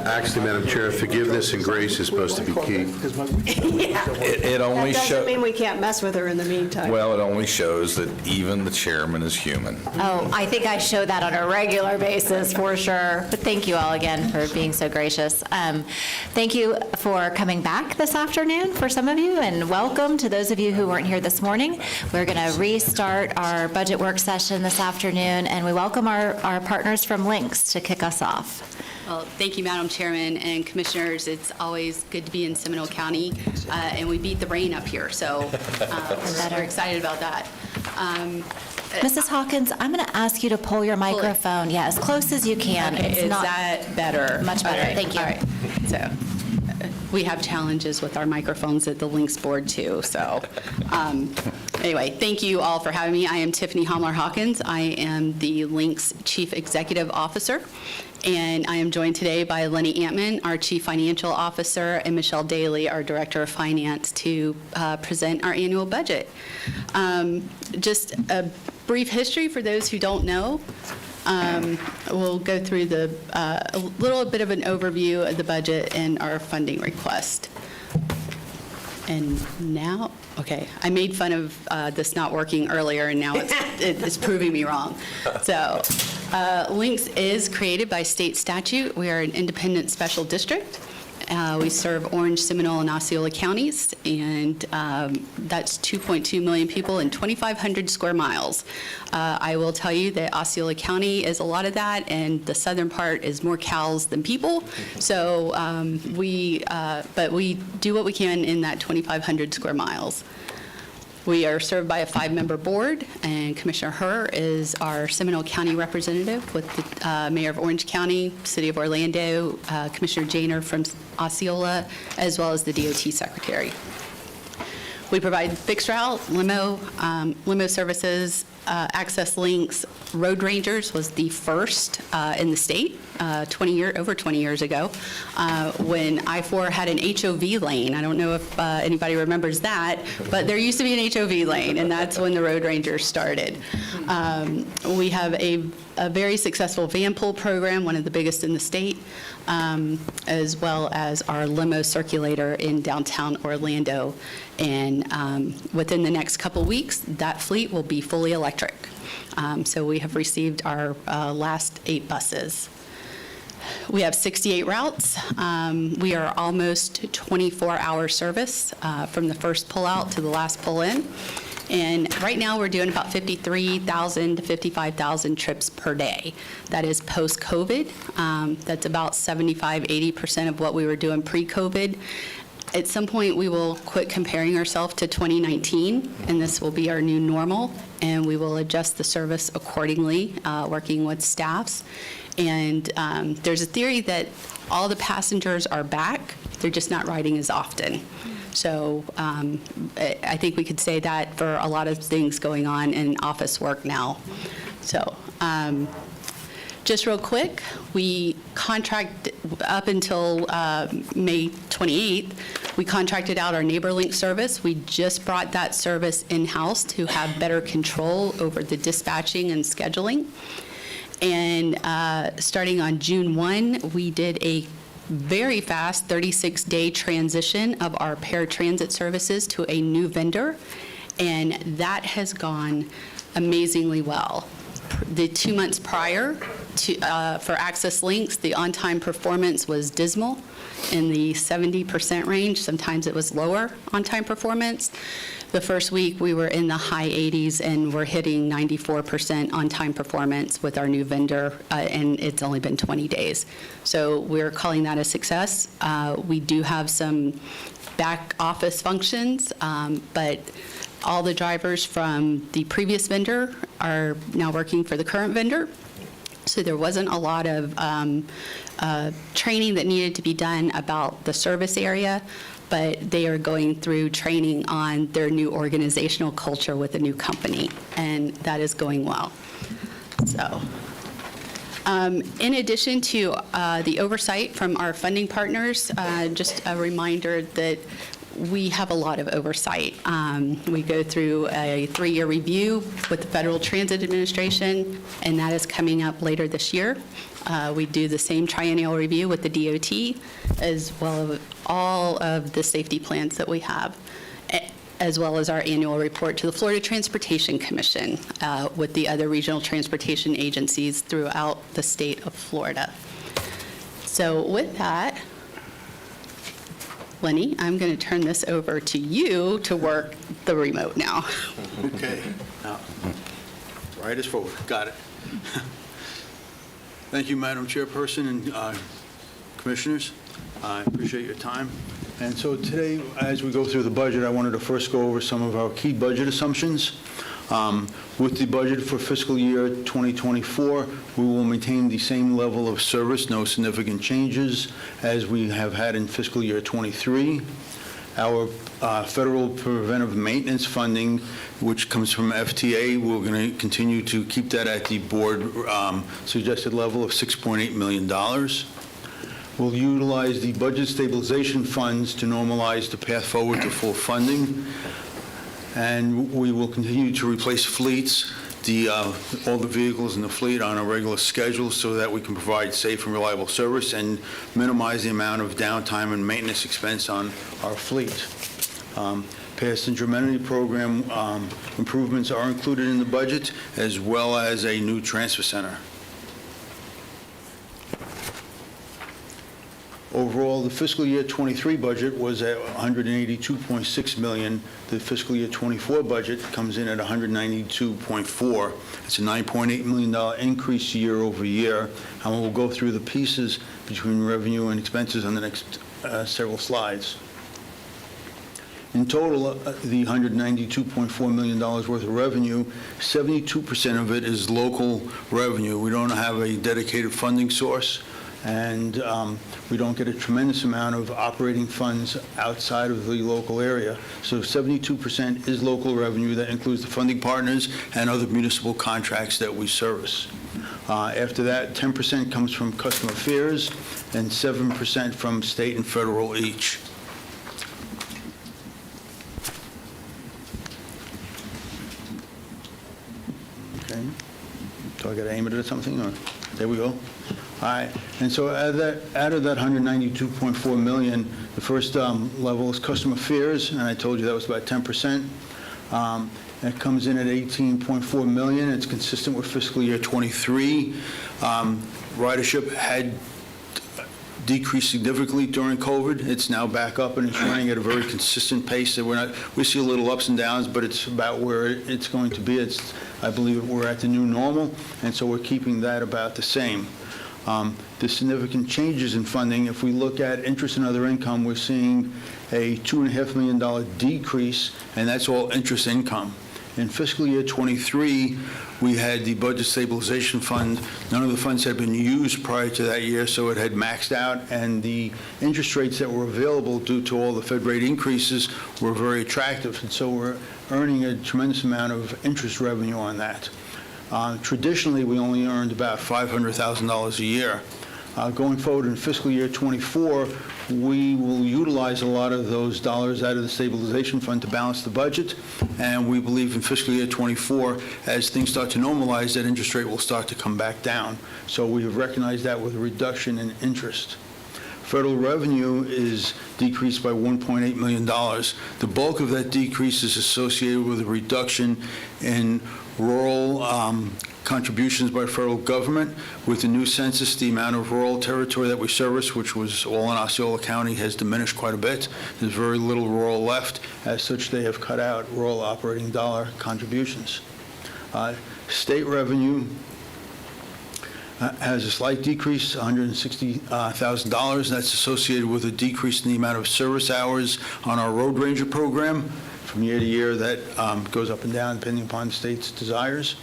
Actually, Madam Chair, forgiveness and grace is supposed to be key. It only That doesn't shows, mean we can't mess with her in the meantime. well, it only shows that even the chairman is human. Oh, I think I show that on a regular basis, for sure. But thank you all again for being so gracious. Thank you for coming back this afternoon for some of you, and welcome to those of you who weren't here this morning. We're going to restart our budget work session this afternoon, and we welcome our partners from Lynx to kick us off. Well, thank you, Madam Chairman and Commissioners. It's always good to be in Seminole County, and we beat the rain up here, so we're excited about that. Mrs. Hawkins, I'm going to ask you to pull your microphone, yeah, as close as you can. Okay, It's is not that better? much better. All right, Thank you. all right. So we have challenges with our microphones at the Lynx board, too. So anyway, thank you all for having me. I am Tiffany Homler-Hawkins. I am the Lynx Chief Executive Officer. And I am joined today by Lenny Antman, our Chief Financial Officer, and Michelle Daly, our Director of Finance, to present our annual budget. Just a brief history for those who don't know. We'll go through a little bit of an overview of the budget and our funding request. And now, okay, I made fun of this not working earlier, and now it's proving me wrong. So, Lynx is created by state statute. We are an independent special district. We serve Orange, Seminole, and Osceola counties, and that's 2.2 million people and 2,500 square miles. I will tell you that Osceola County is a lot of that, and the southern part is more cows than people. So but we do what we can in that 2,500 square miles. We are served by a 5-member board, and Commissioner Herr is our Seminole County representative with the Mayor of Orange County, City of Orlando, Commissioner Janer from Osceola, as well as the DOT Secretary. We provide fixed route, limo services, Access Links. Road Rangers was the first in the state over 20 years ago when I-4 had an HOV lane. I don't know if anybody remembers that, but there used to be an HOV lane, and that's when the Road Rangers started. We have a very successful van pool program, one of the biggest in the state, as well as our limo circulator in downtown Orlando. And within the next couple weeks, that fleet will be fully electric. So we have received our last 8 buses. We have 68 routes. We are almost 24-hour service from the first pull-out to the last pull-in. And right now, we're doing about 53,000 to 55,000 trips per day. That is post-COVID. That's about 75–80% of what we were doing pre-COVID. At some point, we will quit comparing ourselves to 2019, and this will be our new normal, and we will adjust the service accordingly, working with staffs. And there's a theory that all the passengers are back, they're just not riding as often. So I think we could say that for a lot of things going on in office work now. So just real quick, we contract up until May 28th, we contracted out our NeighborLink service. We just brought that service in-house to have better control over the dispatching and scheduling. And starting on June 1, we did a very fast 36-day transition of our paratransit services to a new vendor, and that has gone amazingly well. The 2 months prior for Access Links, the on-time performance was dismal in the 70% range. Sometimes it was lower on-time performance. The first week, we were in the high 80s, and we're hitting 94% on-time performance with our new vendor, and it's only been 20 days. So we're calling that a success. We do have some back office functions, but all the drivers from the previous vendor are now working for the current vendor. So there wasn't a lot of training that needed to be done about the service area, but they are going through training on their new organizational culture with a new company, and that is going well. So, in addition to the oversight from our funding partners, just a reminder that we have a lot of oversight. We go through a 3-year review with the Federal Transit Administration, and that is coming up later this year. We do the same triennial review with the DOT, as well as all of the safety plans that we have, as well as our annual report to the Florida Transportation Commission with the other regional transportation agencies throughout the state of Florida. So with that, Lenny, I'm going to turn this over to you to work the remote now. Okay. Now, right as forward. Got it. Thank you, Madam Chairperson and Commissioners. I appreciate your time. And so today, as we go through the budget, I wanted to first go over some of our key budget assumptions. With the budget for fiscal year 2024, we will maintain the same level of service, no significant changes, as we have had in fiscal year 23. Our federal preventive maintenance funding, which comes from FTA, we're going to continue to keep that at the board suggested level of $6.8 million. We'll utilize the budget stabilization funds to normalize the path forward to full funding. And we will continue to replace fleets, all the vehicles in the fleet on a regular schedule so that we can provide safe and reliable service and minimize the amount of downtime and maintenance expense on our fleet. Passenger amenity program improvements are included in the budget, as well as a new transfer center. Overall, the fiscal year 23 budget was at $182.6 million. The fiscal year 24 budget comes in at $192.4. It's a $9.8 million increase year over year, and we'll go through the pieces between revenue and expenses on the next several slides. In total, the $192.4 million worth of revenue, 72% of it is local revenue. We don't have a dedicated funding source, and we don't get a tremendous amount of operating funds outside of the local area. So 72% is local revenue. That includes the funding partners and other municipal contracts that we service. After that, 10% comes from customer affairs and 7% from state and federal each. Okay. So I got to aim it at something, or there we go. All right, and so out of that $192.4 million, the first level is customer affairs, and I told you that was about 10%. That comes in at $18.4 million. It's consistent with fiscal year 23. Ridership had decreased significantly during COVID. It's now back up, and it's running at a very consistent pace. We see a little ups and downs, but it's about where it's going to be. I believe we're at the new normal, and so we're keeping that about the same. The significant changes in funding, if we look at interest and other income, we're seeing a $2.5 million decrease, and that's all interest income. In fiscal year 23, we had the budget stabilization fund. None of the funds had been used prior to that year, so it had maxed out, and the interest rates that were available due to all the Fed rate increases were very attractive, and so we're earning a tremendous amount of interest revenue on that. Traditionally, we only earned about $500,000 a year. Going forward in fiscal year 24, we will utilize a lot of those dollars out of the stabilization fund to balance the budget, and we believe in fiscal year 24, as things start to normalize, that interest rate will start to come back down. So we have recognized that with a reduction in interest. Federal revenue is decreased by $1.8 million. The bulk of that decrease is associated with a reduction in rural contributions by federal government. With the new census, the amount of rural territory that we service, which was all in Osceola County, has diminished quite a bit. There's very little rural left. As such, they have cut out rural operating dollar contributions. State revenue has a slight decrease, $160,000. That's associated with a decrease in the amount of service hours on our Road Ranger program. From year to year, that goes up and down depending upon the state's desires.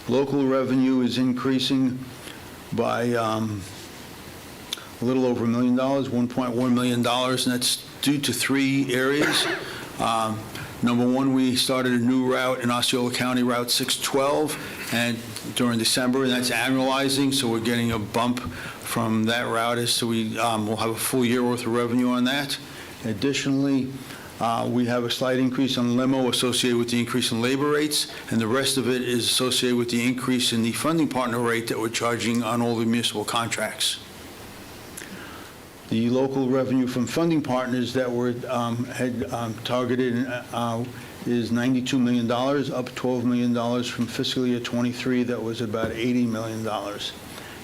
Local revenue is increasing by a little over $1 million, $1.1 million, and that's due to 3 areas. Number one, we started a new route in Osceola County, Route 612, and during December, and that's annualizing, so we're getting a bump from that route, so we will have a full year worth of revenue on that. Additionally, we have a slight increase on limo associated with the increase in labor rates, and the rest of it is associated with the increase in the funding partner rate that we're charging on all the municipal contracts. The local revenue from funding partners that were targeted is $92 million, up $12 million from fiscal year '23 that was about $80 million.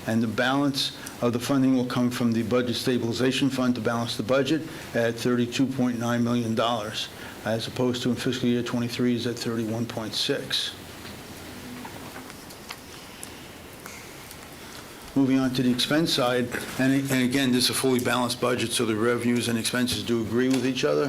And the balance of the funding will come from the Budget Stabilization Fund to balance the budget at $32.9 million, as opposed to in fiscal year '23 is at $31.6. Moving on to the expense side, and again, this is a fully balanced budget, so the revenues and expenses do agree with each other.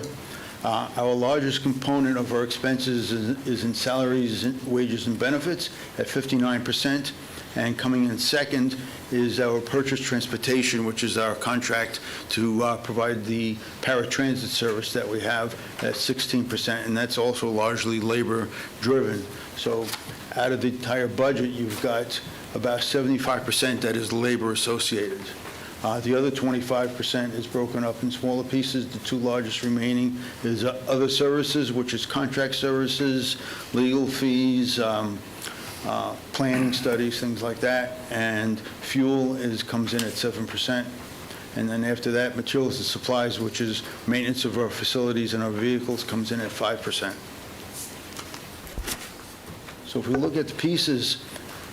Our largest component of our expenses is in salaries, wages, and benefits at 59%, and coming in second is our purchase transportation, which is our contract to provide the paratransit service that we have at 16%, and that's also largely labor-driven. So out of the entire budget, you've got about 75% that is labor associated. The other 25% is broken up in smaller pieces. The two largest remaining is other services, which is contract services, legal fees, planning studies, things like that, and fuel comes in at 7%. And then after that, materials and supplies, which is maintenance of our facilities and our vehicles, comes in at 5%. So if we look at the pieces,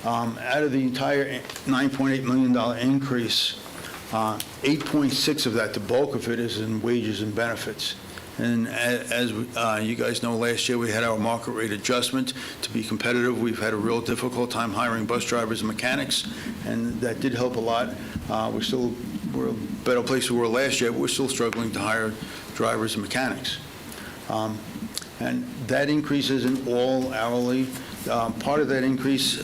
out of the entire $9.8 million increase, 8.6 of that, the bulk of it, is in wages and benefits. And as you guys know, last year we had our market rate adjustment to be competitive. We've had a real difficult time hiring bus drivers and mechanics, and that did help a lot. We're a better place than we were last year, but we're still struggling to hire drivers and mechanics. And that increase isn't all hourly. Part of that increase,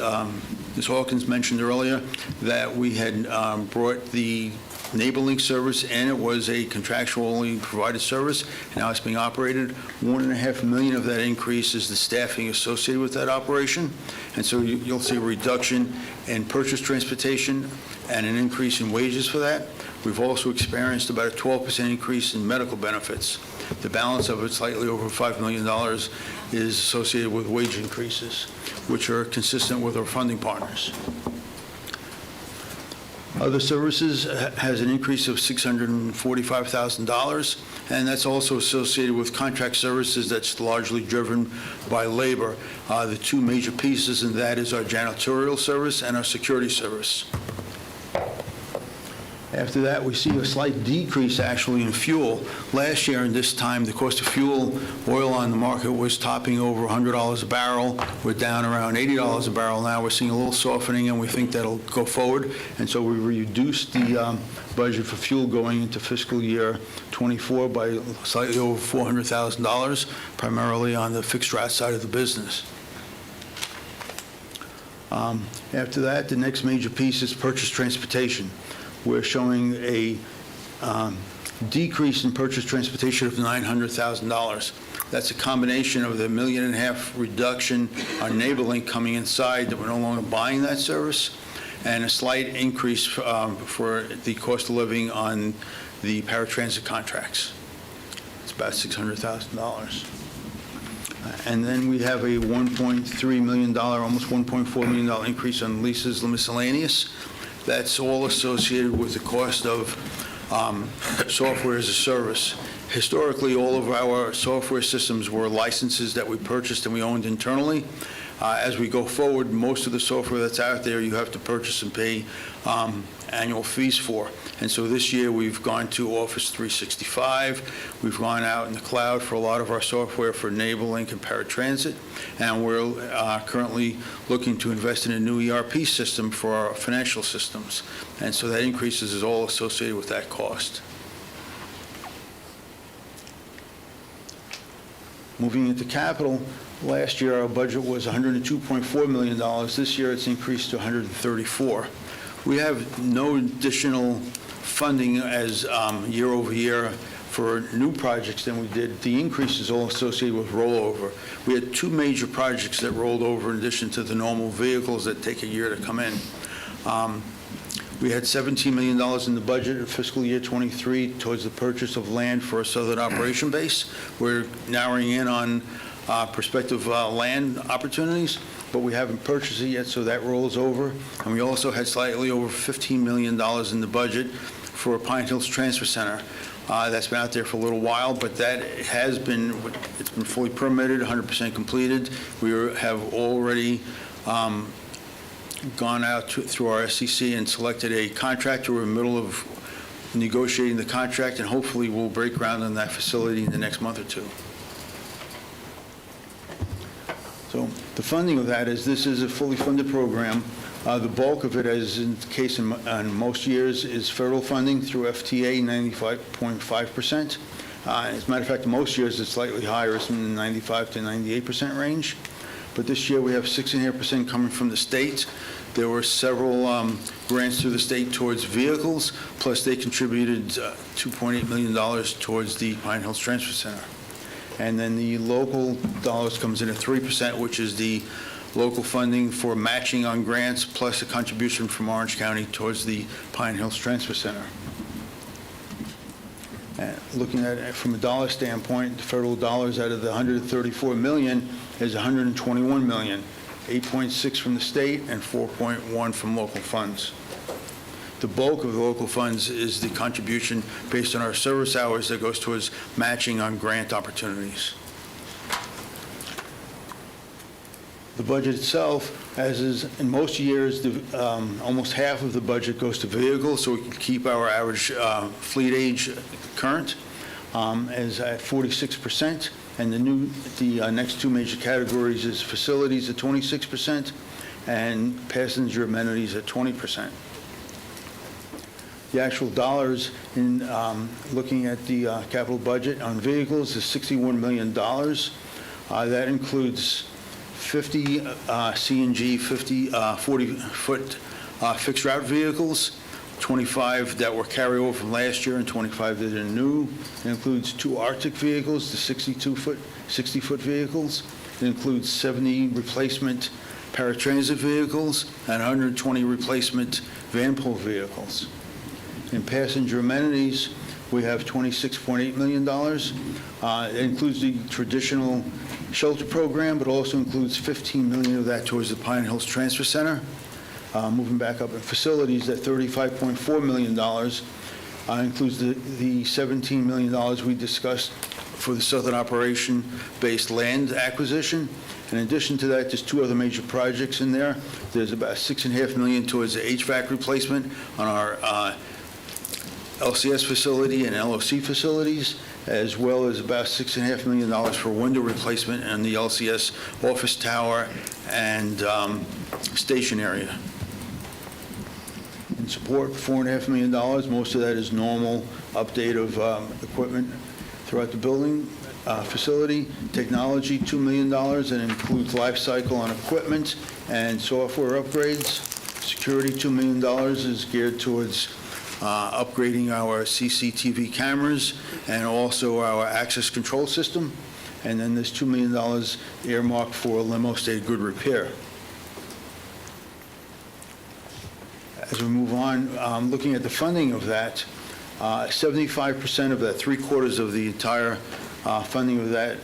Ms. Hawkins mentioned earlier that we had brought the enabling service, and it was a contractually provided service, and now it's being operated. $1.5 million of that increase is the staffing associated with that operation, and so you'll see a reduction in purchase transportation and an increase in wages for that. We've also experienced about a 12% increase in medical benefits. The balance of it, slightly over $5 million, is associated with wage increases, which are consistent with our funding partners. Other services has an increase of $645,000, and that's also associated with contract services that's largely driven by labor. The two major pieces in that is our janitorial service and our security service. After that, we see a slight decrease actually in fuel. Last year, in this time, the cost of fuel, oil on the market was topping over $100 a barrel. We're down around $80 a barrel now. We're seeing a little softening, and we think that'll go forward. And so we reduced the budget for fuel going into fiscal year '24 by slightly over $400,000, primarily on the fixed route side of the business. After that, the next major piece is purchase transportation. We're showing a decrease in purchase transportation of $900,000. That's a combination of the $1.5 million reduction on enabling coming inside, that we're no longer buying that service, and a slight increase for the cost of living on the paratransit contracts. It's about $600,000. And then we have a $1.3 million, almost $1.4 million increase on leases and miscellaneous. That's all associated with the cost of software as a service. Historically, all of our software systems were licenses that we purchased and we owned internally. As we go forward, most of the software that's out there, you have to purchase and pay annual fees for. And so this year, we've gone to Office 365. We've gone out in the cloud for a lot of our software for Navalink and paratransit. And we're currently looking to invest in a new ERP system for our financial systems. And so that increases is all associated with that cost. Moving into capital, last year our budget was $102.4 million. This year it's increased to $134. We have no additional funding as year over year for new projects than we did. The increase is all associated with rollover. We had two major projects that rolled over in addition to the normal vehicles that take a year to come in. We had $17 million in the budget of fiscal year '23 towards the purchase of land for a southern operation base. We're narrowing in on prospective land opportunities, but we haven't purchased it yet, so that rolls over. And we also had slightly over $15 million in the budget for Pine Hills Transfer Center. That's been out there for a little while, but that it's been fully permitted, 100% completed. We have already gone out through our SEC and selected a contractor. We're in the middle of negotiating the contract, and hopefully we'll break ground on that facility in the next month or two. So the funding of that is, this is a fully funded program. The bulk of it, as in the case in most years, is federal funding through FTA, 95.5%. As a matter of fact, most years it's slightly higher, it's in the 95 to 98% range. But this year we have 6.5% coming from the state. There were several grants through the state towards vehicles, plus they contributed $2.8 million towards the Pine Hills Transfer Center. And then the local dollars comes in at 3%, which is the local funding for matching on grants, plus a contribution from Orange County towards the Pine Hills Transfer Center. Looking at it from a dollar standpoint, the federal dollars out of the $134 million is $121 million, 8.6 from the state and 4.1 from local funds. The bulk of the local funds is the contribution based on our service hours that goes towards matching on grant opportunities. The budget itself, as is in most years, almost half of the budget goes to vehicles, so we can keep our average fleet age current, is at 46%. And the next two major categories is facilities at 26% and passenger amenities at 20%. The actual dollars in looking at the capital budget on vehicles is $61 million. That includes 50 CNG, 50 40-foot fixed route vehicles, 25 that were carryover from last year and 25 that are new. It includes 2 Arctic vehicles, the 60-foot vehicles. It includes 70 replacement paratransit vehicles and 120 replacement van pull vehicles. In passenger amenities, we have $26.8 million. It includes the traditional shelter program, but also includes $15 million of that towards the Pine Hills Transfer Center. Moving back up in facilities, at $35.4 million, includes the $17 million we discussed for the Southern Operation-based land acquisition. In addition to that, there's 2 other major projects in there. There's about $6.5 million towards the HVAC replacement on our LCS facility and LOC facilities, as well as about $6.5 million for window replacement in the LCS office tower and station area. In support, $4.5 million. Most of that is normal update of equipment throughout the building facility. Technology, $2 million, and includes life cycle on equipment and software upgrades. Security, $2 million, is geared towards upgrading our CCTV cameras and also our access control system. And then there's $2 million earmarked for limo state good repair. As we move on, looking at the funding of that, 75% of that, 3/4 of the entire funding of that,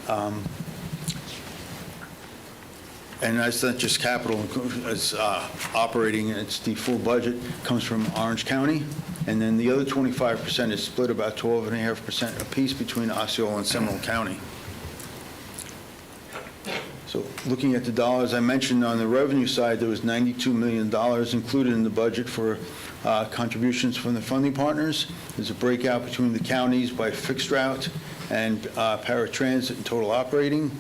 and that's not just capital, it's operating, it's the full budget, comes from Orange County. And then the other 25% is split about 12.5% apiece between Osceola and Seminole County. So looking at the dollars, I mentioned on the revenue side, there was $92 million included in the budget for contributions from the funding partners. There's a breakout between the counties by fixed route and paratransit and total operating.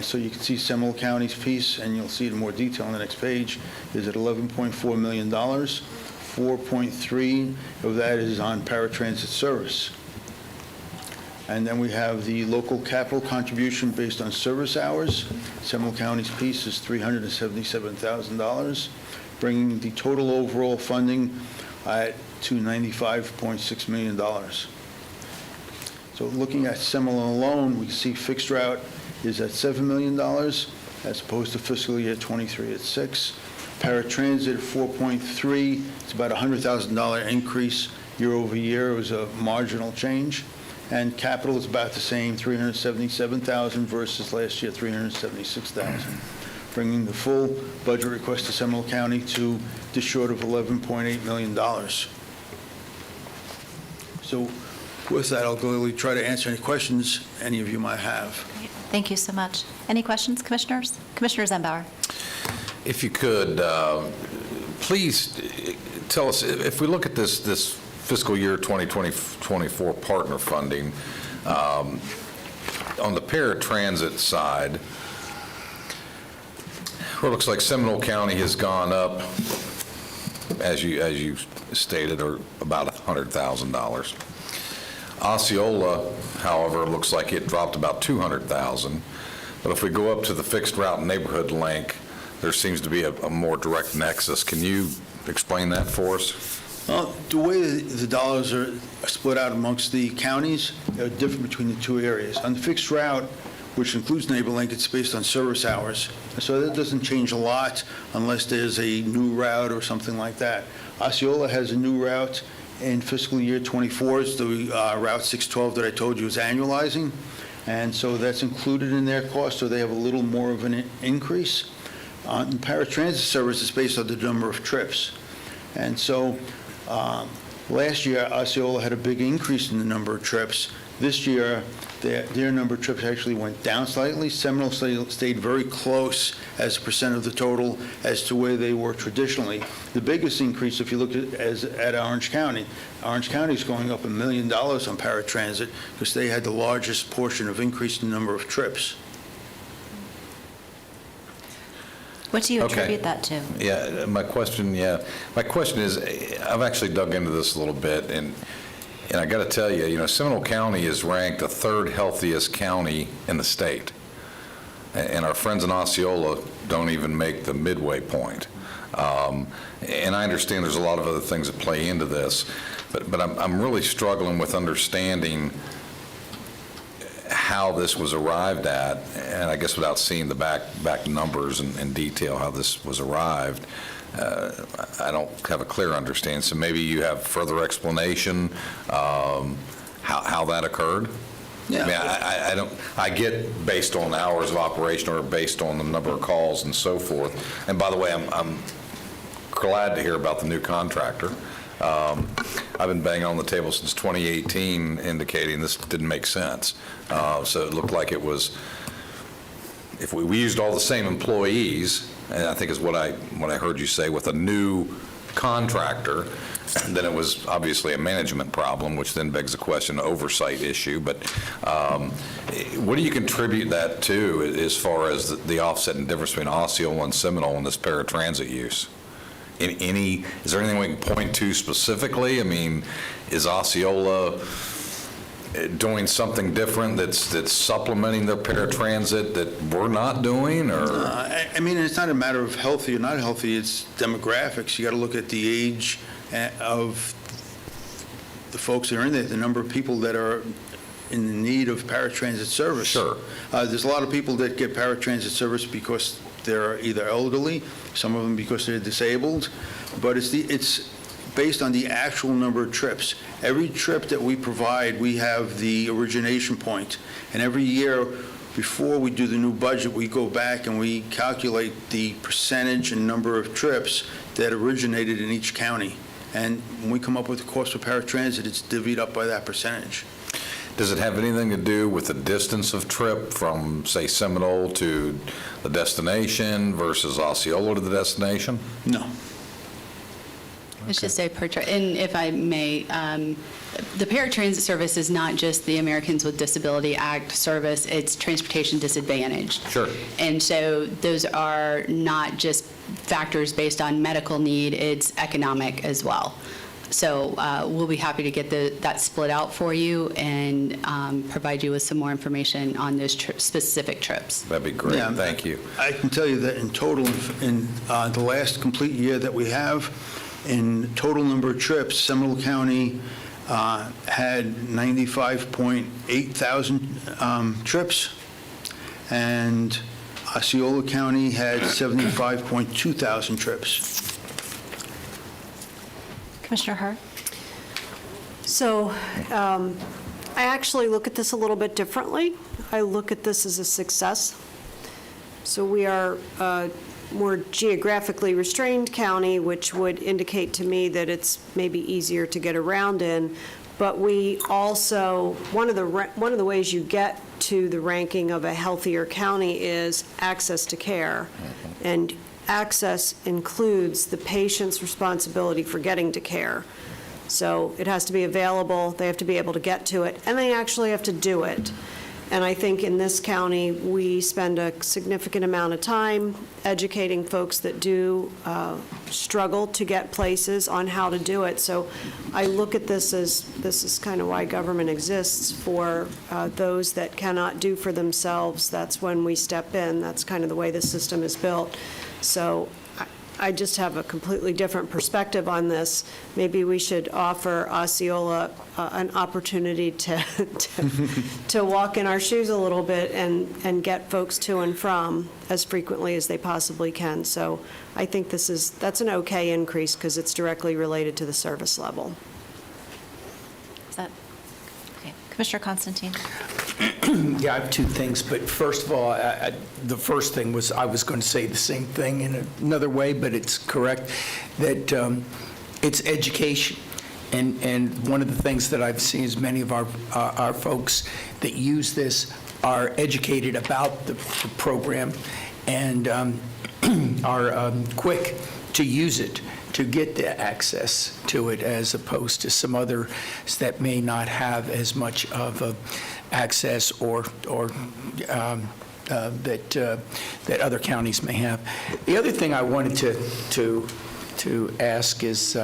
So you can see Seminole County's piece, and you'll see it in more detail on the next page, is at $11.4 million. 4.3 of that is on paratransit service. And then we have the local capital contribution based on service hours. Seminole County's piece is $377,000, bringing the total overall funding to $95.6 million. So looking at Seminole alone, we see fixed route is at $7 million, as opposed to fiscal year '23 at $6 million. Paratransit, 4.3. It's about a $100,000 increase year over year. It was a marginal change. And capital is about the same, $377,000 versus last year, $376,000, bringing the full budget request to Seminole County to just short of $11.8 million. So with that, I'll gladly try to answer any questions any of you might have. Thank you so much. Any questions, commissioners? Commissioner Zembauer? If you could, please tell us, if we look at this fiscal year 2024 partner funding, on the paratransit side, well, it looks like Seminole County has gone up, as you stated, or about $100,000. Osceola, however, looks like it dropped about $200,000. But if we go up to the fixed route neighborhood link, there seems to be a more direct nexus. Can you explain that for us? Well, the way the dollars are split out amongst the counties are different between the two areas. On the fixed route, which includes NeighborLink, it's based on service hours. So that doesn't change a lot unless there's a new route or something like that. Osceola has a new route in fiscal year '24. It's the Route 612 that I told you is annualizing. And so that's included in their cost, so they have a little more of an increase. On paratransit service, it's based on the number of trips. And so last year, Osceola had a big increase in the number of trips. This year, their number of trips actually went down slightly. Seminole stayed very close as a percent of the total as to where they were traditionally. The biggest increase, if you look at Orange County is going up $1 million on paratransit because they had the largest portion of increase in the number of trips. What do you Okay. attribute that to? Yeah, my question is, I've actually dug into this a little bit, and I got to tell you, Seminole County is ranked the third healthiest county in the state, and our friends in Osceola don't even make the midway point. And I understand there's a lot of other things that play into this, but I'm really struggling with understanding how this was arrived at, and I guess without seeing the back numbers and detail how this was arrived, I don't have a clear understanding. So maybe you have further explanation how that occurred? Yeah. I mean, I get based on hours of operation or based on the number of calls and so forth. And by the way, I'm glad to hear about the new contractor. I've been banging on the table since 2018 indicating this didn't make sense. So it looked like it was, if we used all the same employees, and I think is what I heard you say, with a new contractor, then it was obviously a management problem, which then begs the question, oversight issue. But what do you contribute that to as far as the offset and difference between Osceola and Seminole in this paratransit use? Is there anything we can point to specifically? I mean, is Osceola doing something different that's supplementing their paratransit that we're not doing, or? I mean, it's not a matter of healthy or not healthy, it's demographics. You got to look at the age of the folks that are in there, the number of people that are in need of paratransit service. Sure. There's a lot of people that get paratransit service because they're either elderly, some of them because they're disabled, but it's based on the actual number of trips. Every trip that we provide, we have the origination point, and every year before we do the new budget, we go back and we calculate the percentage and number of trips that originated in each county. And when we come up with the cost for paratransit, it's divvied up by that percentage. Does it have anything to do with the distance of trip from, say, Seminole to the destination versus Osceola to the destination? No. It's just a per trip. And if I may, the paratransit service is not just the Americans with Disability Act service, it's transportation disadvantaged. Sure. And so those are not just factors based on medical need, it's economic as well. So we'll be happy to get that split out for you and provide you with some more information on those specific trips. That'd be great. Yeah, Thank you. I can tell you that in total, in the last complete year that we have, in total number of trips, Seminole County had 95.8 thousand trips, and Osceola County had 75.2 thousand trips. Commissioner Hurd? So I actually look at this a little bit differently. I look at this as a success. So we are a more geographically restrained county, which would indicate to me that it's maybe easier to get around in. But we also, one of the ways you get to the ranking of a healthier county is access to care. And access includes the patient's responsibility for getting to care. So it has to be available, they have to be able to get to it, and they actually have to do it. And I think in this county, we spend a significant amount of time educating folks that do struggle to get places on how to do it. So I look at this is kind of why government exists, for those that cannot do for themselves. That's when we step in. That's kind of the way the system is built. So I just have a completely different perspective on this. Maybe we should offer Osceola an opportunity to walk in our shoes a little bit and get folks to and from as frequently as they possibly can. So I think that's an okay increase because it's directly related to the service level. Is that, okay. Commissioner Constantine? Yeah, I have two things, but first of all, the first thing was, I was going to say the same thing in another way, but it's correct, that it's education. And one of the things that I've seen is many of our folks that use this are educated about the program and are quick to use it, to get the access to it, as opposed to some others that may not have as much of a access or that other counties may have. The other thing I wanted to ask is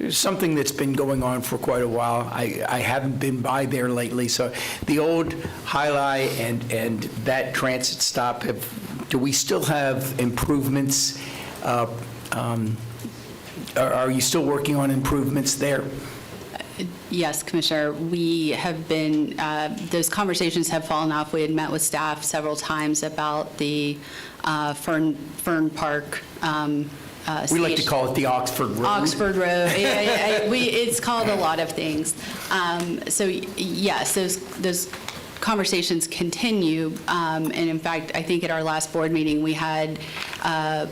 something that's been going on for quite a while. I haven't been by there lately, so the old High and that transit stop, do we still have improvements? Are you still working on improvements there? Yes, Commissioner, we have been, those conversations have fallen off. We had met with staff several times about the Fern Park. We like to call it the Oxford Road. Oxford Road. It's called a lot of things. So yes, those conversations continue. And in fact, I think at our last board meeting, we had a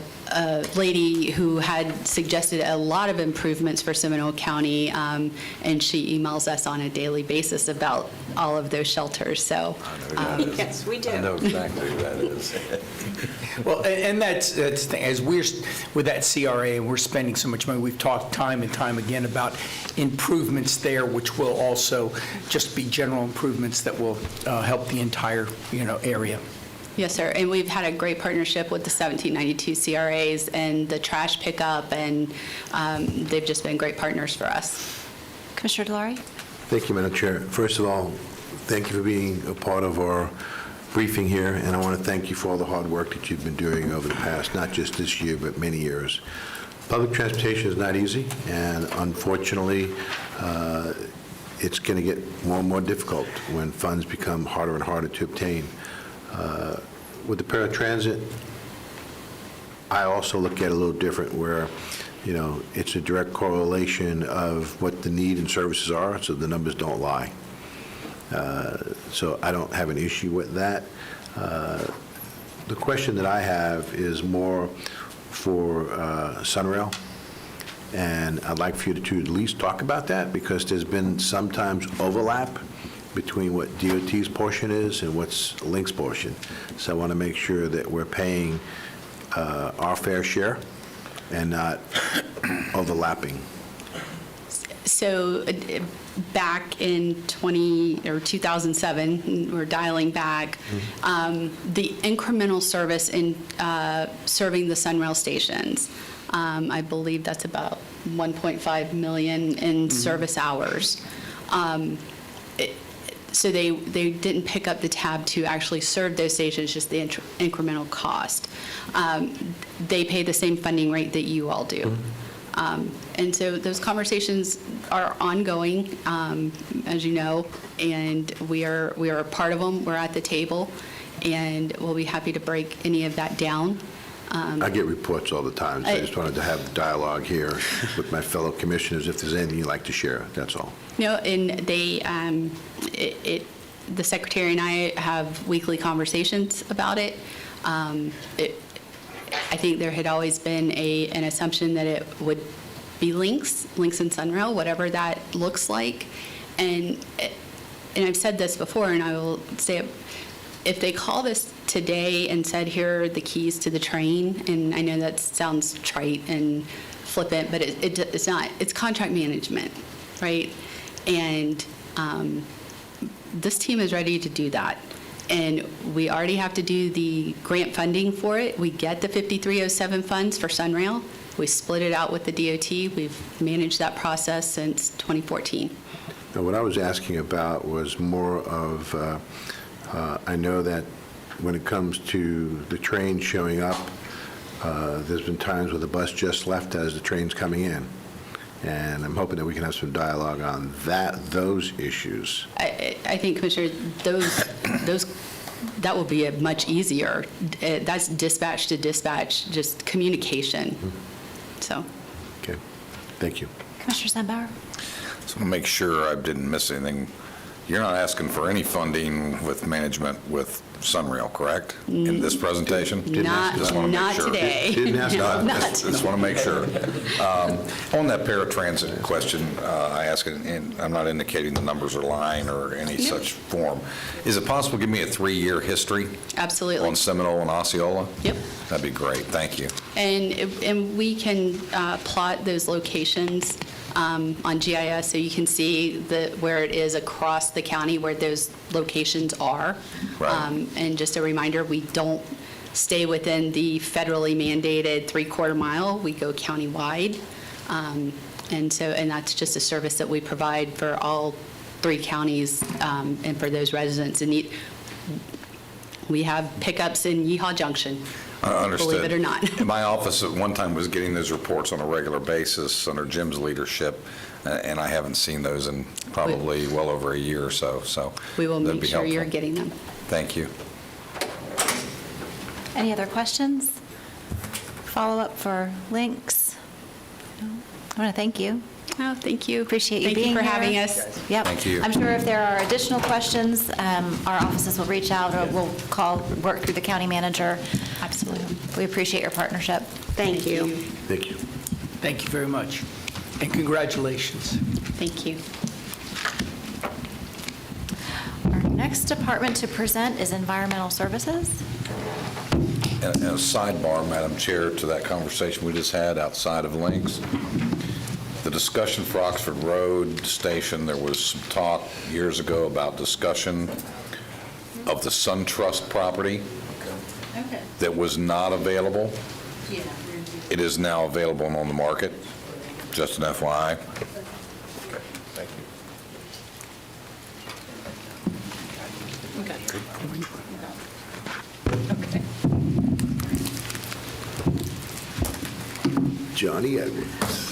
lady who had suggested a lot of improvements for Seminole County, and she emails us on a daily basis about all of those shelters. So Yes, we do. I know exactly who that is. Well, and that's the thing, as we're, with that CRA, and we're spending so much money, we've talked time and time again about improvements there, which will also just be general improvements that will help the entire, area. yes, sir. And we've had a great partnership with the 1792 CRAs and the trash pickup, and they've just been great partners for us. Commissioner DeLaury? Thank you, Madam Chair. First of all, thank you for being a part of our briefing here, and I want to thank you for all the hard work that you've been doing over the past, not just this year, but many years. Public transportation is not easy, and unfortunately, it's going to get more and more difficult when funds become harder and harder to obtain. With the paratransit, I also look at it a little different, where, it's a direct correlation of what the need and services are, so the numbers don't lie. So I don't have an issue with that. The question that I have is more for Sunrail, and I'd like for you to at least talk about that, because there's been sometimes overlap between what DOT's portion is and what's Link's portion. So I want to make sure that we're paying our fair share and not overlapping. So back in 2007, we're dialing back, the incremental service in serving the Sunrail stations, I believe that's about 1.5 million in service hours. So they didn't pick up the tab to actually serve those stations, just the incremental cost. They pay the same funding rate that you all do. And so those conversations are ongoing, as you know, and we are a part of them. We're at the table, and we'll be happy to break any of that down. I get reports all the time, so I just wanted to have dialogue here with my fellow commissioners, if there's anything you'd like to share, that's all. No, and they, the secretary and I have weekly conversations about it. I think there had always been an assumption that it would be Lynx and Sunrail, whatever that looks like. And I've said this before, and I will say it, if they called us today and said, here are the keys to the train, and I know that sounds trite and flippant, but it's not. It's contract management, right? And this team is ready to do that. And we already have to do the grant funding for it. We get the 5307 funds for Sunrail. We split it out with the DOT. We've managed that process since 2014. Now, what I was asking about was more of, I know that when it comes to the train showing up, there's been times where the bus just left as the train's coming in. And I'm hoping that we can have some dialogue on those issues. I think, Commissioner, that will be a much easier. That's dispatch to dispatch, just communication. So. Okay, thank you. Commissioner Sandbauer? So I want to make sure I didn't miss anything. You're not asking for any funding with management with Sunrail, correct? In this presentation? Just wanna make sure. Today. Didn't ask about Just want to make sure. On that paratransit question, I asked, and I'm not indicating the numbers are lying or any such form. Is it possible to give me a 3-year history Absolutely. on Seminole and Osceola? Yep. That'd be great. Thank you. And we can plot those locations on GIS so you can see where it is across the county where those locations are. Right. And just a reminder, we don't stay within the federally mandated 3/4 mile. We go countywide. And that's just a service that we provide for all 3 counties and for those residents in need. We have pickups in Yeehaw Junction. Understood. Believe it or not. My office at one time was getting those reports on a regular basis under Jim's leadership, and I haven't seen those in probably well over a year or so. So We will that'd make be sure you're helpful. getting them. Thank you. Any other questions? Follow-up for Lynx? No? I want to thank you. Oh, thank you. Appreciate you Thank being you for here. having us. Yep. Thank you. I'm sure if there are additional questions, our offices will reach out or we'll work through the county manager. Absolutely. We appreciate your partnership. Thank you. Thank you. Thank you very much, and congratulations. Thank you. Our next department to present is Environmental Services. And a sidebar, Madam Chair, to that conversation we just had outside of Links. The discussion for Oxford Road Station, there was some talk years ago about discussion of the SunTrust property that was not available. It is now available and on the market, just an FYI. Okay, thank you. Johnny Edwards.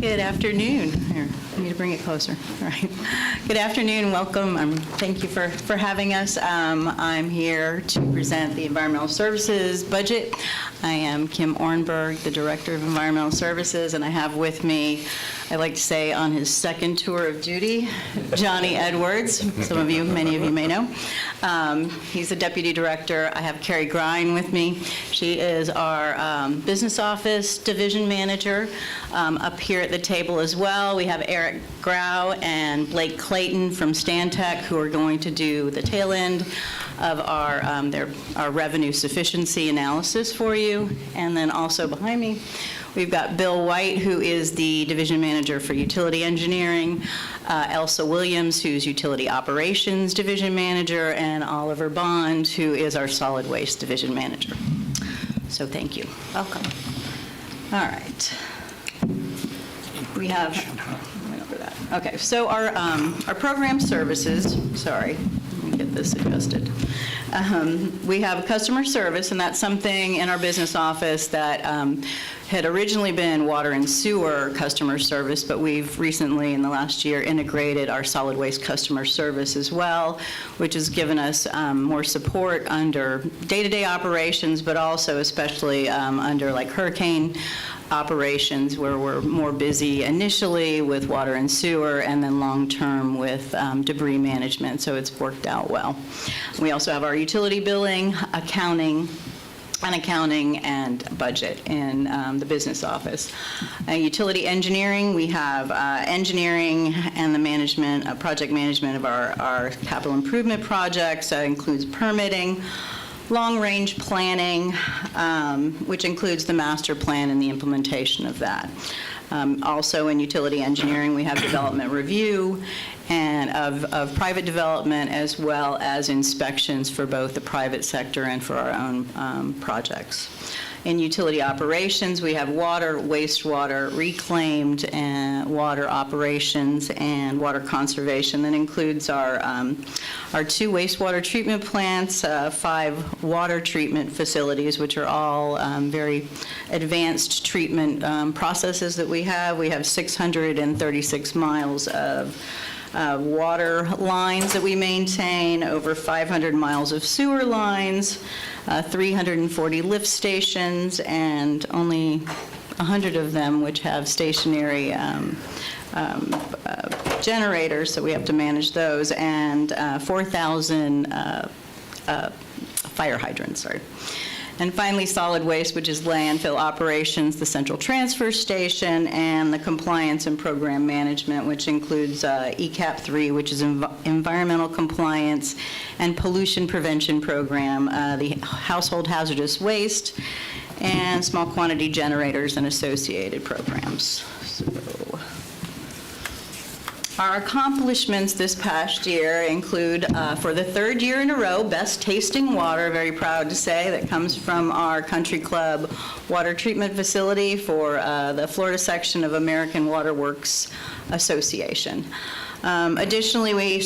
Good afternoon. Here, I need to bring it closer. All right. Good afternoon. Welcome. Thank you for having us. I'm here to present the Environmental Services budget. I am Kim Ornberg, the Director of Environmental Services, and I have with me, I like to say, on his second tour of duty, Johnny Edwards. Some of you, many of you may know. He's the Deputy Director. I have Carrie Grine with me. She is our Business Office Division Manager. Up here at the table as well, we have Eric Grau and Blake Clayton from Stantec, who are going to do the tail end of our revenue sufficiency analysis for you. And then also behind me, we've got Bill White, who is the Division Manager for Utility Engineering, Elsa Williams, who's Utility Operations Division Manager, and Oliver Bond, who is our Solid Waste Division Manager. So thank you. Welcome. All right. We have, went over that. Okay, so our program services, sorry, let me get this adjusted. We have customer service, and that's something in our business office that had originally been water and sewer customer service, but we've recently, in the last year, integrated our solid waste customer service as well, which has given us more support under day-to-day operations, but also especially under like hurricane operations, where we're more busy initially with water and sewer, and then long-term with debris management, so it's worked out well. We also have our utility billing, accounting, and budget in the business office. Utility engineering, we have engineering and the management, project management of our capital improvement projects. That includes permitting, long-range planning, which includes the master plan and the implementation of that. Also in utility engineering, we have development review and of private development, as well as inspections for both the private sector and for our own projects. In utility operations, we have water, wastewater, reclaimed water operations, and water conservation. That includes our 2 wastewater treatment plants, 5 water treatment facilities, which are all very advanced treatment processes that we have. We have 636 miles of water lines that we maintain, over 500 miles of sewer lines, 340 lift stations, and only 100 of them which have stationary generators, so we have to manage those, and 4,000 fire hydrants, sorry. And finally, solid waste, which is landfill operations, the central transfer station, and the compliance and program management, which includes ECAP 3, which is environmental compliance and pollution prevention program, the household hazardous waste, and small quantity generators and associated programs. So, our accomplishments this past year include, for the 3rd year in a row, best tasting water, very proud to say, that comes from our Country Club water treatment facility for the Florida section of American Water Works Association. Additionally, we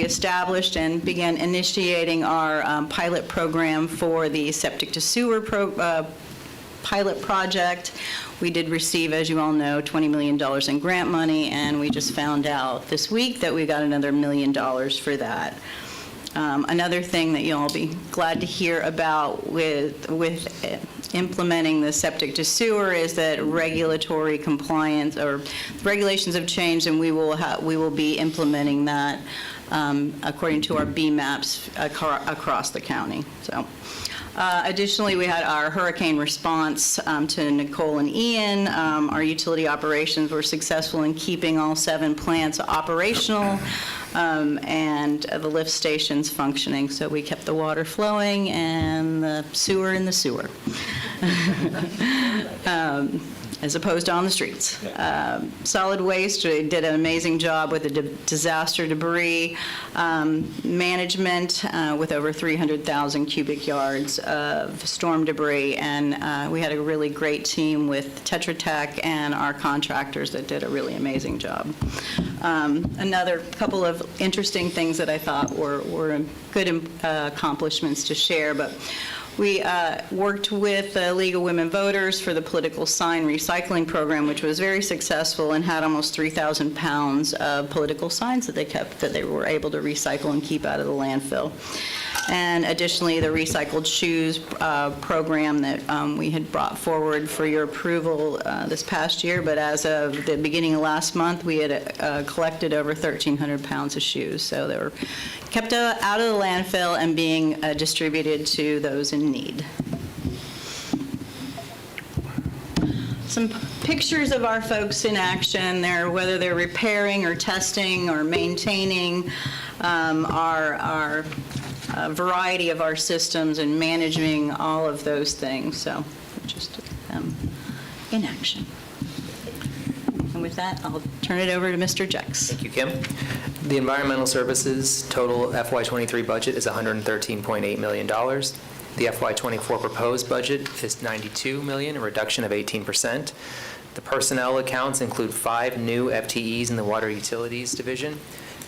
established and began initiating our pilot program for the septic to sewer pilot project. We did receive, as you all know, $20 million in grant money, and we just found out this week that we got another $1 million for that. Another thing that you'll all be glad to hear about with implementing the septic to sewer is that regulatory compliance, or regulations have changed, and we will be implementing that according to our BMAPs across the county. So. Additionally, we had our hurricane response to Nicole and Ian. Our utility operations were successful in keeping all 7 plants operational and the lift stations functioning. So we kept the water flowing and the sewer in the sewer. As opposed to on the streets. Solid waste, we did an amazing job with the disaster debris management with over 300,000 cubic yards of storm debris, and we had a really great team with Tetra Tech and our contractors that did a really amazing job. Another couple of interesting things that I thought were good accomplishments to share, but we worked with the League of Women Voters for the political sign recycling program, which was very successful and had almost 3,000 pounds of political signs that they were able to recycle and keep out of the landfill. And additionally, the recycled shoes program that we had brought forward for your approval this past year, but as of the beginning of last month, we had collected over 1,300 pounds of shoes. So they were kept out of the landfill and being distributed to those in need. Some pictures of our folks in action there, whether they're repairing or testing or maintaining our variety of our systems and managing all of those things. So just in action. And with that, I'll turn it over to Mr. Jex. Thank you, Kim. The Environmental Services total FY23 budget is $113.8 million. The FY24 proposed budget is $92 million, a reduction of 18%. The personnel accounts include 5 new FTEs in the Water Utilities Division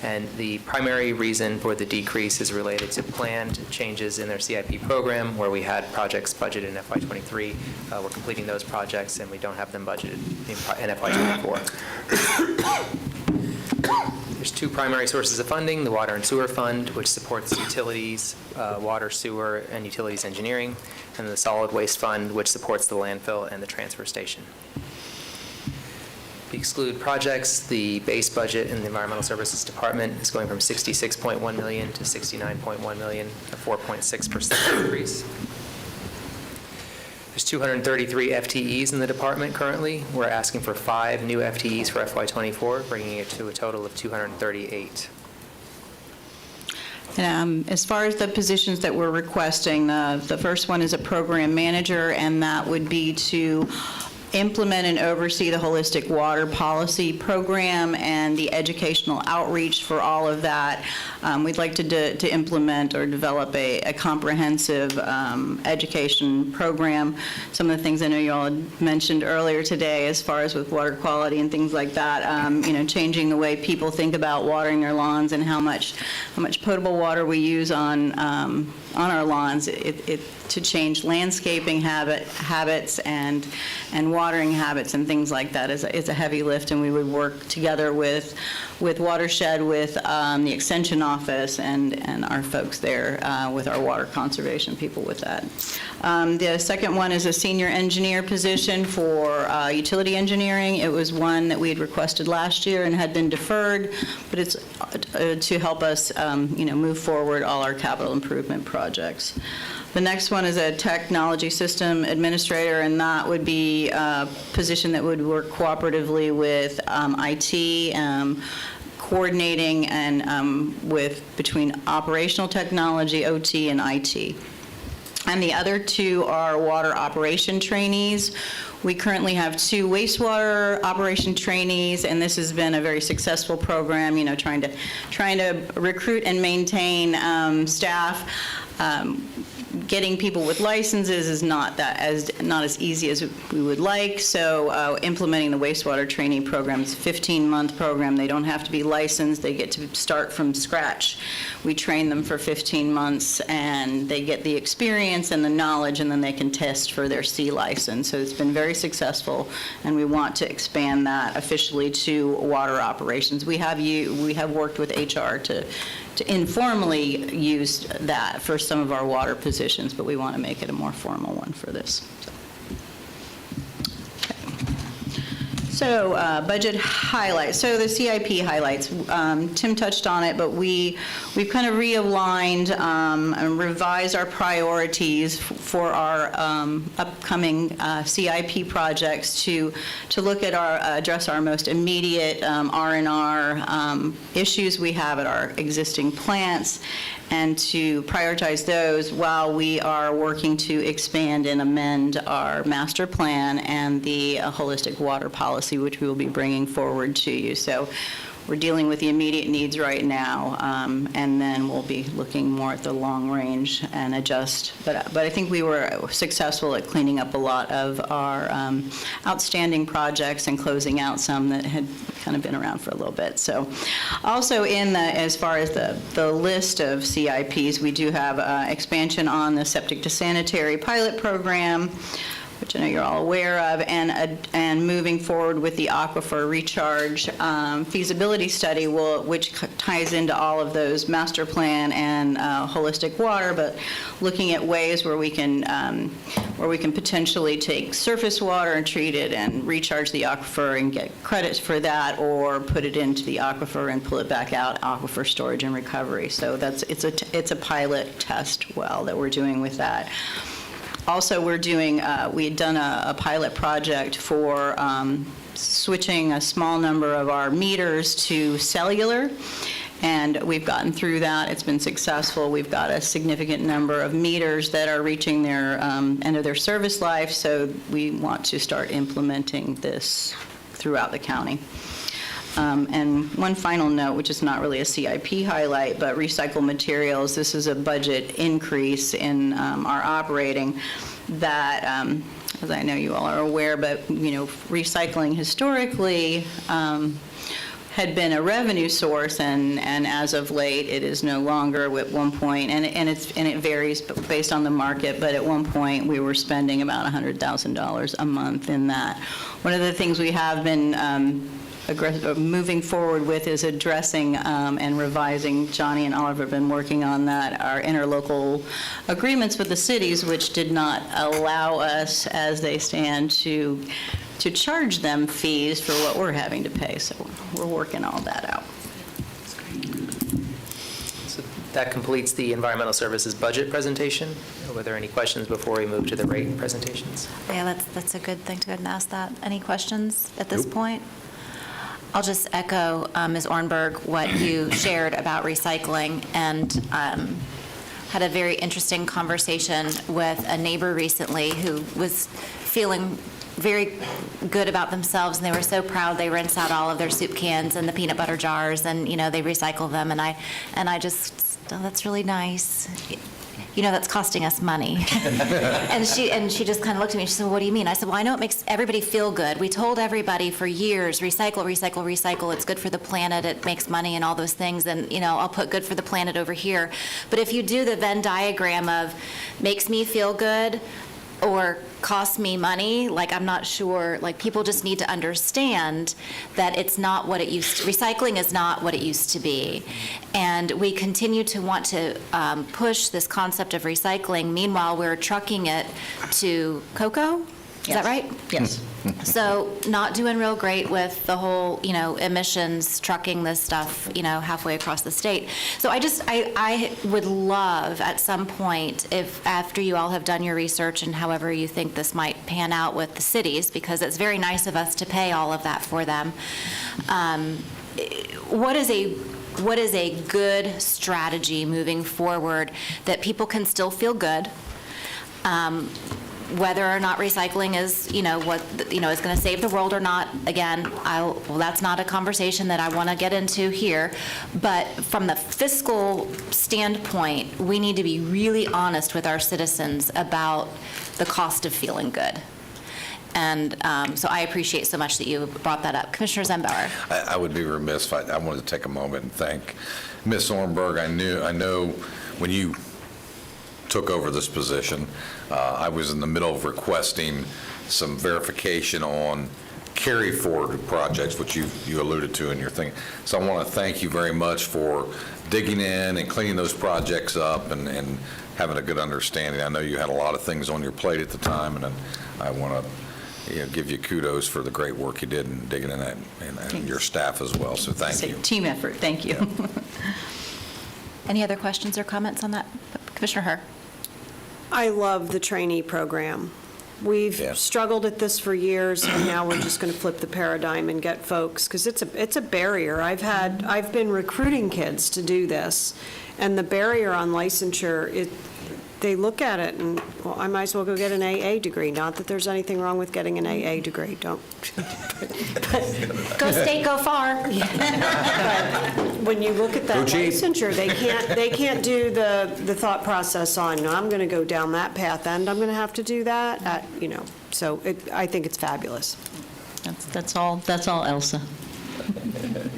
And the primary reason for the decrease is related to planned changes in their CIP program, where we had projects budgeted in FY23. We're completing those projects, and we don't have them budgeted in FY24. There's two primary sources of funding: the Water and Sewer Fund, which supports utilities, water, sewer, and utilities engineering, and the Solid Waste Fund, which supports the landfill and the transfer station. If you exclude projects, the base budget in the Environmental Services Department is going from $66.1 million to $69.1 million, a 4.6% increase. There's 233 FTEs in the department currently. We're asking for 5 new FTEs for FY24, bringing it to a total of 238. As far as the positions that we're requesting, the first one is a program manager, and that would be to implement and oversee the holistic water policy program and the educational outreach for all of that. We'd like to implement or develop a comprehensive education program. Some of the things I know you all had mentioned earlier today, as far as with water quality and things like that, changing the way people think about watering their lawns and how much potable water we use on our lawns, to change landscaping habits and watering habits and things like that is a heavy lift, and we would work together with Watershed, with the Extension Office, and our folks there with our water conservation people with that. The second one is a senior engineer position for utility engineering. It was one that we had requested last year and had been deferred, but it's to help us move forward all our capital improvement projects. The next one is a technology system administrator, and that would be a position that would work cooperatively with IT, coordinating and between operational technology, OT, and IT. And the other two are water operation trainees. We currently have 2 wastewater operation trainees, and this has been a very successful program, trying to recruit and maintain staff. Getting people with licenses is not as easy as we would like, so implementing the wastewater training program is a 15-month program. They don't have to be licensed. They get to start from scratch. We train them for 15 months, and they get the experience and the knowledge, and then they can test for their C license. So it's been very successful, and we want to expand that officially to water operations. We have worked with HR to informally use that for some of our water positions, but we want to make it a more formal one for this. So budget highlights. So the CIP highlights, Tim touched on it, but we've kind of realigned and revised our priorities for our upcoming CIP projects to look at address our most immediate R&R issues we have at our existing plants, and to prioritize those while we are working to expand and amend our master plan and the holistic water policy, which we will be bringing forward to you. So we're dealing with the immediate needs right now, and then we'll be looking more at the long range and adjust. But I think we were successful at cleaning up a lot of our outstanding projects and closing out some that had kind of been around for a little bit. So also as far as the list of CIPs, we do have expansion on the septic to sanitary pilot program, which I know you're all aware of, and moving forward with the aquifer recharge feasibility study, which ties into all of those master plan and holistic water, but looking at ways where we can potentially take surface water and treat it and recharge the aquifer and get credits for that, or put it into the aquifer and pull it back out, aquifer storage and recovery. So it's a pilot test well that we're doing with that. Also, we had done a pilot project for switching a small number of our meters to cellular, and we've gotten through that. It's been successful. We've got a significant number of meters that are reaching their end of their service life, so we want to start implementing this throughout the county. And one final note, which is not really a CIP highlight, but recycled materials. This is a budget increase in our operating that, as I know you all are aware, but recycling historically had been a revenue source, and as of late, it is no longer. At one point, and it varies based on the market, but at one point, we were spending about $100,000 a month in that. One of the things we have been moving forward with is addressing and revising. Johnny and Oliver have been working on that, our interlocal agreements with the cities, which did not allow us, as they stand, to charge them fees for what we're having to pay. So we're working all that out. So that completes the environmental services budget presentation. Were there any questions before we move to the rate presentations? Yeah, that's a good thing to go ahead and ask that. Any questions at this point? I'll just echo, Ms. Ornberg, what you shared about recycling, and had a very interesting conversation with a neighbor recently who was feeling very good about themselves, and they were so proud. They rinse out all of their soup cans and the peanut butter jars, and they recycle them. And I just, oh, that's really nice. That's costing us money. and she just kind of looked at me. She said, well, what do you mean? I said, well, I know it makes everybody feel good. We told everybody for years, recycle, recycle, recycle. It's good for the planet. It makes money and all those things. And, I'll put good for the planet over here. But if you do the Venn diagram of makes me feel good or costs me money, I'm not sure, people just need to understand that it's not what it used to, recycling is not what it used to be. And we continue to want to push this concept of recycling. Meanwhile, we're trucking it to Cocoa. Is that right? Yes. So not doing real great with the whole, emissions, trucking this stuff, halfway across the state. So I would love at some point, if after you all have done your research and however you think this might pan out with the cities, because it's very nice of us to pay all of that for them, what is a good strategy moving forward that people can still feel good? Whether or not recycling is, is going to save the world or not, again, that's not a conversation that I want to get into here. But from the fiscal standpoint, we need to be really honest with our citizens about the cost of feeling good. And so I appreciate so much that you brought that up. Commissioner Zembauer. I would be remiss if I wanted to take a moment and thank Ms. Ornberg. I know when you took over this position, I was in the middle of requesting some verification on carry forward projects, which you alluded to in your thing. So I want to thank you very much for digging in and cleaning those projects up and having a good understanding. I know you had a lot of things on your plate at the time, and I want to give you kudos for the great work you did in digging in that, and your staff as well. So thank you. Team effort. Thank you. Yeah. Any other questions or comments on that? Commissioner Herr. I love the trainee program. We've struggled at this for years, and now we're just going to flip the paradigm and get folks, because it's a barrier. I've been recruiting kids to do this, and the barrier on licensure, they look at it and, well, I might as well go get an AA degree. Not that there's anything wrong with getting an AA degree. Don't. Go state, go far. But when you look at that licensure, they can't do the thought process on, I'm going to go down that path, and I'm going to have to do that. So I think it's fabulous. That's all Elsa.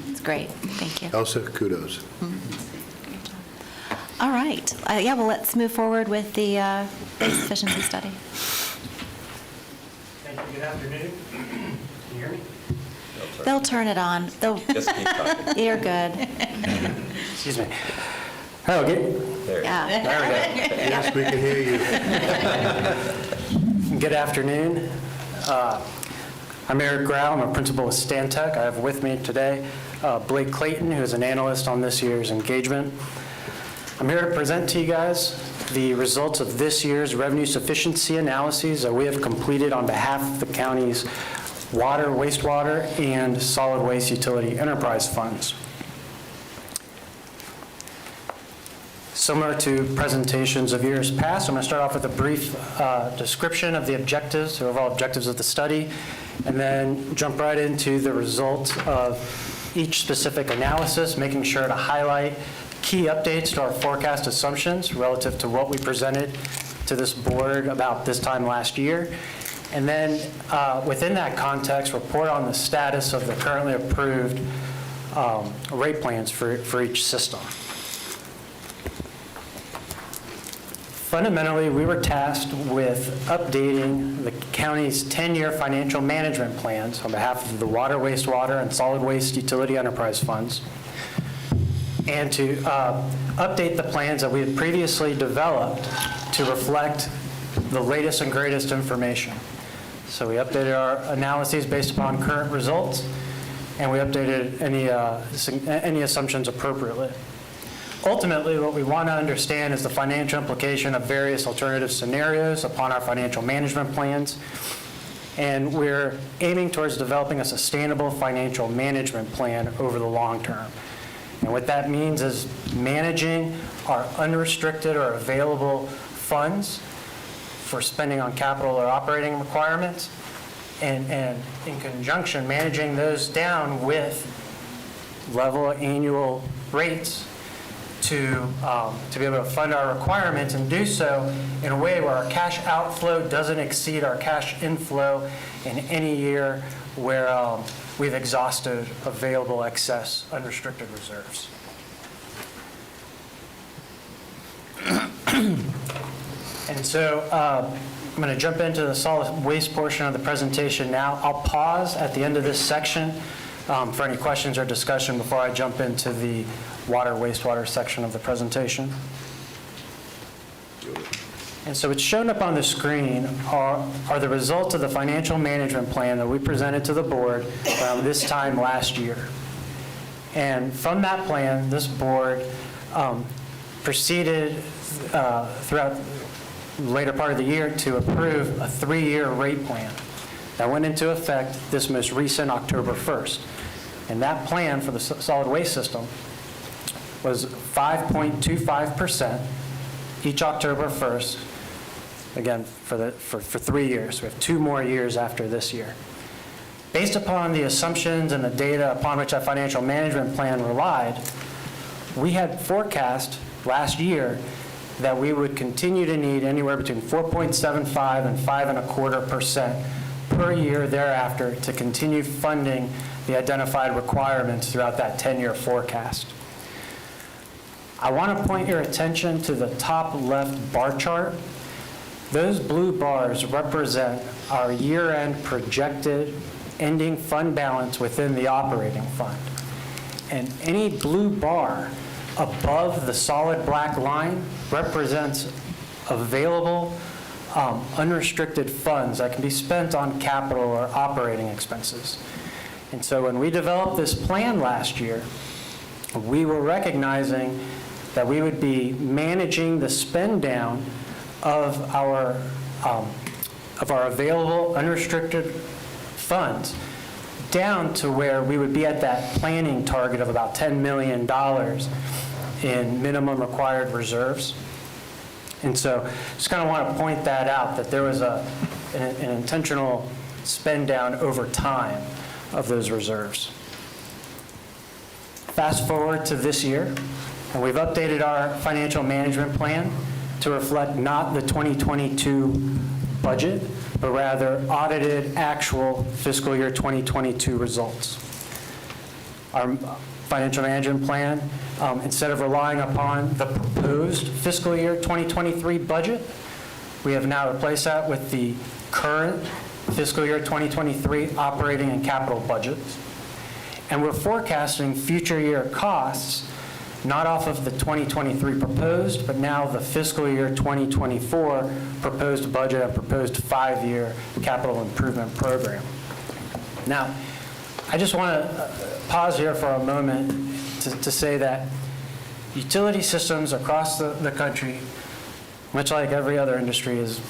It's great. Thank you. Elsa, kudos. All right. Well, let's move forward with the base efficiency study. Thank you. Good afternoon. Can you hear me? They'll turn it on. Just keep talking. You're good. Excuse me. Oh, good. Yeah. There we go. Yes, we can hear you. Good afternoon. I'm Eric Grau. I'm a principal with Stantec. I have with me today Blake Clayton, who is an analyst on this year's engagement. I'm here to present to you guys the results of this year's revenue sufficiency analyses that we have completed on behalf of the county's water, wastewater, and solid waste utility enterprise funds. Similar to presentations of years past, I'm going to start off with a brief description of the objectives, the overall objectives of the study, and then jump right into the results of each specific analysis, making sure to highlight key updates to our forecast assumptions relative to what we presented to this board about this time last year. And then within that context, report on the status of the currently approved rate plans for each system. Fundamentally, we were tasked with updating the county's 10-year financial management plans on behalf of the water, wastewater, and solid waste utility enterprise funds, and to update the plans that we had previously developed to reflect the latest and greatest information. So we updated our analyses based upon current results, and we updated any assumptions appropriately. Ultimately, what we want to understand is the financial implication of various alternative scenarios upon our financial management plans, and we're aiming towards developing a sustainable financial management plan over the long term. And what that means is managing our unrestricted or available funds for spending on capital or operating requirements, and in conjunction, managing those down with level annual rates to be able to fund our requirements, and do so in a way where our cash outflow doesn't exceed our cash inflow in any year where we've exhausted available excess unrestricted reserves. And so I'm going to jump into the solid waste portion of the presentation now. I'll pause at the end of this section for any questions or discussion before I jump into the water, wastewater section of the presentation. And so what's shown up on the screen are the results of the financial management plan that we presented to the board this time last year. And from that plan, this board proceeded throughout the later part of the year to approve a 3-year rate plan that went into effect this most recent October 1st. And that plan for the solid waste system was 5.25% each October 1st, again, for 3 years. We have 2 more years after this year. Based upon the assumptions and the data upon which our financial management plan relied, we had forecast last year that we would continue to need anywhere between 4.75 and 5.25% per year thereafter to continue funding the identified requirements throughout that 10-year forecast. I want to point your attention to the top left bar chart. Those blue bars represent our year-end projected ending fund balance within the operating fund. And any blue bar above the solid black line represents available unrestricted funds that can be spent on capital or operating expenses. And so when we developed this plan last year, we were recognizing that we would be managing the spend down of our available unrestricted funds down to where we would be at that planning target of about $10 million in minimum required reserves. And so just kind of want to point that out, that there was an intentional spend down over time of those reserves. Fast forward to this year, and we've updated our financial management plan to reflect not the 2022 budget, but rather audited actual fiscal year 2022 results. Our financial management plan, instead of relying upon the proposed fiscal year 2023 budget, we have now replaced that with the current fiscal year 2023 operating and capital budgets. And we're forecasting future year costs not off of the 2023 proposed, but now the fiscal year 2024 proposed budget and proposed 5-year capital improvement program. Now, I just want to pause here for a moment to say that utility systems across the country, much like every other industry, has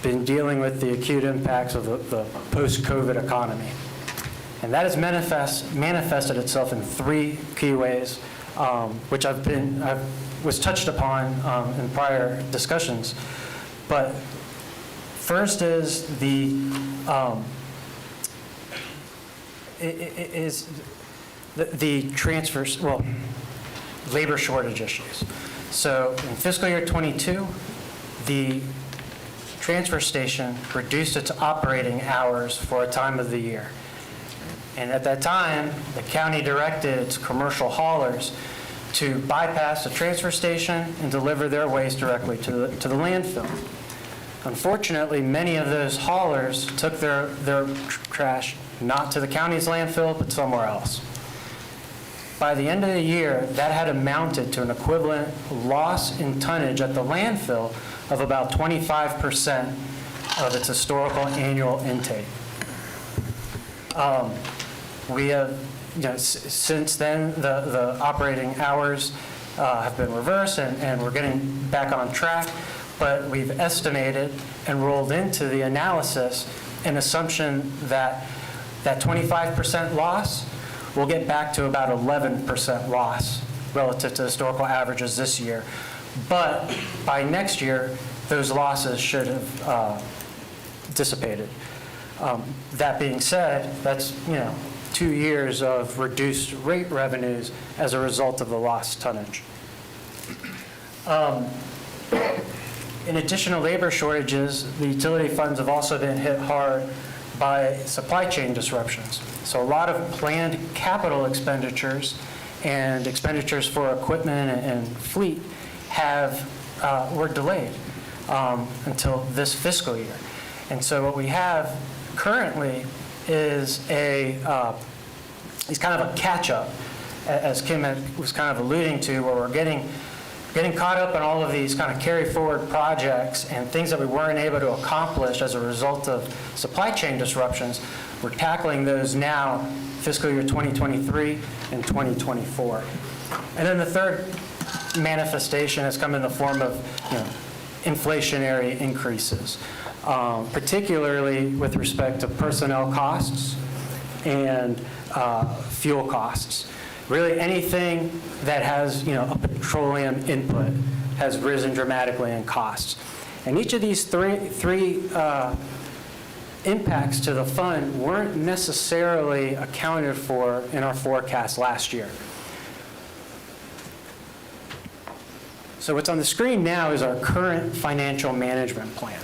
been dealing with the acute impacts of the post-COVID economy. And that has manifested itself in 3 key ways, which was touched upon in prior discussions. But first is the transfers, well, labor shortage issues. So in fiscal year 22, the transfer station reduced its operating hours for a time of the year. And at that time, the county directed its commercial haulers to bypass the transfer station and deliver their waste directly to the landfill. Unfortunately, many of those haulers took their trash not to the county's landfill, but somewhere else. By the end of the year, that had amounted to an equivalent loss in tonnage at the landfill of about 25% of its historical annual intake. We have, since then, the operating hours have been reversed, and we're getting back on track, but we've estimated and rolled into the analysis an assumption that that 25% loss will get back to about 11% loss relative to historical averages this year. But by next year, those losses should have dissipated. That being said, that's 2 years of reduced rate revenues as a result of the lost tonnage. In addition to labor shortages, the utility funds have also been hit hard by supply chain disruptions. So a lot of planned capital expenditures and expenditures for equipment and fleet were delayed until this fiscal year. And so what we have currently is kind of a catch-up, as Kim was kind of alluding to, where we're getting caught up in all of these kind of carry-forward projects and things that we weren't able to accomplish as a result of supply chain disruptions. We're tackling those now, fiscal year 2023 and 2024. And then the third manifestation has come in the form of inflationary increases, particularly with respect to personnel costs and fuel costs. Really anything that has a petroleum input has risen dramatically in costs. And each of these three impacts to the fund weren't necessarily accounted for in our forecast last year. So what's on the screen now is our current financial management plan.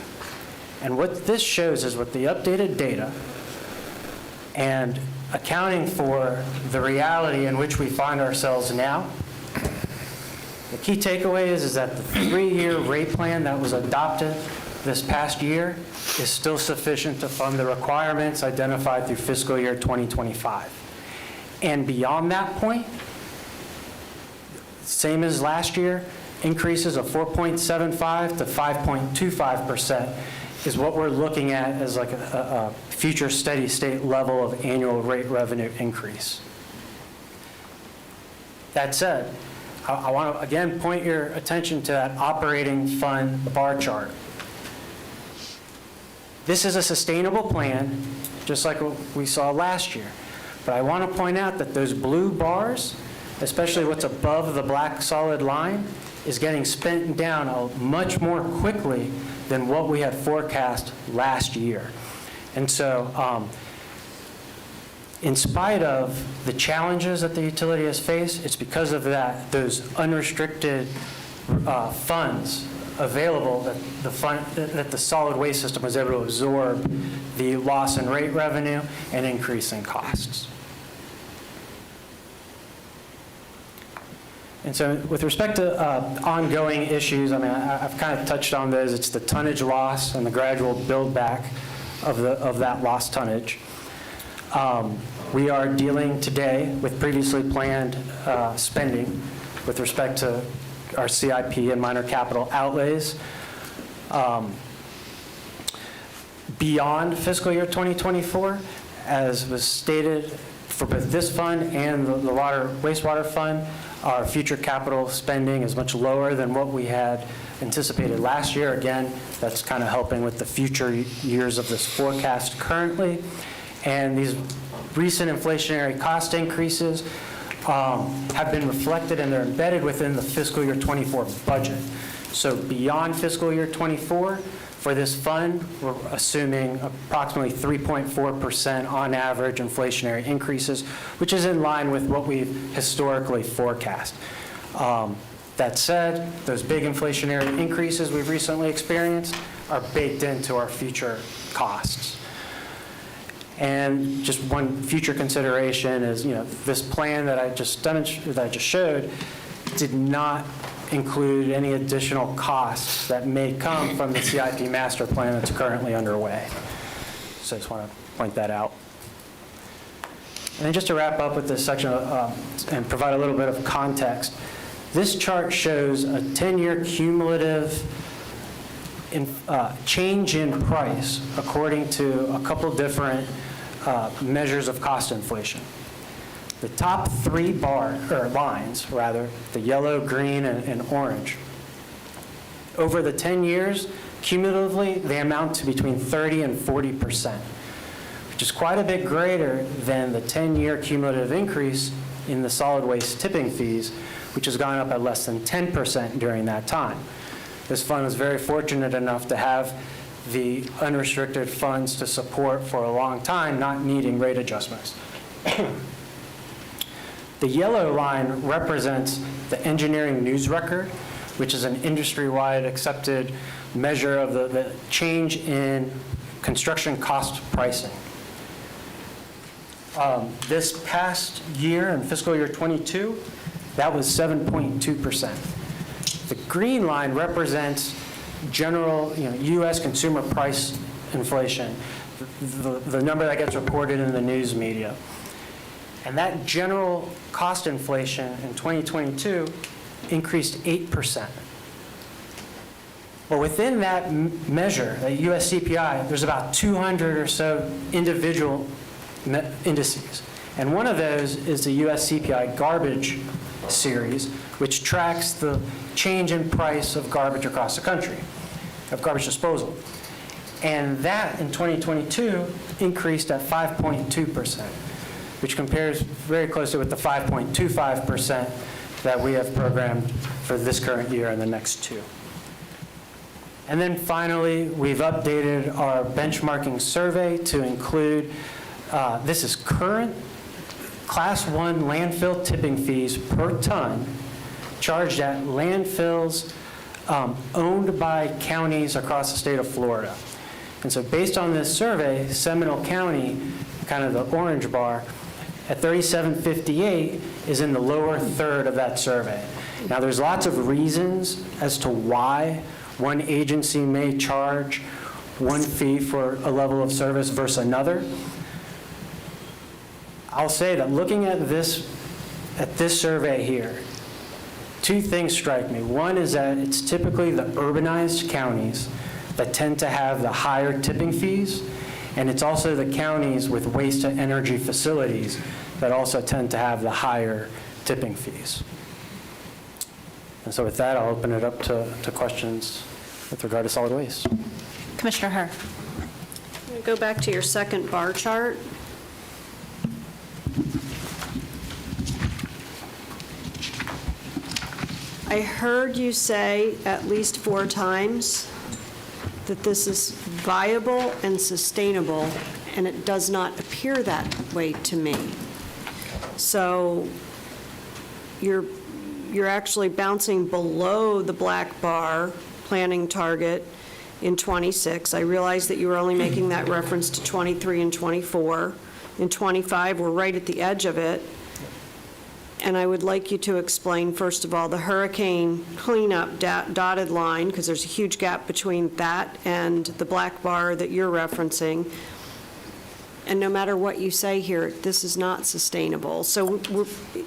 And what this shows is with the updated data and accounting for the reality in which we find ourselves now, the key takeaway is that the 3-year rate plan that was adopted this past year is still sufficient to fund the requirements identified through fiscal year 2025. And beyond that point, same as last year, increases of 4.75 to 5.25% is what we're looking at as like a future steady state level of annual rate revenue increase. That said, I want to again point your attention to that operating fund bar chart. This is a sustainable plan, just like what we saw last year. But I want to point out that those blue bars, especially what's above the black solid line, is getting spent down much more quickly than what we had forecast last year. And so in spite of the challenges that the utility has faced, it's because of those unrestricted funds available that the solid waste system was able to absorb the loss in rate revenue and increase in costs. And so with respect to ongoing issues, I mean, I've kind of touched on those. It's the tonnage loss and the gradual build back of that lost tonnage. We are dealing today with previously planned spending with respect to our CIP and minor capital outlays. Beyond fiscal year 2024, as was stated, for both this fund and the wastewater fund, our future capital spending is much lower than what we had anticipated last year. Again, that's kind of helping with the future years of this forecast currently. And these recent inflationary cost increases have been reflected and they're embedded within the fiscal year 24 budget. So beyond fiscal year 24, for this fund, we're assuming approximately 3.4% on average inflationary increases, which is in line with what we've historically forecast. That said, those big inflationary increases we've recently experienced are baked into our future costs. And just one future consideration is, this plan that I just showed did not include any additional costs that may come from the CIP master plan that's currently underway. So I just want to point that out. And then just to wrap up with this section and provide a little bit of context, this chart shows a 10-year cumulative change in price according to a couple different measures of cost inflation. The top three lines, the yellow, green, and orange, over the 10 years, cumulatively, they amount to between 30 and 40%, which is quite a bit greater than the 10-year cumulative increase in the solid waste tipping fees, which has gone up at less than 10% during that time. This fund was very fortunate enough to have the unrestricted funds to support for a long time, not needing rate adjustments. The yellow line represents the engineering news record, which is an industry-wide accepted measure of the change in construction cost pricing. This past year, in fiscal year 22, that was 7.2%. The green line represents general, U.S. consumer price inflation, the number that gets reported in the news media. And that general cost inflation in 2022 increased 8%. Well, within that measure, the U.S. CPI, there's about 200 or so individual indices. And one of those is the U.S. CPI garbage series, which tracks the change in price of garbage across the country, of garbage disposal. And that, in 2022, increased at 5.2%, which compares very closely with the 5.25% that we have programmed for this current year and the next two. And then finally, we've updated our benchmarking survey to include, this is current Class 1 landfill tipping fees per ton charged at landfills owned by counties across the state of Florida. And so based on this survey, Seminole County, kind of the orange bar, at 3758 is in the lower third of that survey. Now, there's lots of reasons as to why one agency may charge one fee for a level of service versus another. I'll say that looking at this survey here, two things strike me. One is that it's typically the urbanized counties that tend to have the higher tipping fees, and it's also the counties with waste to energy facilities that also tend to have the higher tipping fees. And so with that, I'll open it up to questions with regard to solid waste. Commissioner Herr. Go back to your second bar chart. I heard you say at least 4 times that this is viable and sustainable, and it does not appear that way to me. So you're actually bouncing below the black bar planning target in 26. I realize that you were only making that reference to 23 and 24. In 25, we're right at the edge of it. And I would like you to explain, first of all, the hurricane cleanup dotted line, because there's a huge gap between that and the black bar that you're referencing. And no matter what you say here, this is not sustainable. So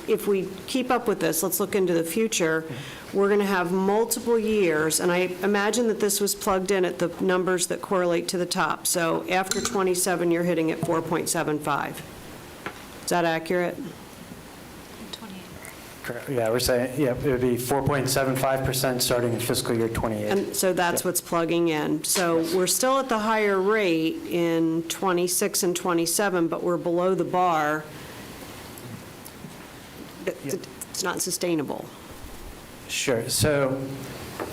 if we keep up with this, let's look into the future, we're going to have multiple years, and I imagine that this was plugged in at the numbers that correlate to the top. So after 27, you're hitting at 4.75. Is that accurate? Yeah, we're saying, it would be 4.75% starting in fiscal year 28. And so that's what's plugging in. So we're still at the higher rate in 26 and 27, but we're below the bar. It's not sustainable. Sure. So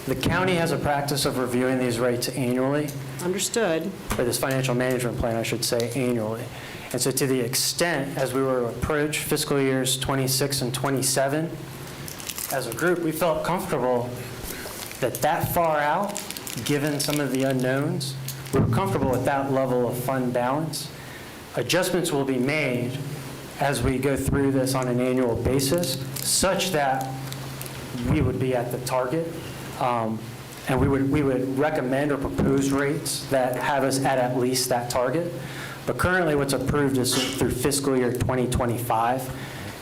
the county has a practice of reviewing these rates annually. Understood. Or this financial management plan, I should say, annually. And so to the extent, as we were to approach fiscal years 26 and 27, as a group, we felt comfortable that far out, given some of the unknowns, we were comfortable with that level of fund balance. adjustments will be made as we go through this on an annual basis, such that we would be at the target, and we would recommend or propose rates that have us at least that target. But currently, what's approved is through fiscal year 2025,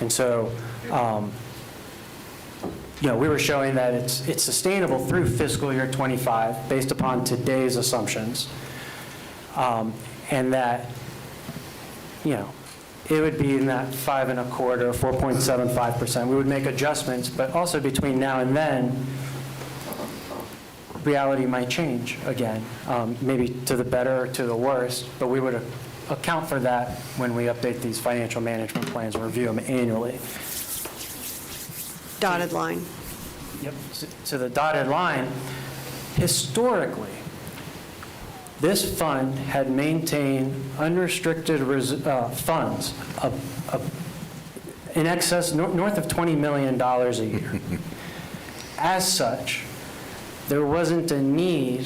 and so, we were showing that it's sustainable through fiscal year 25 based upon today's assumptions, and that, it would be in that 5.25%, 4.75%. We would make adjustments, but also between now and then, reality might change again, maybe to the better or to the worse, but we would account for that when we update these financial management plans and review them annually. Dotted line. Yep. So the dotted line, historically, this fund had maintained unrestricted funds in excess, north of $20 million a year. As such, there wasn't a need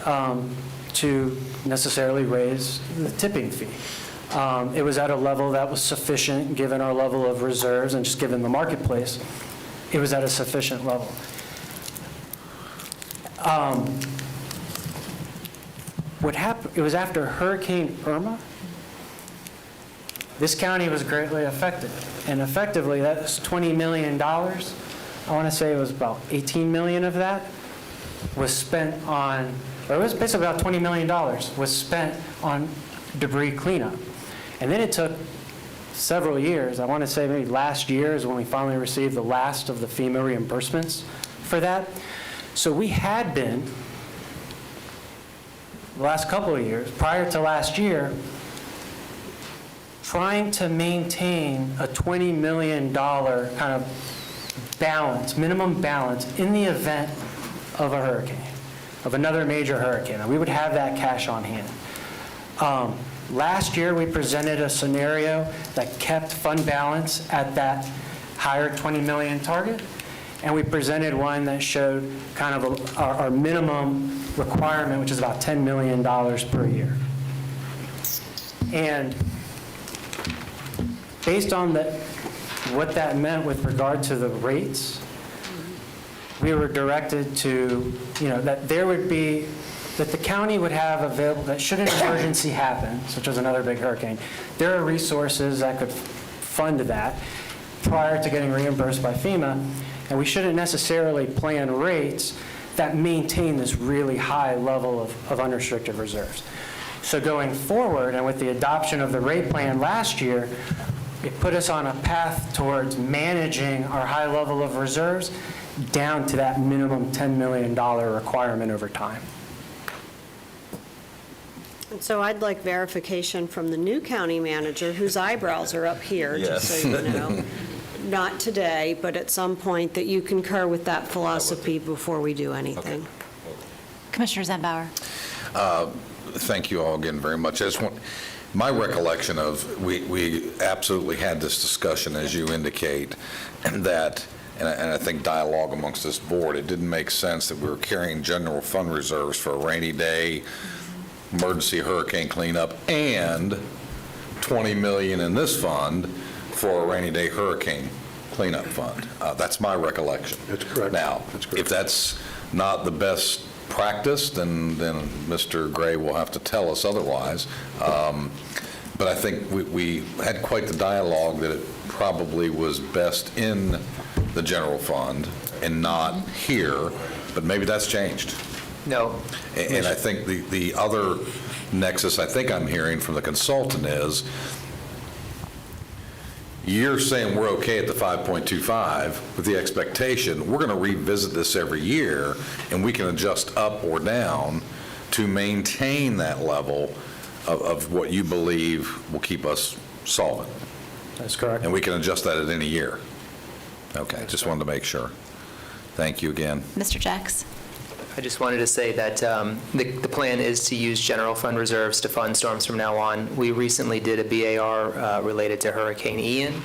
to necessarily raise the tipping fee. It was at a level that was sufficient, given our level of reserves and just given the marketplace. It was at a sufficient level. What happened, it was after Hurricane Irma, this county was greatly affected. And effectively, that's $20 million. I want to say it was about 18 million of that was spent on, or it was basically about $20 million was spent on debris cleanup. And then it took several years. I want to say maybe last year is when we finally received the last of the FEMA reimbursements for that. So we had been, the last couple of years, prior to last year, trying to maintain a $20 million kind of balance, minimum balance, in the event of a hurricane, of another major hurricane. And we would have that cash on hand. Last year, we presented a scenario that kept fund balance at that higher 20 million target, and we presented one that showed kind of our minimum requirement, which is about $10 million per year. And based on what that meant with regard to the rates, we were directed to, that there would be, that the county would have available, that should an emergency happen, such as another big hurricane, there are resources that could fund that prior to getting reimbursed by FEMA, and we shouldn't necessarily plan rates that maintain this really high level of unrestricted reserves. So going forward, and with the adoption of the rate plan last year, it put us on a path towards managing our high level of reserves down to that minimum $10 million requirement over time. And so I'd like verification from the new county manager, whose eyebrows are up here, just so you know. Not today, but at some point, that you concur with that philosophy before we do anything. Commissioner Zembauer. Thank you all again very much. I just want, my recollection of, we absolutely had this discussion, as you indicate, and that, and I think dialogue amongst this board, it didn't make sense that we were carrying general fund reserves for a rainy day, emergency hurricane cleanup, and 20 million in this fund for a rainy day hurricane cleanup fund. That's my recollection. That's correct. Now, That's correct. if that's not the best practice, then Mr. Gray will have to tell us otherwise. But I think we had quite the dialogue that it probably was best in the general fund and not here, but maybe that's changed. No. And I think the other nexus I think I'm hearing from the consultant is, you're saying we're okay at the 5.25 with the expectation we're going to revisit this every year, and we can adjust up or down to maintain that level of what you believe will keep us solvent. That's correct. And we can adjust that at any year. Okay, just wanted to make sure. Thank you again. Mr. Jacks. I just wanted to say that the plan is to use general fund reserves to fund storms from now on. We recently did a BAR related to Hurricane Ian,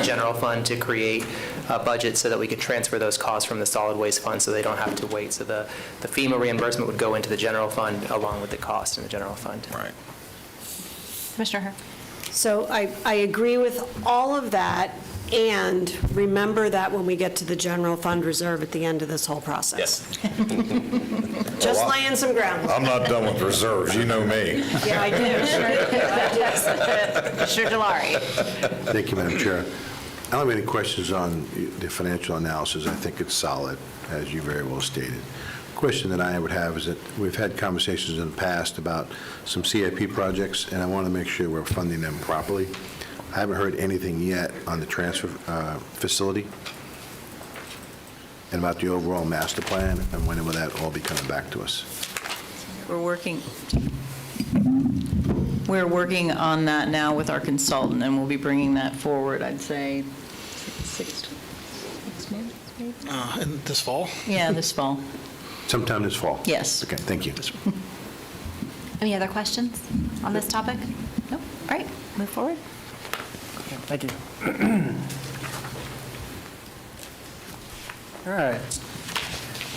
general fund to create a budget so that we could transfer those costs from the solid waste fund so they don't have to wait. So the FEMA reimbursement would go into the general fund along with the cost in the general fund. Right. Commissioner Herr? So I agree with all of that, and remember that when we get to the general fund reserve at the end of this whole process. Just laying some ground. I'm not done with reserves, you know me. Yeah, I do. Commissioner Delary? Thank you, Madam Chair. I don't have any questions on the financial analysis. I think it's solid, as you very well stated. Question that I would have is that we've had conversations in the past about some CIP projects, and I want to make sure we're funding them properly. I haven't heard anything yet on the transfer facility and about the overall master plan, and when will that all be coming back to us? We're working on that now with our consultant, and we'll be bringing that forward, I'd say, 6 months, maybe? And this fall? Yeah, this fall. Sometime this fall? Yes. Okay, thank you. Any other questions on this topic? Nope. All right, move forward. Thank you. All right.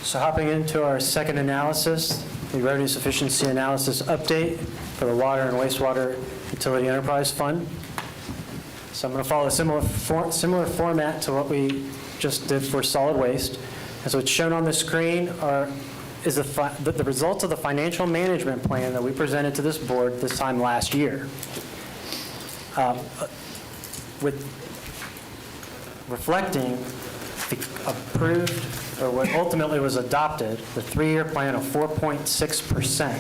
So hopping into our second analysis, the revenue sufficiency analysis update for the Water and Wastewater Utility Enterprise Fund. So I'm going to follow a similar format to what we just did for solid waste. And so what's shown on the screen is the results of the financial management plan that we presented to this board this time last year. With reflecting the approved, or what ultimately was adopted, the 3-year plan of 4.6%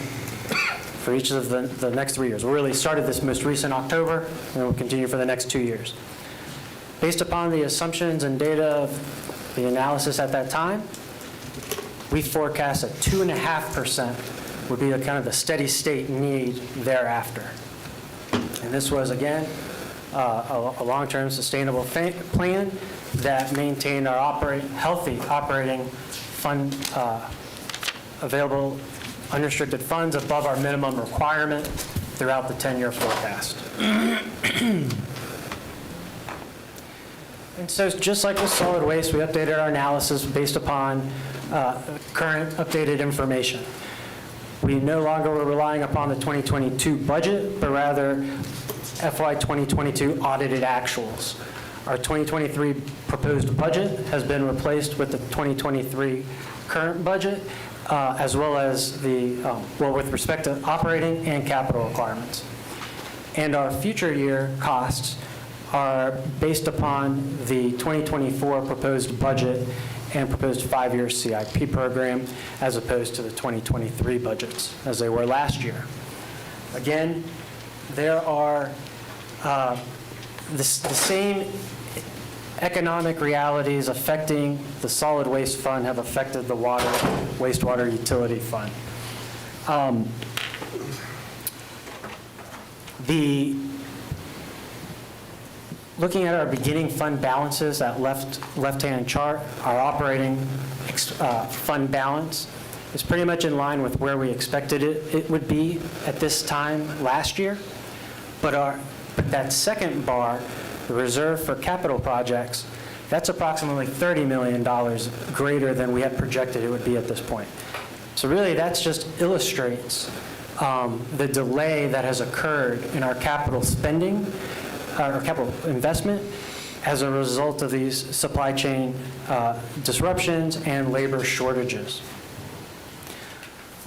for each of the next 3 years. We really started this most recent October, and we'll continue for the next 2 years. Based upon the assumptions and data of the analysis at that time, we forecast that 2.5% would be kind of the steady state need thereafter. And this was, again, a long-term sustainable plan that maintained our healthy operating fund, available unrestricted funds above our minimum requirement throughout the 10-year forecast. And so just like with solid waste, we updated our analysis based upon current updated information. We no longer were relying upon the 2022 budget, but rather FY 2022 audited actuals. Our 2023 proposed budget has been replaced with the 2023 current budget, as well as with respect to operating and capital requirements. And our future year costs are based upon the 2024 proposed budget and proposed 5-year CIP program, as opposed to the 2023 budgets, as they were last year. Again, there are the same economic realities affecting the solid waste fund have affected the wastewater utility fund. Looking at our beginning fund balances, that left-hand chart, our operating fund balance is pretty much in line with where we expected it would be at this time last year. But that second bar, the reserve for capital projects, that's approximately $30 million greater than we had projected it would be at this point. So really, that just illustrates the delay that has occurred in our capital spending, our capital investment, as a result of these supply chain disruptions and labor shortages.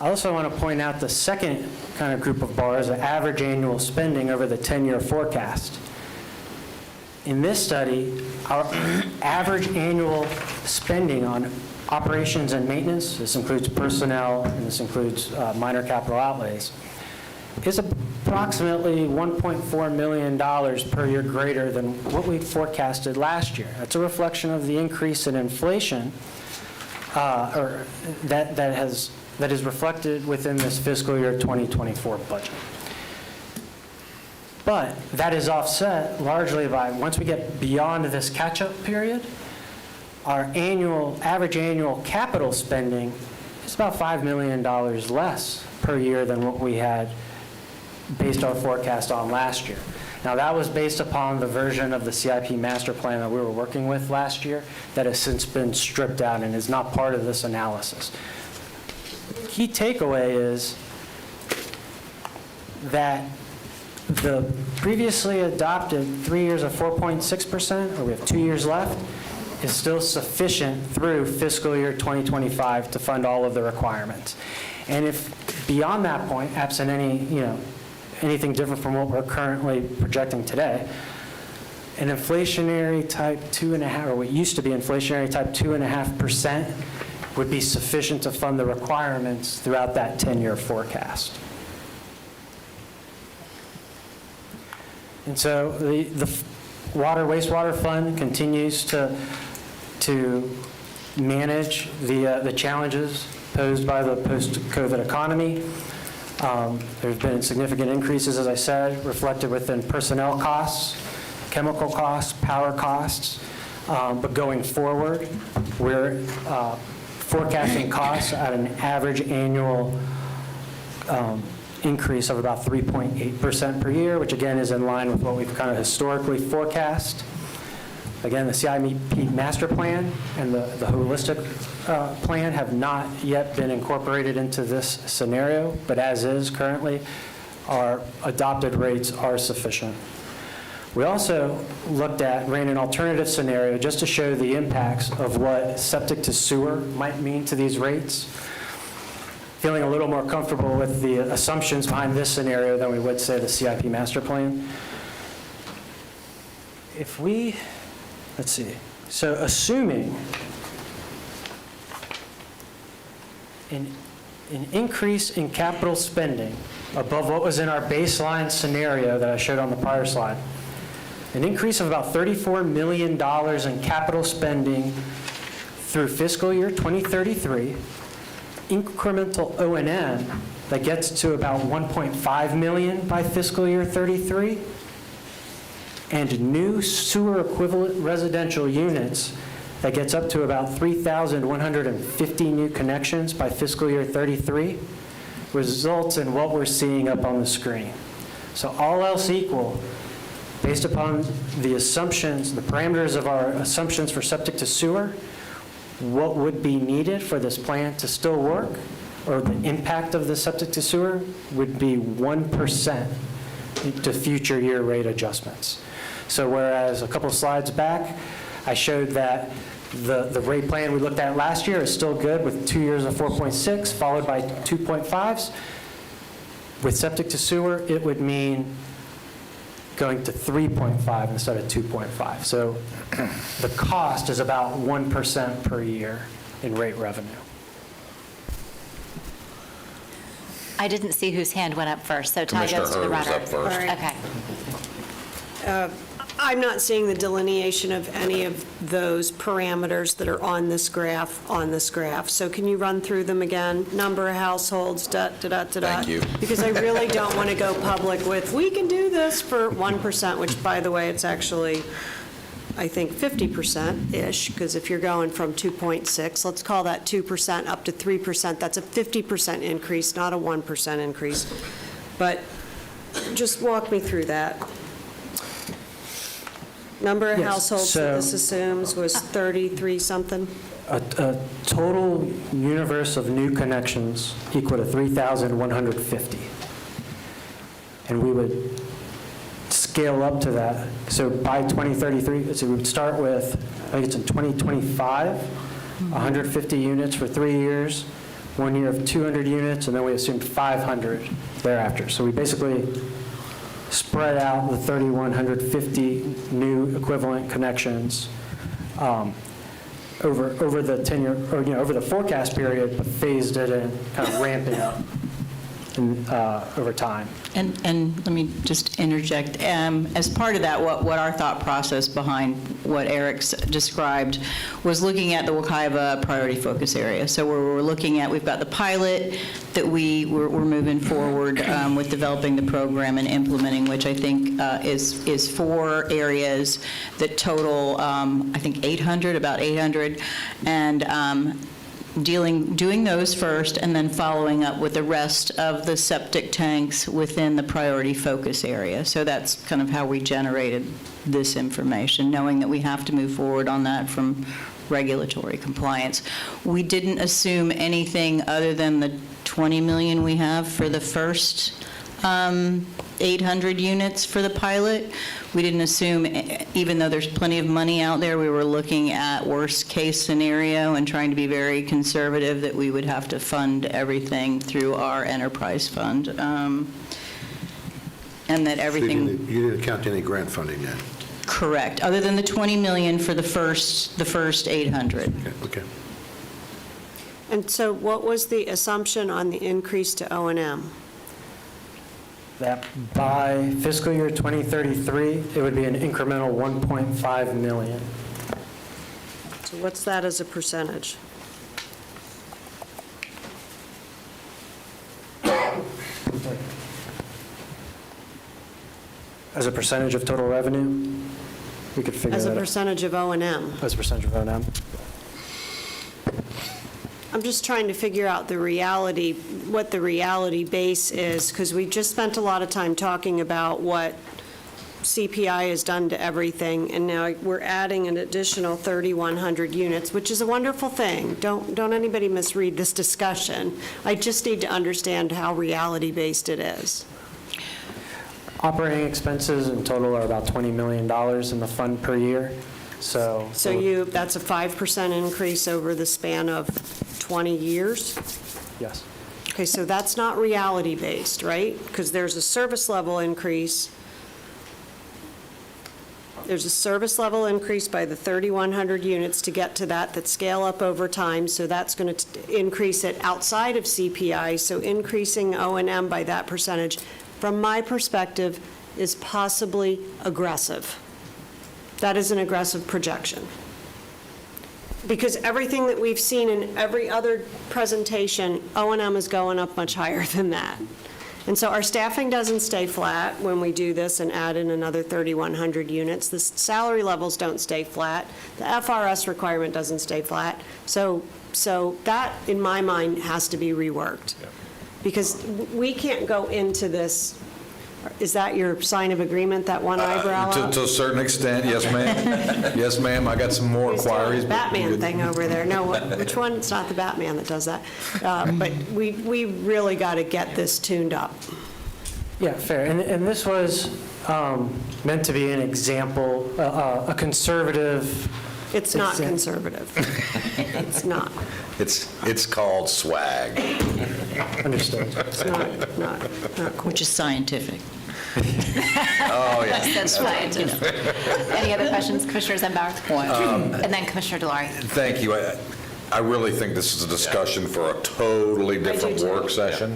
I also want to point out the second kind of group of bars, the average annual spending over the 10-year forecast. In this study, our average annual spending on operations and maintenance, this includes personnel and this includes minor capital outlays, is approximately $1.4 million per year greater than what we forecasted last year. That's a reflection of the increase in inflation that is reflected within this fiscal year 2024 budget. But that is offset largely by, once we get beyond this catch-up period, our average annual capital spending is about $5 million less per year than what we had based our forecast on last year. Now, that was based upon the version of the CIP master plan that we were working with last year that has since been stripped out and is not part of this analysis. Key takeaway is that the previously adopted 3 years of 4.6%, or we have 2 years left, is still sufficient through fiscal year 2025 to fund all of the requirements. And if beyond that point, absent anything different from what we're currently projecting today, an inflationary type 2.5%, or what used to be inflationary type 2.5%, would be sufficient to fund the requirements throughout that 10-year forecast. And so the wastewater fund continues to manage the challenges posed by the post-COVID economy. There's been significant increases, as I said, reflected within personnel costs, chemical costs, power costs. But going forward, we're forecasting costs at an average annual increase of about 3.8% per year, which again is in line with what we've kind of historically forecast. Again, the CIP master plan and the holistic plan have not yet been incorporated into this scenario, but as is currently, our adopted rates are sufficient. We also ran an alternative scenario just to show the impacts of what septic to sewer might mean to these rates. Feeling a little more comfortable with the assumptions behind this scenario than we would, say, the CIP master plan. If we, let's see, so assuming an increase in capital spending above what was in our baseline scenario that I showed on the prior slide, an increase of about $34 million in capital spending through fiscal year 2033, incremental O&M that gets to about $1.5 million by fiscal year 33, and new sewer equivalent residential units that gets up to about 3,150 new connections by fiscal year 33, results in what we're seeing up on the screen. So all else equal, based upon the assumptions, the parameters of our assumptions for septic to sewer, what would be needed for this plan to still work, or the impact of the septic to sewer, would be 1% to future year rate adjustments. So whereas a couple slides back, I showed that the rate plan we looked at last year is still good with 2 years of 4.6 followed by 2.5s. With septic to sewer, it would mean going to 3.5 instead of 2.5. So the cost is about 1% per year in rate revenue. I didn't see whose hand went up first, so Ty goes to the runner. Commissioner Herb was up first. Okay. I'm not seeing the delineation of any of those parameters that are on this graph, So can you run through them again? Number of households, Thank you. Because I really don't want to go public with, we can do this for 1%, which, by the way, it's actually, I think, 50%-ish, because if you're going from 2.6, let's call that 2% up to 3%, that's a 50% increase, not a 1% increase. But just walk me through that. Number of Yes, households that this assumes was 33-something? A total universe of new connections equal to 3,150. And we would scale up to that. So by 2033, so we would start with, I think it's in 2025, 150 units for 3 years, 1 year of 200 units, and then we assumed 500 thereafter. So we basically spread out the 3,150 new equivalent connections over the 10-year, or over the forecast period, but phased it in, kind of ramping up over time. And let me just interject. As part of that, what our thought process behind what Eric's described was looking at the Wekiva priority focus area. So we're looking at, we've got the pilot that we're moving forward with developing the program and implementing, which I think is 4 areas that total, I think, about 800. And doing those first, and then following up with the rest of the septic tanks within the priority focus area. So that's kind of how we generated this information, knowing that we have to move forward on that from regulatory compliance. We didn't assume anything other than the 20 million we have for the first 800 units for the pilot. We didn't assume, even though there's plenty of money out there, we were looking at worst-case scenario and trying to be very conservative that we would have to fund everything through our enterprise fund. And that So everything... You didn't count any grant funding yet? Correct, other than the 20 million for the first 800. Okay. And so what was the assumption on the increase to O&M? That by fiscal year 2033, it would be an incremental 1.5 million. So what's that as a percentage? As a percentage of total revenue, we could figure As a that out. percentage of O&M? As a percentage of O&M. I'm just trying to figure out the reality, what the reality base is, because we just spent a lot of time talking about what CPI has done to everything, and now we're adding an additional 3,100 units, which is a wonderful thing. Don't anybody misread this discussion. I just need to understand how reality-based it is. Operating expenses in total are about $20 million in the fund per year, so... So that's a 5% increase over the span of 20 years? Yes. Okay, so that's not reality-based, right? Because there's a service level increase. There's a service level increase by the 3,100 units to get to that scale up over time, so that's going to increase it outside of CPI, so increasing O&M by that percentage, from my perspective, is possibly aggressive. That is an aggressive projection. Because everything that we've seen in every other presentation, O&M is going up much higher than that. And so our staffing doesn't stay flat when we do this and add in another 3,100 units. The salary levels don't stay flat. The FRS requirement doesn't stay flat. So that, in my mind, has to be reworked. Because we can't go into this. Is that your sign of agreement, that one eyebrow up? To a certain extent, yes, ma'am. Yes, ma'am, I got some more He's doing inquiries. the but Batman good. thing over there. No, which one? It's not the Batman that does that. But we really got to get this tuned up. Yeah, fair. And this was meant to be an example, a conservative... It's not conservative. It's not. It's called swag. Understood. It's not cool. Which is scientific. Oh, yeah. That's right. Any other questions, Commissioner Zembauer? And then Commissioner Delory. Thank you. I really think this is a discussion for a totally different too. work session.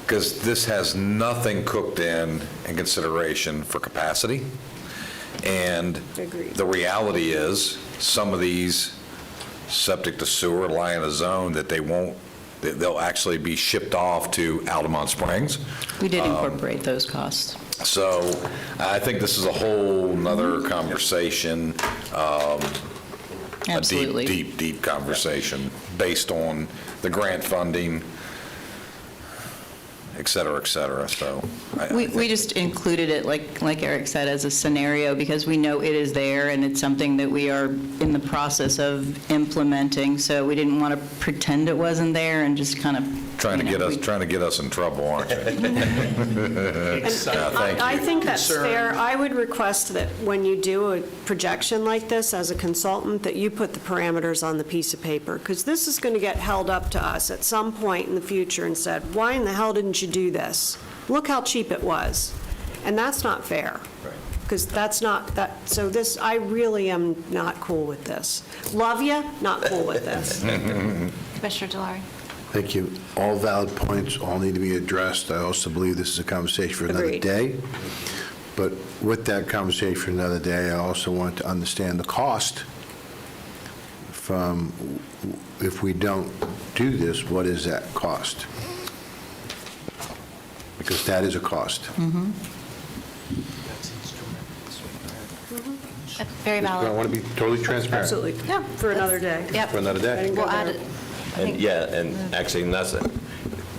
Because this has nothing cooked in consideration for capacity. And Agreed. the reality is, some of these septic to sewer lie in a zone that they'll actually be shipped off to Altamont Springs. We did incorporate those costs. So I think this is a whole nother conversation, Absolutely. a deep conversation based on the grant funding, et cetera, so. We just included it, like Eric said, as a scenario because we know it is there and it's something that we are in the process of implementing. So we didn't want to pretend it wasn't there and just kind of, Trying to get us in trouble, aren't you? Thank I you. think that's fair. I would request that when you do a projection like this as a consultant, that you put the parameters on the piece of paper, because this is going to get held up to us at some point in the future and said, why in the hell didn't you do this? Look how cheap it was. And that's not fair. Because that's not, so this, I really am not cool with this. Love you, not cool with this. Commissioner Delory. Thank you. All valid points, all need to be addressed. I also believe this is a conversation for another Agreed. day. But with that conversation for another day, I also want to understand the cost from, if we don't do this, what is that cost? Because that is a cost. Very I valid. want to be totally transparent. Absolutely. Yeah. For another day. Yep. For another I day. didn't go We'll add there. it. And yeah, and actually, and that's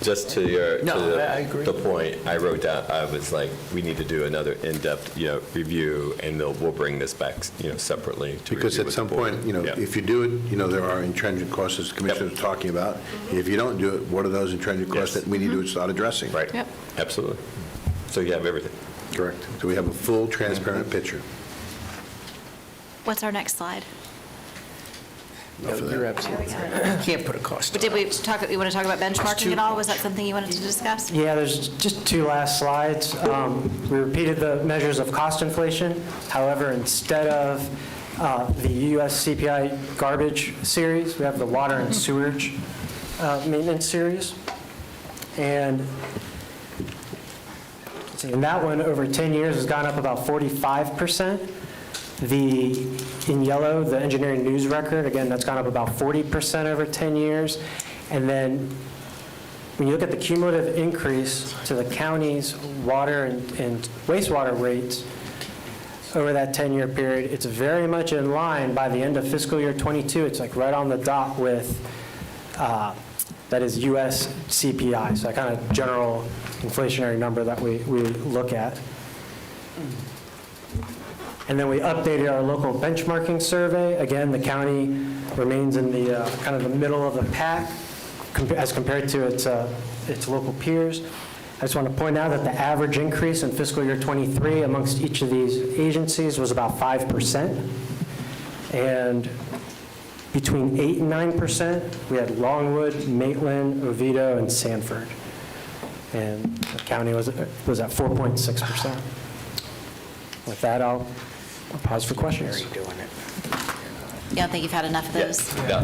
just to your, No, to I agree. the point, I wrote down, I was like, we need to do another in-depth, review, and we'll bring this back, separately to Because review at with some the board. point, Yeah. if you do it, there are intrinsic costs, as the Commissioner was talking about. If you don't do it, what are those intrinsic costs Yes. that we need to start addressing? Right. Yep. Absolutely. So you have everything. Correct. So we have a full, transparent picture. What's our next slide? Enough of that. You're absolutely right. Can't put a cost But on did it. we talk, you want to talk about benchmarking at all? Was that something you wanted to discuss? Yeah, there's just two last slides. We repeated the measures of cost inflation. However, instead of the US CPI garbage series, we have the water and sewage maintenance series. And in that one, over 10 years, has gone up about 45%. In yellow, the engineering news record, again, that's gone up about 40% over 10 years. And then when you look at the cumulative increase to the county's water and wastewater rates over that 10-year period, it's very much in line by the end of fiscal year '22. It's like right on the dot with, that is US CPI, so that kind of general inflationary number that we look at. And then we updated our local benchmarking survey. Again, the county remains in the kind of the middle of the pack as compared to its local peers. I just want to point out that the average increase in fiscal year '23 amongst each of these agencies was about 5%. And between 8 and 9%, we had Longwood, Maitland, Oviedo, and Sanford. And the county was at 4.6%. With that, I'll pause for questions. Doing it. You don't think you've had enough of those? No.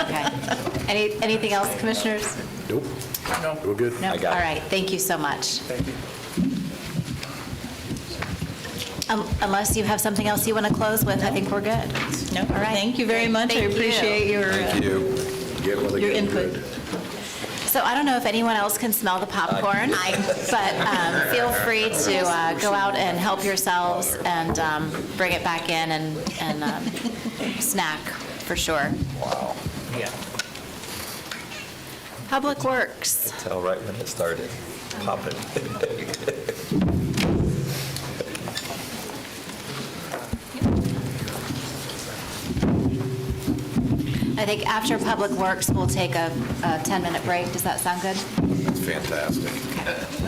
Okay. Anything else, commissioners? Nope. No. We're good. No? I got it. All right, thank you so much. Thank you. Unless you have something else you want to close with, I think we're good. No, All right. thank you very much. I Thank you. appreciate your Thank you. Get while they're your getting input. good. So I don't know if anyone else can smell the popcorn, but feel free to go out and help yourselves and bring it back in and snack for sure. Wow. Yeah. Public Works. Tell right when it started popping. I think after Public Works, we'll take a 10-minute break. Does that sound good? That's fantastic.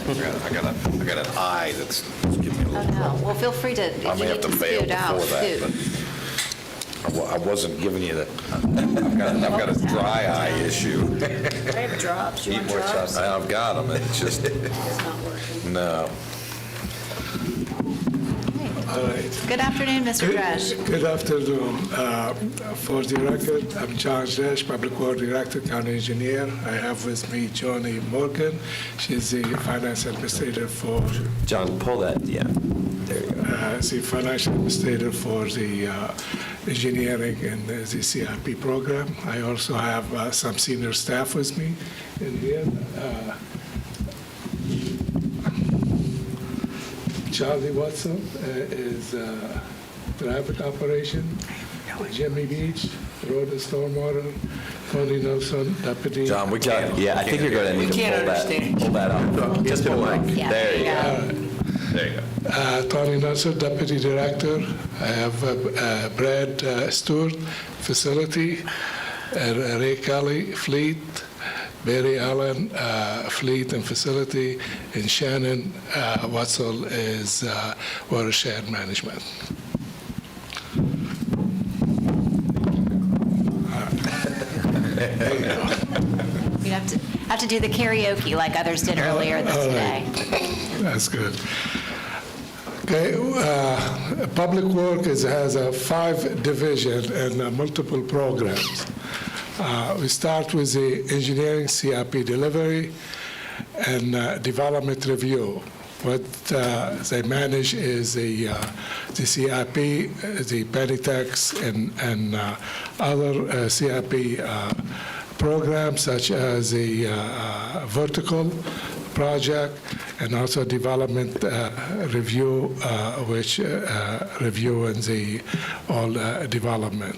I got an eye that's giving me a Oh, little no. Well, feel free to, I if may you have need to to bail scoot out, before that, scoot. but I wasn't giving you the, I've got a dry eye issue. I have drops. You want more drops? I've got them, it's just, It's not working. no. All right. Good afternoon, Mr. Dresch. Good afternoon. For the record, I'm John Dresch, Public Works Director, County Engineer. I have with me Joni Morgan. She's the Finance Administrator for John, pull that, yeah. There you go. the Financial Administrator for the Engineering and the CIP program. I also have some senior staff with me in here. Charlie Watson is traffic operation. Jimmy Beach, road and stormwater. Tony Nelson, deputy. John, we can't. Yeah, I think you're going to need to can't pull that, understand. pull that up. Just pull it. Yeah, There you go. There you go. Tony Nelson, deputy director. I have Brad Stewart, facility. Ray Kelly, fleet. Barry Allen, fleet and facility, and Shannon Watzel is watershed management. You have to do the karaoke like others did earlier this All day. right. That's good. Okay, Public Works has a 5 division and multiple programs. We start with the engineering CIP delivery and development review. What they manage is the CIP, the Penitex, and other CIP programs such as the vertical project and also development review, which reviewing the all development.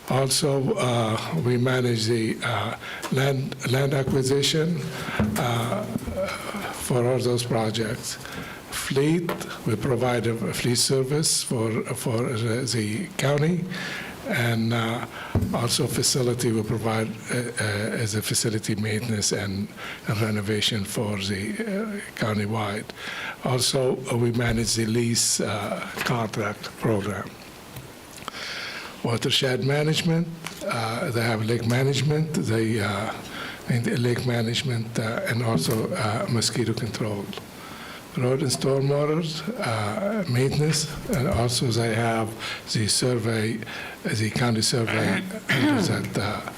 Also, we manage the land acquisition for all those projects. Fleet, we provide a fleet service for the county, and also facility, we provide as a facility maintenance and renovation for the countywide. Also, we manage the lease contract program. Watershed management, they have lake management, lake management, and also mosquito control. Road and stormwater maintenance, and also they have the survey, the county survey under that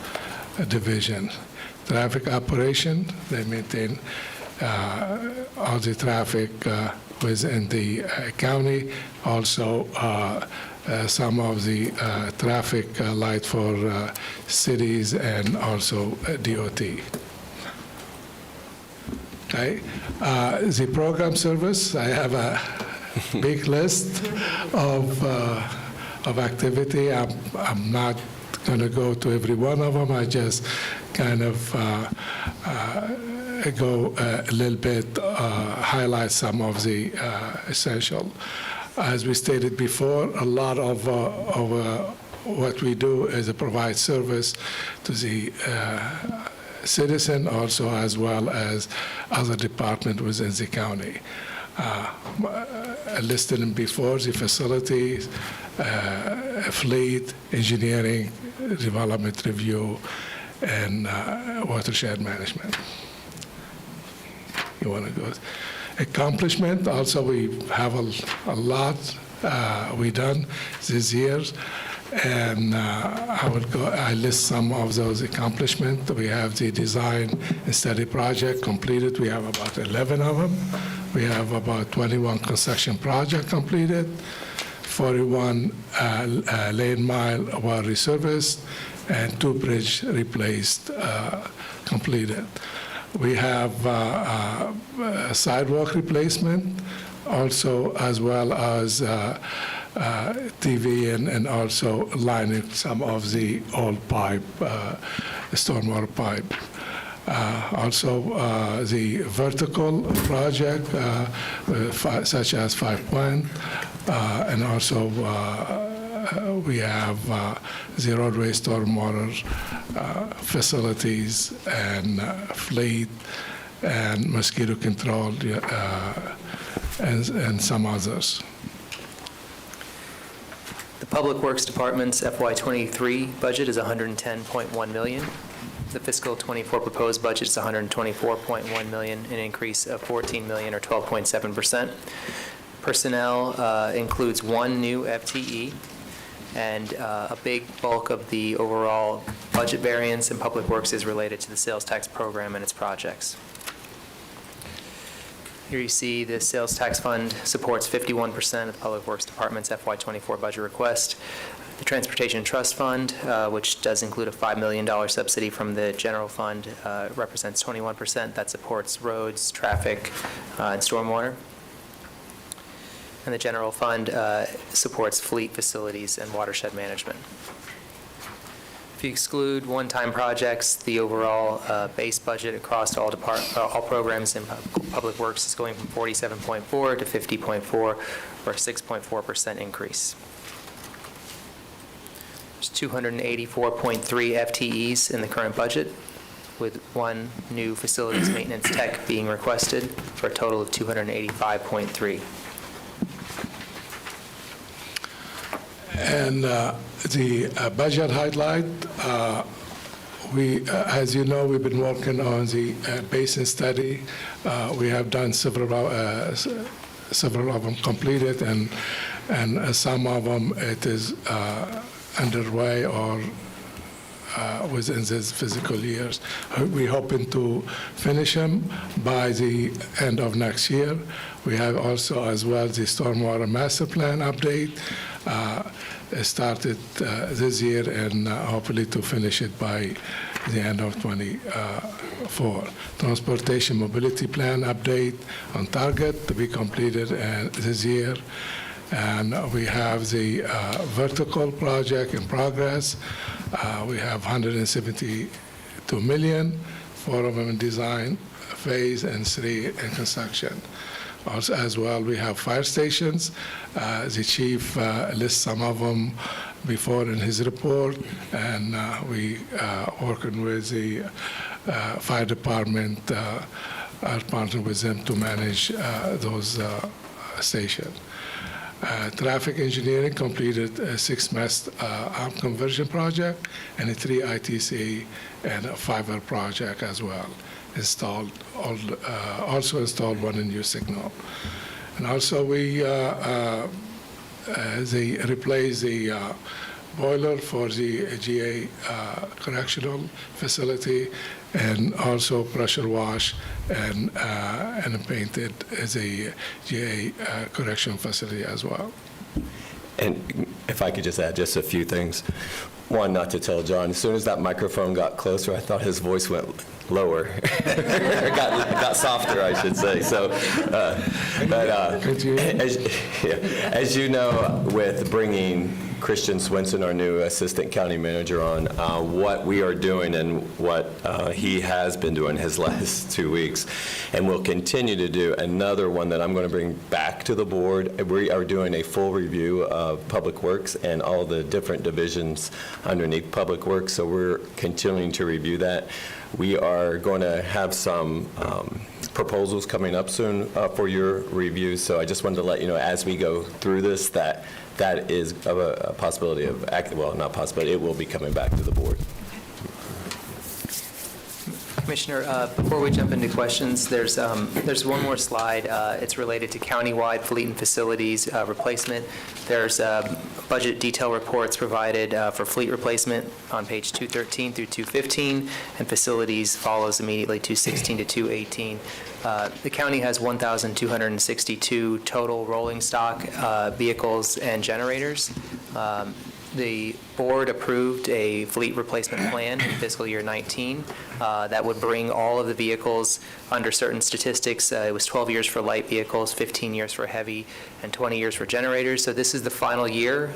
division. Traffic operation, they maintain all the traffic within the county. Also, some of the traffic light for cities and also DOT. Okay. The program service, I have a big list of activity. I'm not going to go to every one of them. I just kind of go a little bit, highlight some of the essential. As we stated before, a lot of what we do is provide service to the citizen, also as well as other departments within the county. I listed them before: the facilities, fleet, engineering, development review, and watershed management. You want to go? Accomplishment, also we have a lot we done this year, and I list some of those accomplishments. We have the design and study project completed. We have about 11 of them. We have about 21 construction projects completed, 41 lane mile were resurfaced, and 2 bridge replaced, completed. We have sidewalk replacement, also as well as TV and also lining some of the old pipe, stormwater pipe. Also, the vertical project, such as 5 Point, and also we have the roadway stormwater facilities and fleet and mosquito control and some others. The Public Works Department's FY23 budget is $110.1 million. The fiscal '24 proposed budget is $124.1 million, an increase of $14 million or 12.7%. Personnel includes 1 new FTE, and a big bulk of the overall budget variance in Public Works is related to the sales tax program and its projects. Here you see the sales tax fund supports 51% of the Public Works Department's FY24 budget request. The Transportation Trust Fund, which does include a $5 million subsidy from the general fund, represents 21%. That supports roads, traffic, and stormwater. And the general fund supports fleet, facilities, and watershed management. If you exclude one-time projects, the overall base budget across all programs in Public Works is going from 47.4 to 50.4, or a 6.4% increase. There's 284.3 FTEs in the current budget, with 1 new facilities maintenance tech being requested, for a total of 285.3. And the budget highlight, as you know, we've been working on the basin study. We have done several of them completed, and some of them it is underway or within this fiscal years. We're hoping to finish them by the end of next year. We have also as well the stormwater master plan update. Started this year, and hopefully to finish it by the end of 24. Transportation mobility plan update on target to be completed this year. And we have the vertical project in progress. We have 172 million, 4 of them in design phase and 3 in construction. Also, as well, we have fire stations. The chief lists some of them before in his report, and we working with the fire department, are partnering with them to manage those stations. Traffic engineering completed a 6-mast arm conversion project and a 3 ITC and a fiber project as well. Also installed 1 new signal. And also they replaced the boiler for the GA correctional facility, and also pressure wash and painted the GA correction facility as well. And if I could just add just a few things. One, not to tell John, as soon as that microphone got closer, I thought his voice went lower. got softer, I should say. So, as you know, with bringing Christian Swenson, our new assistant county manager, on, what we are doing and what he has been doing his last 2 weeks, and will continue to do. Another one that I'm going to bring back to the board, we are doing a full review of Public Works and all the different divisions underneath Public Works, so we're continuing to review that. We are going to have some proposals coming up soon for your review, so I just wanted to let you know as we go through this that is a possibility of, well, not possibility, it will be coming back to the board. Commissioner, before we jump into questions, there's one more slide. It's related to countywide fleet and facilities replacement. There's budget detail reports provided for fleet replacement on page 213 through 215, and facilities follows immediately 216 to 218. The county has 1,262 total rolling stock vehicles and generators. The board approved a fleet replacement plan in fiscal year 19 that would bring all of the vehicles under certain statistics. It was 12 years for light vehicles, 15 years for heavy, and 20 years for generators. So this is the final year.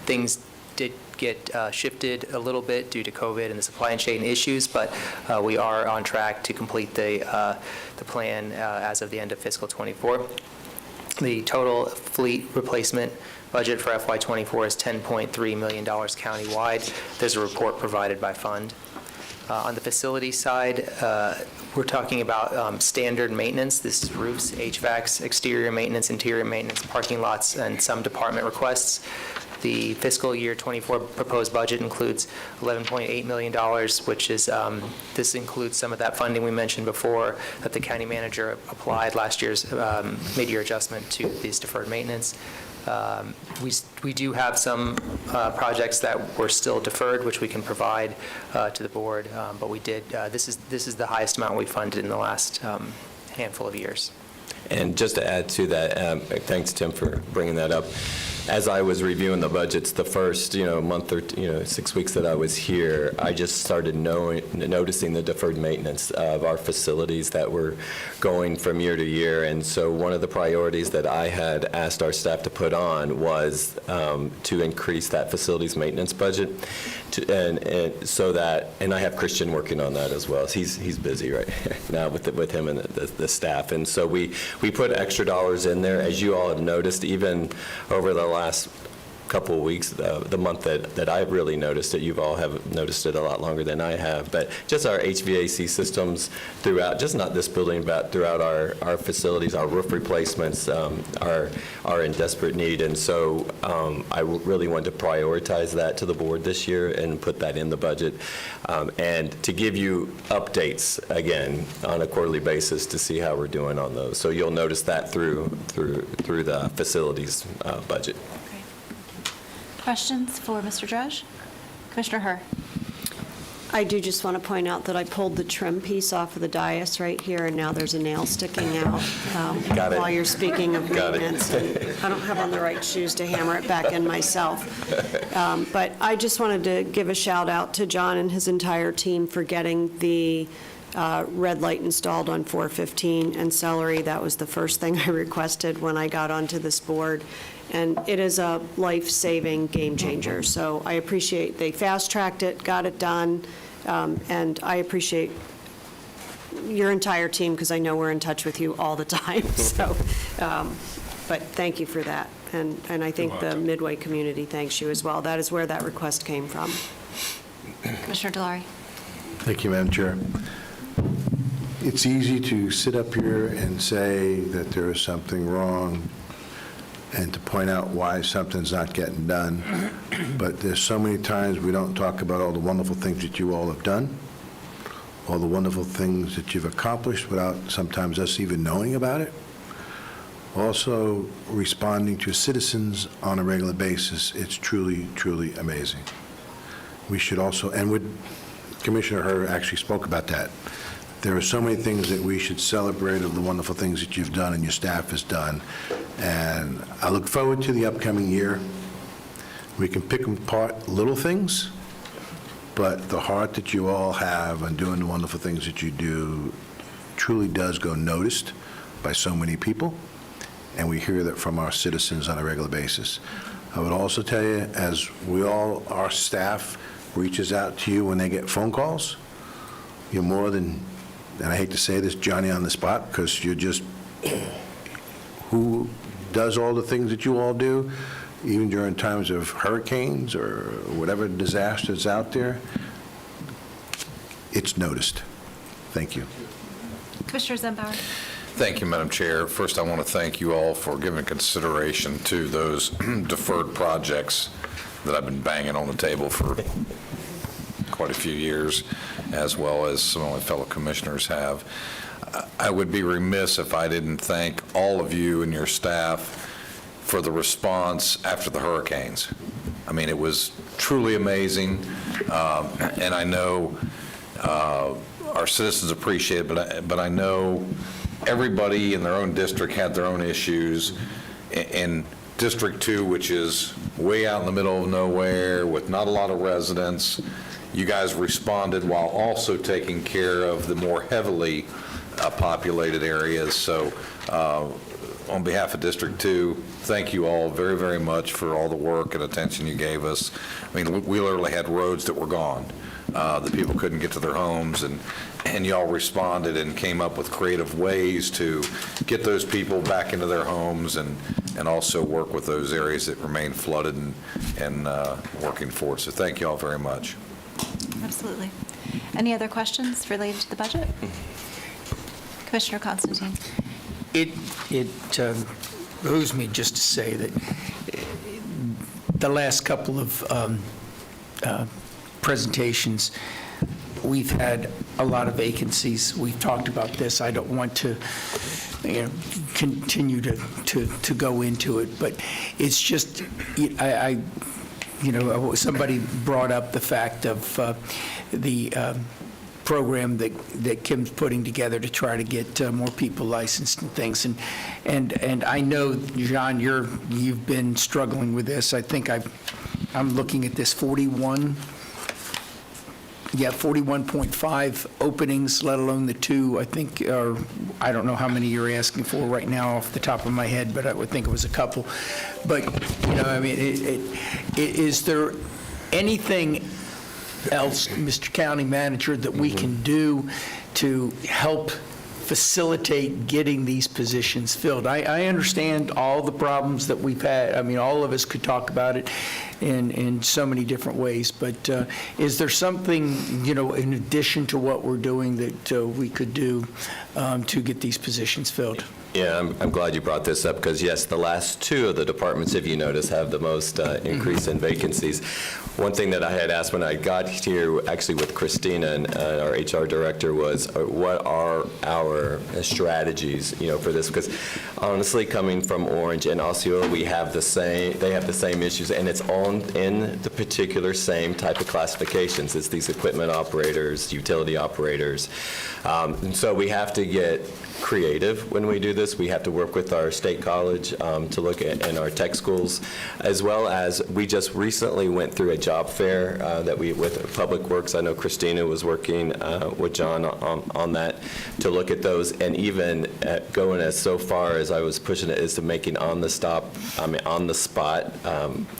Things did get shifted a little bit due to COVID and the supply chain issues, but we are on track to complete the plan as of the end of fiscal 24. The total fleet replacement budget for FY24 is $10.3 million countywide. There's a report provided by fund. On the facility side, we're talking about standard maintenance. This is roofs, HVACs, exterior maintenance, interior maintenance, parking lots, and some department requests. The fiscal year 24 proposed budget includes $11.8 million, which is, this includes some of that funding we mentioned before that the county manager applied last year's mid-year adjustment to these deferred maintenance. We do have some projects that were still deferred, which we can provide to the board, but we did, this is the highest amount we funded in the last handful of years. And just to add to that, thanks, Tim, for bringing that up. As I was reviewing the budgets, the first, month or 6 weeks that I was here, I just started noticing the deferred maintenance of our facilities that were going from year to year. And so one of the priorities that I had asked our staff to put on was to increase that facilities maintenance budget, and I have Christian working on that as well. He's busy right now with him and the staff. And so we put extra dollars in there, as you all have noticed, even over the last couple of weeks, the month that I've really noticed it. You all have noticed it a lot longer than I have. But just our HVAC systems throughout, just not this building, but throughout our facilities, our roof replacements are in desperate need. And so I really wanted to prioritize that to the board this year and put that in the budget. And to give you updates, again, on a quarterly basis to see how we're doing on those. So you'll notice that through the facilities budget. Questions for Mr. Drudge? Commissioner Herr. I do just want to point out that I pulled the trim piece off of the dais right here, and now there's a nail sticking out while you're speaking of maintenance. And I don't have on the right shoes to hammer it back in myself. But I just wanted to give a shout out to John and his entire team for getting the red light installed on 415 and Celery. That was the first thing I requested when I got onto this board. and it is a life-saving game changer. So I appreciate they fast-tracked it, got it done, and I appreciate your entire team, because I know we're in touch with you all the time, so, but thank you for that. And I think the Midway community thanks you as well. That is where that request came from. Commissioner Delory. Thank you, Madam Chair. It's easy to sit up here and say that there is something wrong and to point out why something's not getting done, but there's so many times we don't talk about all the wonderful things that you all have done, all the wonderful things that you've accomplished without sometimes us even knowing about it. Also, responding to citizens on a regular basis, it's truly, truly amazing. We should also, and Commissioner Herr actually spoke about that. There are so many things that we should celebrate of the wonderful things that you've done and your staff has done. And I look forward to the upcoming year. We can pick apart little things, but the heart that you all have on doing the wonderful things that you do truly does go noticed by so many people, and we hear that from our citizens on a regular basis. I would also tell you, as our staff reaches out to you when they get phone calls, you're more than, and I hate to say this, Johnny on the spot, because you're just who does all the things that you all do, even during times of hurricanes or whatever disasters out there. It's noticed. Thank you. Commissioner Zembauer. Thank you, Madam Chair. First, I want to thank you all for giving consideration to those deferred projects that I've been banging on the table for quite a few years, as well as some of my fellow commissioners have. I would be remiss if I didn't thank all of you and your staff for the response after the hurricanes. I mean, it was truly amazing, and I know our citizens appreciate it, but I know everybody in their own district had their own issues. In District 2, which is way out in the middle of nowhere with not a lot of residents, you guys responded while also taking care of the more heavily populated areas. So on behalf of District 2, thank you all very, very much for all the work and attention you gave us. I mean, we literally had roads that were gone. The people couldn't get to their homes, and y'all responded and came up with creative ways to get those people back into their homes and also work with those areas that remain flooded and working forward. So thank you all very much. Absolutely. Any other questions related to the budget? Commissioner Constantine. It behooves me just to say that the last couple of presentations, we've had a lot of vacancies. We've talked about this. I don't want to continue to go into it, but it's just, somebody brought up the fact of the program that Kim's putting together to try to get more people licensed and things. And I know, John, you've been struggling with this. I think I'm looking at this 41.5 openings, let alone the 2, I think, or I don't know how many you're asking for right now off the top of my head, but I would think it was a couple. But, is there anything else, Mr. County Manager, that we can do to help facilitate getting these positions filled? I understand all the problems that we've had. I mean, all of us could talk about it in so many different ways, but is there something, in addition to what we're doing that we could do to get these positions filled? Yeah, I'm glad you brought this up because, yes, the last 2 of the departments, if you notice, have the most increase in vacancies. One thing that I had asked when I got here, actually with Christina and our HR director, was what are our strategies, for this? Because honestly, coming from Orange and Osceola, they have the same issues, and it's all in the particular same type of classifications. It's these equipment operators, utility operators. And so we have to get creative when we do this. this. We have to work with our state college to look at, and our tech schools, as well as we just recently went through a job fair that we, with Public Works. I know Christina was working with John on that to look at those, and even going as so far as I was pushing it is to making on the spot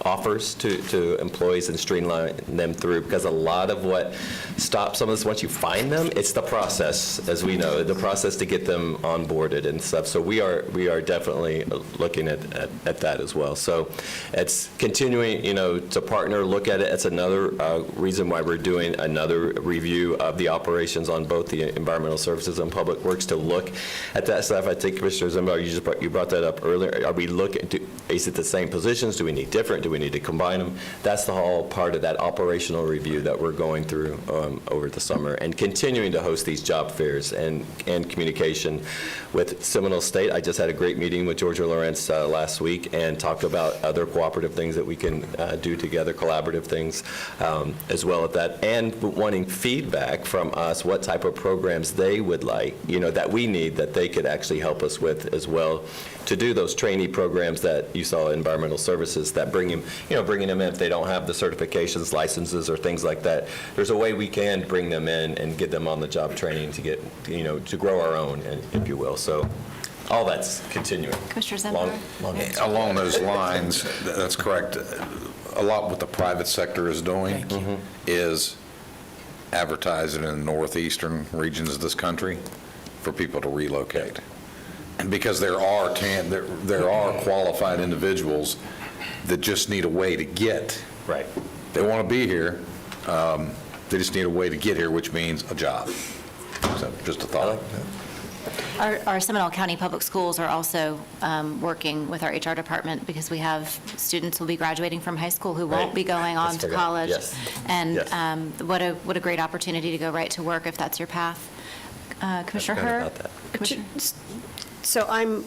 offers to employees and streamline them through, because a lot of what stops some of this, once you find them, it's the process, as we know, the process to get them onboarded and stuff. So we are definitely looking at that as well. So it's continuing, to partner, look at it. It's another reason why we're doing another review of the operations on both the environmental services and public works, to look at that stuff. I think Commissioner Zimbar, you brought that up earlier. Are we looking to, is it the same positions? Do we need different? Do we need to combine them? That's the whole part of that operational review that we're going through over the summer, and continuing to host these job fairs and communication with Seminole State. I just had a great meeting with Georgia Lawrence last week and talked about other cooperative things that we can do together, collaborative things as well at that, and wanting feedback from us, what type of programs they would like, that we need, that they could actually help us with as well, to do those trainee programs that you saw in environmental services, that bringing them in if they don't have the certifications, licenses, or things like that. There's a way we can bring them in and get them on the job training to get, to grow our own, if you will. So all that's continuing. Commissioner Zimbar? Along those lines, that's correct. A lot what the private sector is doing is advertising in the northeastern regions of this country for people to relocate. And because there are qualified individuals that just need a way to get. Right. They want to be here. They just need a way to get here, which means a job. So just a thought. Our Seminole County Public Schools are also working with our HR department, because we have students who will be graduating from high school who won't be going on to college. Yes. And Yes. what a great opportunity to go right to work if that's your path. Commissioner Hurd? So I'm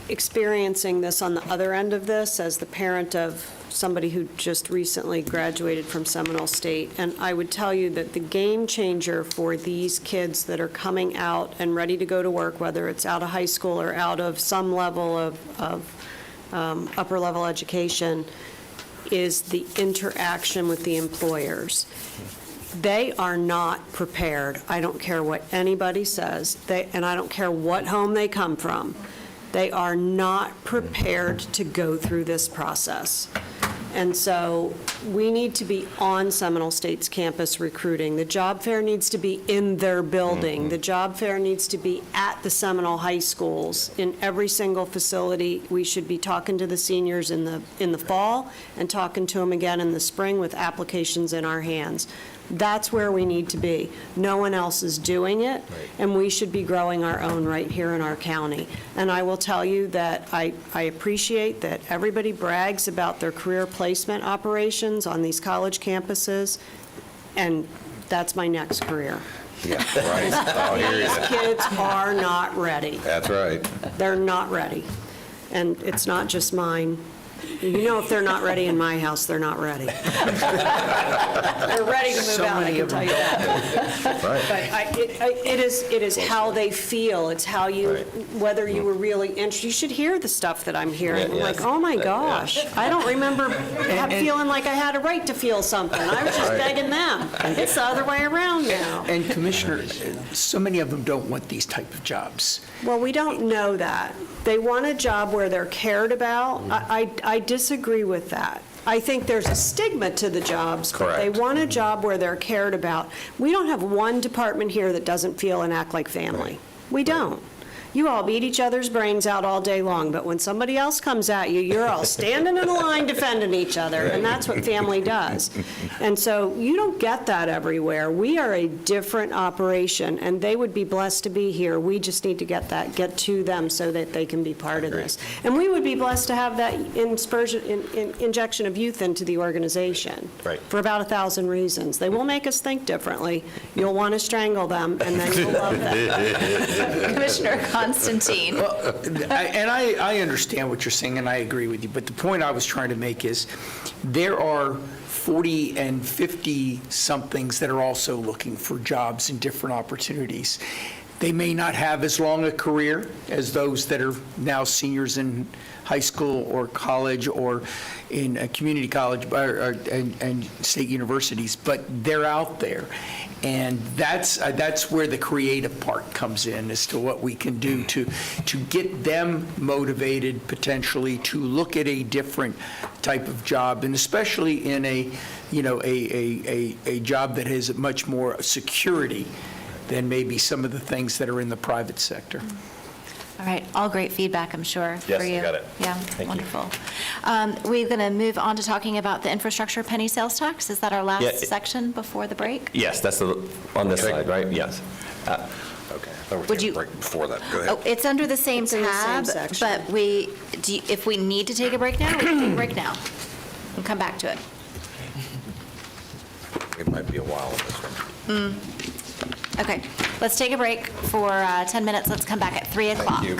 experiencing this on the other end of this as the parent of somebody who just recently graduated from Seminole State, and I would tell you that the game changer for these kids that are coming out and ready to go to work, whether it's out of high school or out of some level of upper-level education, is the interaction with the employers. They are not prepared. I don't care what anybody says, and I don't care what home they come from. They are not prepared to go through this process. And so we need to be on Seminole State's campus recruiting. The job fair needs to be in their building. The job fair needs to be at the Seminole high schools. In every single facility, we should be talking to the seniors in the fall and talking to them again in the spring with applications in our hands. That's where we need to be. No one else is doing it, and we should be growing our own right here in our county. And I will tell you that I appreciate that everybody brags about their career placement operations on these college campuses, and that's my next career. Yeah, right. Oh, here you These go. kids are not ready. That's right. They're not ready. And it's not just mine. If they're not ready in my house, they're not ready. They're ready to move out, I can tell you that. But it is how they feel. It's how whether you were really interested. You should hear the stuff that I'm hearing. I'm like, oh my gosh, I don't remember feeling like I had a right to feel something. I was just begging them. It's the other way around now. And Commissioner, so many of them don't want these type of jobs. Well, we don't know that. They want a job where they're cared about. I disagree with that. I think there's a stigma to the jobs, but they Correct. want a job where they're cared about. We don't have one department here that doesn't feel and act like family. We don't. You all beat each other's brains out all day long, but when somebody else comes at you, you're all standing in a line defending each other, and that's what family does. And so you don't get that everywhere. We are a different operation, and they would be blessed to be here. We just need to get to them so that they can be part of this. And we would be blessed to have that injection of youth into the organization for about 1,000 reasons. They will make us think differently. You'll want to strangle them, and then you'll love them. Commissioner Constantine. And I understand what you're saying, and I agree with you, but the point I was trying to make is there are 40 and 50-somethings that are also looking for jobs and different opportunities. They may not have as long a career as those that are now seniors in high school or college or in a community college and state universities, but they're out there. And that's where the creative part comes in, as to what we can do to get them motivated potentially to look at a different type of job, and especially in a job that has much more security than maybe some of the things that are in the private sector. All right, all great feedback, I'm sure, for Yes, you. I got it. Yeah, Thank you. wonderful. We're going to move on to talking about the infrastructure penny sales tax. Is that our Yeah, last section before the break? Yes, that's on this slide, right? Yes. Okay, I thought we were Would taking you- a break before that. Go ahead. Oh, it's under the same It's in the same tab, section. but if we need to take a break now, we can take a break now and come back to it. It might be a while on this one. Okay, let's take a break for 10 minutes. Let's come back at 3 o'clock. Thank you.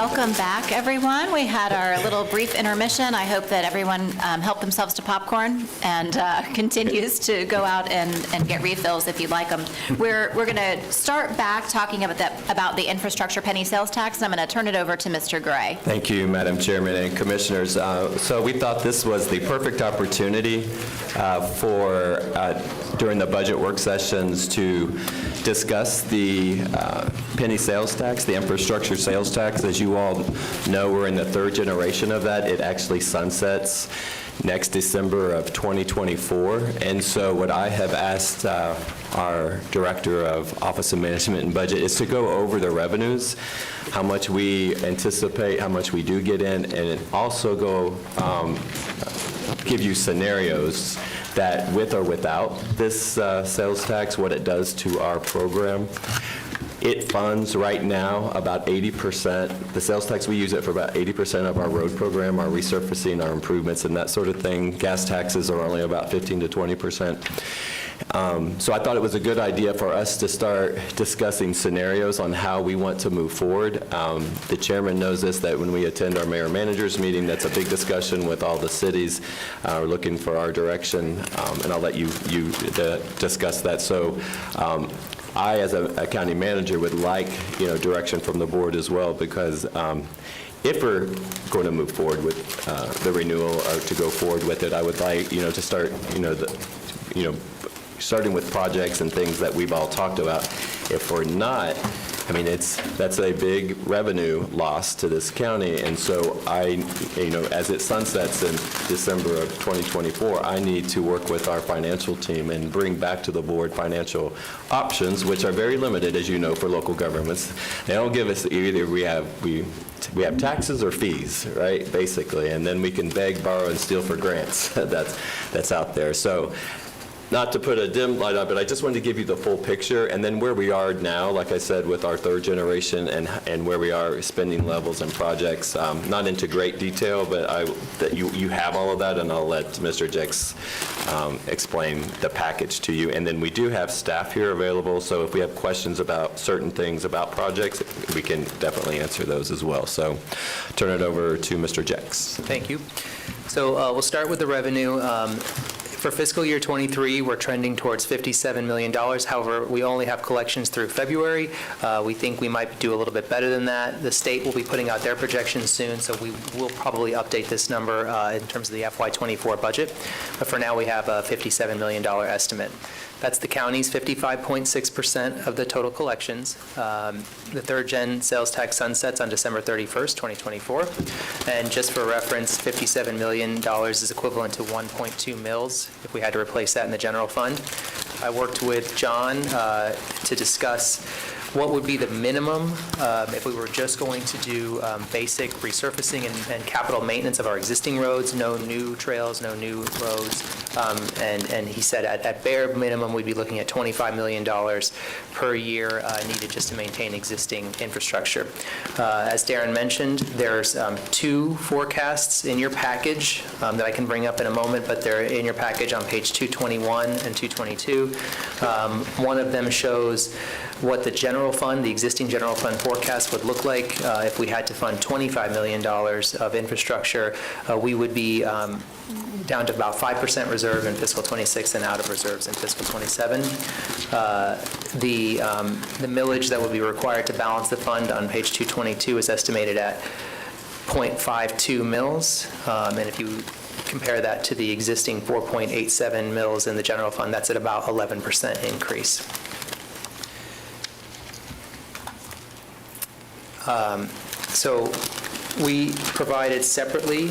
Welcome back, everyone. We had our little brief intermission. I hope that everyone helped themselves to popcorn and continues to go out and get refills if you'd like them. We're going to start back talking about the infrastructure penny sales tax, and I'm going to turn it over to Mr. Gray. Thank you, Madam Chairman and Commissioners. So we thought this was the perfect opportunity for, during the budget work sessions, to discuss the penny sales tax, the infrastructure sales tax. As you all know, we're in the third generation of that. It actually sunsets next December of 2024. And so what I have asked our Director of Office of Management and Budget is to go over the revenues, how much we anticipate, how much we do get in, and also go give you scenarios that with or without this sales tax, what it does to our program. It funds right now about 80%. The sales tax, we use it for about 80% of our road program, our resurfacing, our improvements, and that sort of thing. Gas taxes are only about 15 to 20%. So I thought it was a good idea for us to start discussing scenarios on how we want to move forward. The chairman knows this, that when we attend our mayor-managers meeting, that's a big discussion with all the cities. We're looking for our direction, and I'll let you discuss that. So I, as a county manager, would like, direction from the board as well, because if we're going to move forward with the renewal or to go forward with it, I would like, to start, starting with projects and things that we've all talked about. If we're not, that's a big revenue loss to this county, and so as it sunsets in December of 2024, I need to work with our financial team and bring back to the board financial options, which are very limited, as you know, for local governments. They don't give us either we have taxes or fees, right, basically, and then we can beg, borrow, and steal for grants that's out there. So, not to put a dim light on, but I just wanted to give you the full picture, and then where we are now, like I said, with our third generation and where we are spending levels and projects. Not into great detail, but that you have all of that, and I'll let Mr. Jex explain the package to you. And then we do have staff here available, so if we have questions about certain things about projects, we can definitely answer those as well. So turn it over to Mr. Jex. Thank you. So we'll start with the revenue. For fiscal year 23, we're trending towards $57 million. However, we only have collections through February. We think we might do a little bit better than that. The state will be putting out their projections soon, so we will probably update this number in terms of the FY24 budget. But for now, we have a $57 million estimate. That's the county's 55.6% of the total collections. The third-gen sales tax sunsets on December 31st, 2024. And just for reference, $57 million is equivalent to 1.2 mills if we had to replace that in the general fund. I worked with John to discuss what would be the minimum if we were just going to do basic resurfacing and capital maintenance of our existing roads, no new trails, no new roads. And he said at bare minimum, we'd be looking at $25 million per year needed just to maintain existing infrastructure. As Darren mentioned, there's two forecasts in your package that I can bring up in a moment, but they're in your package on page 221 and 222. One of them shows what the general fund, the existing general fund forecast would look like if we had to fund $25 million of infrastructure. We would be down to about 5% reserve in fiscal 26 and out of reserves in fiscal 27. The millage that would be required to balance the fund on page 222 is estimated at 0.52 mils. And if you compare that to the existing 4.87 mils in the general fund, that's at about 11% increase. So we provided separately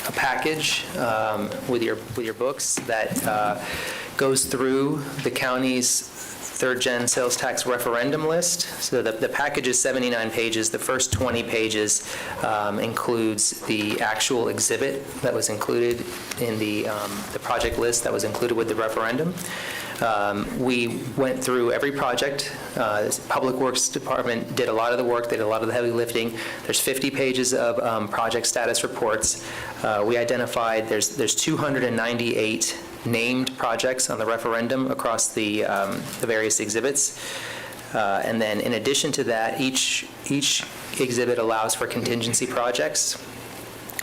a package with your books that goes through the county's third-gen sales tax referendum list. So the package is 79 pages. The first 20 pages includes the actual exhibit that was included in the project list that was included with the referendum. We went through every project. The Public Works Department did a lot of the work, they did a lot of the heavy lifting. There's 50 pages of project status reports. We identified there's 298 named projects on the referendum across the various exhibits. And then in addition to that, each exhibit allows for contingency projects.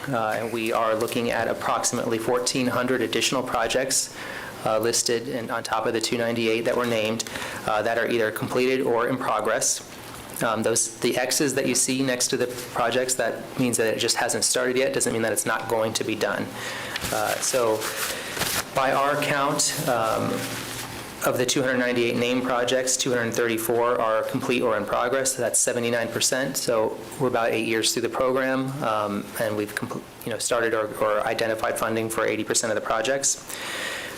And we are looking at approximately 1,400 additional projects listed on top of the 298 that were named that are either completed or in progress. The X's that you see next to the projects, that means that it just hasn't started yet, doesn't mean that it's not going to be done. So by our count, of the 298 named projects, 234 are complete or in progress. That's 79%. So we're about 8 years through the program, and we've started or identified funding for 80% of the projects.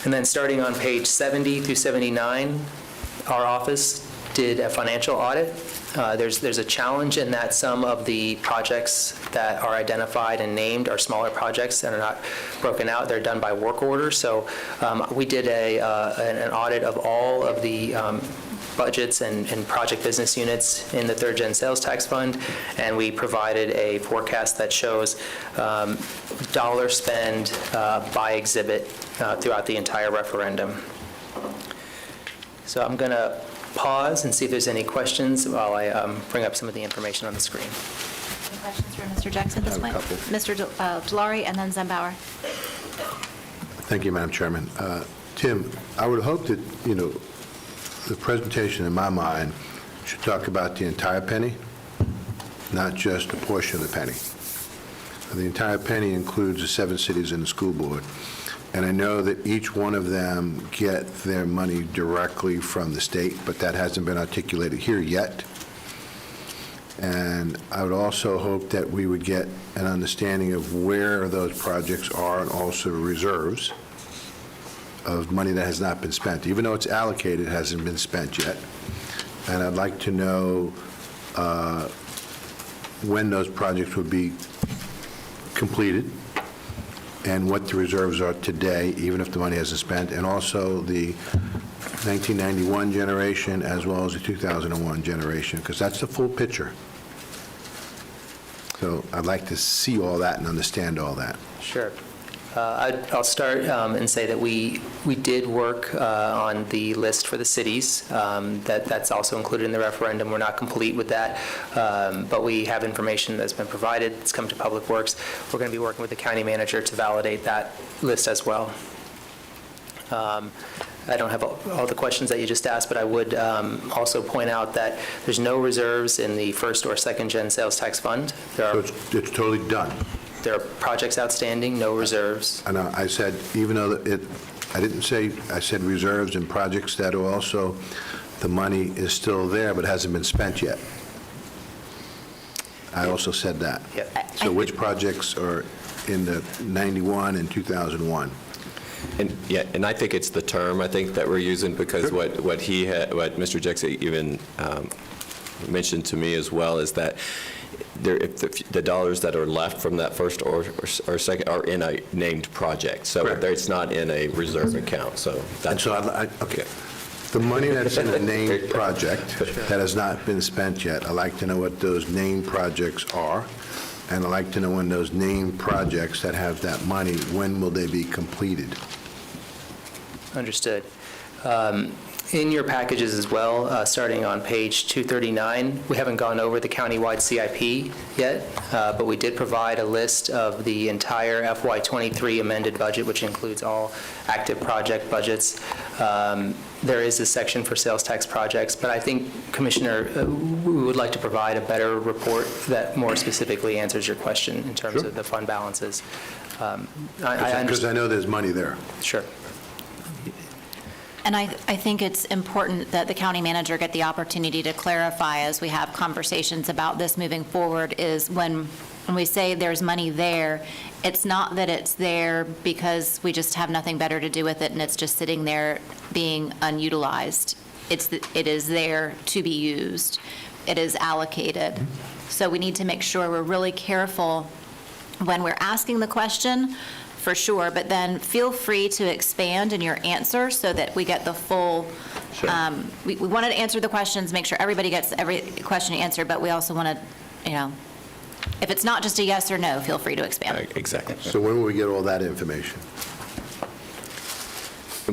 And then starting on page 70 through 79, our office did a financial audit. There's a challenge in that some of the projects that are identified and named are smaller projects that are not broken out. They're done by work order. So we did an audit of all of the budgets and project business units in the third gen sales tax fund, and we provided a forecast that shows dollar spend by exhibit throughout the entire referendum. So I'm going to pause and see if there's any questions while I bring up some of the information on the screen. Any questions for Mr. Jackson at this I have a point? couple. Mr. Delary and then Zembauer. Thank you, Madam Chairman. Tim, I would hope that, the presentation in my mind should talk about the entire penny, not just a portion of the penny. The entire penny includes the 7 cities and the school board. And I know that each one of them get their money directly from the state, but that hasn't been articulated here yet. And I would also hope that we would get an understanding of where those projects are and also reserves of money that has not been spent. Even though it's allocated, it hasn't been spent yet. And I'd like to know when those projects would be completed and what the reserves are today, even if the money hasn't spent, and also the 1991 generation as well as the 2001 generation, because that's the full picture. So I'd like to see all that and understand all that. Sure. I'll start and say that we did work on the list for the cities. That's also included in the referendum. We're not complete with that, but we have information that's been provided. It's come to Public Works. We're going to be working with the county manager to validate that list as well. I don't have all the questions that you just asked, but I would also point out that there's no reserves in the first or second gen sales tax fund. So it's totally done. There are projects outstanding, no reserves. And I said, even though I didn't say, I said reserves and projects that are also, the money is still there, but hasn't been spent yet. I also said that. Yep. So which projects are in the 91 and 2001? And I think it's the term, I think, that we're using, because what Mr. Jackson even mentioned to me as well is that if the dollars that are left from that first or second are in a named project, so it's not in a reserve account. So that's okay. The money that's in a named project that has not been spent yet, I'd like to know what those named projects are, and I'd like to know when those named projects that have that money, when will they be completed? Understood. In your packages as well, starting on page 239, we haven't gone over the countywide CIP yet, but we did provide a list of the entire FY23 amended budget, which includes all active project budgets. There is a section for sales tax projects, but I think, Commissioner, we would like to provide a better report that more specifically answers your question in terms of the fund balances. Because I know there's money there. Sure. And I think it's important that the county manager get the opportunity to clarify as we have conversations about this moving forward, is when we say there's money there, it's not that it's there because we just have nothing better to do with it and it's just sitting there being unutilized. It is there to be used. It is allocated. So we need to make sure we're really careful when we're asking the question, for sure, but then feel free to expand in your answer so that we get the full, we want to answer the questions, make sure everybody gets every question answered, but we also want to, if it's not just a yes or no, feel free to expand. exactly. So when will we get all that information?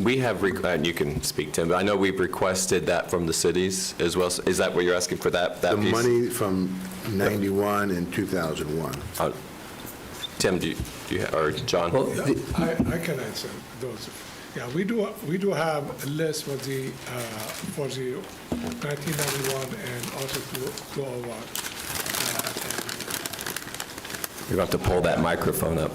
We have, and you can speak, Tim, but I know we've requested that from the cities as well. Is that what you're asking for, that The piece? money from 91 and 2001. Tim, do you, or John? I can answer those. Yeah, we do have a list for the 1991 and also 2001. You're going to have to pull that microphone up.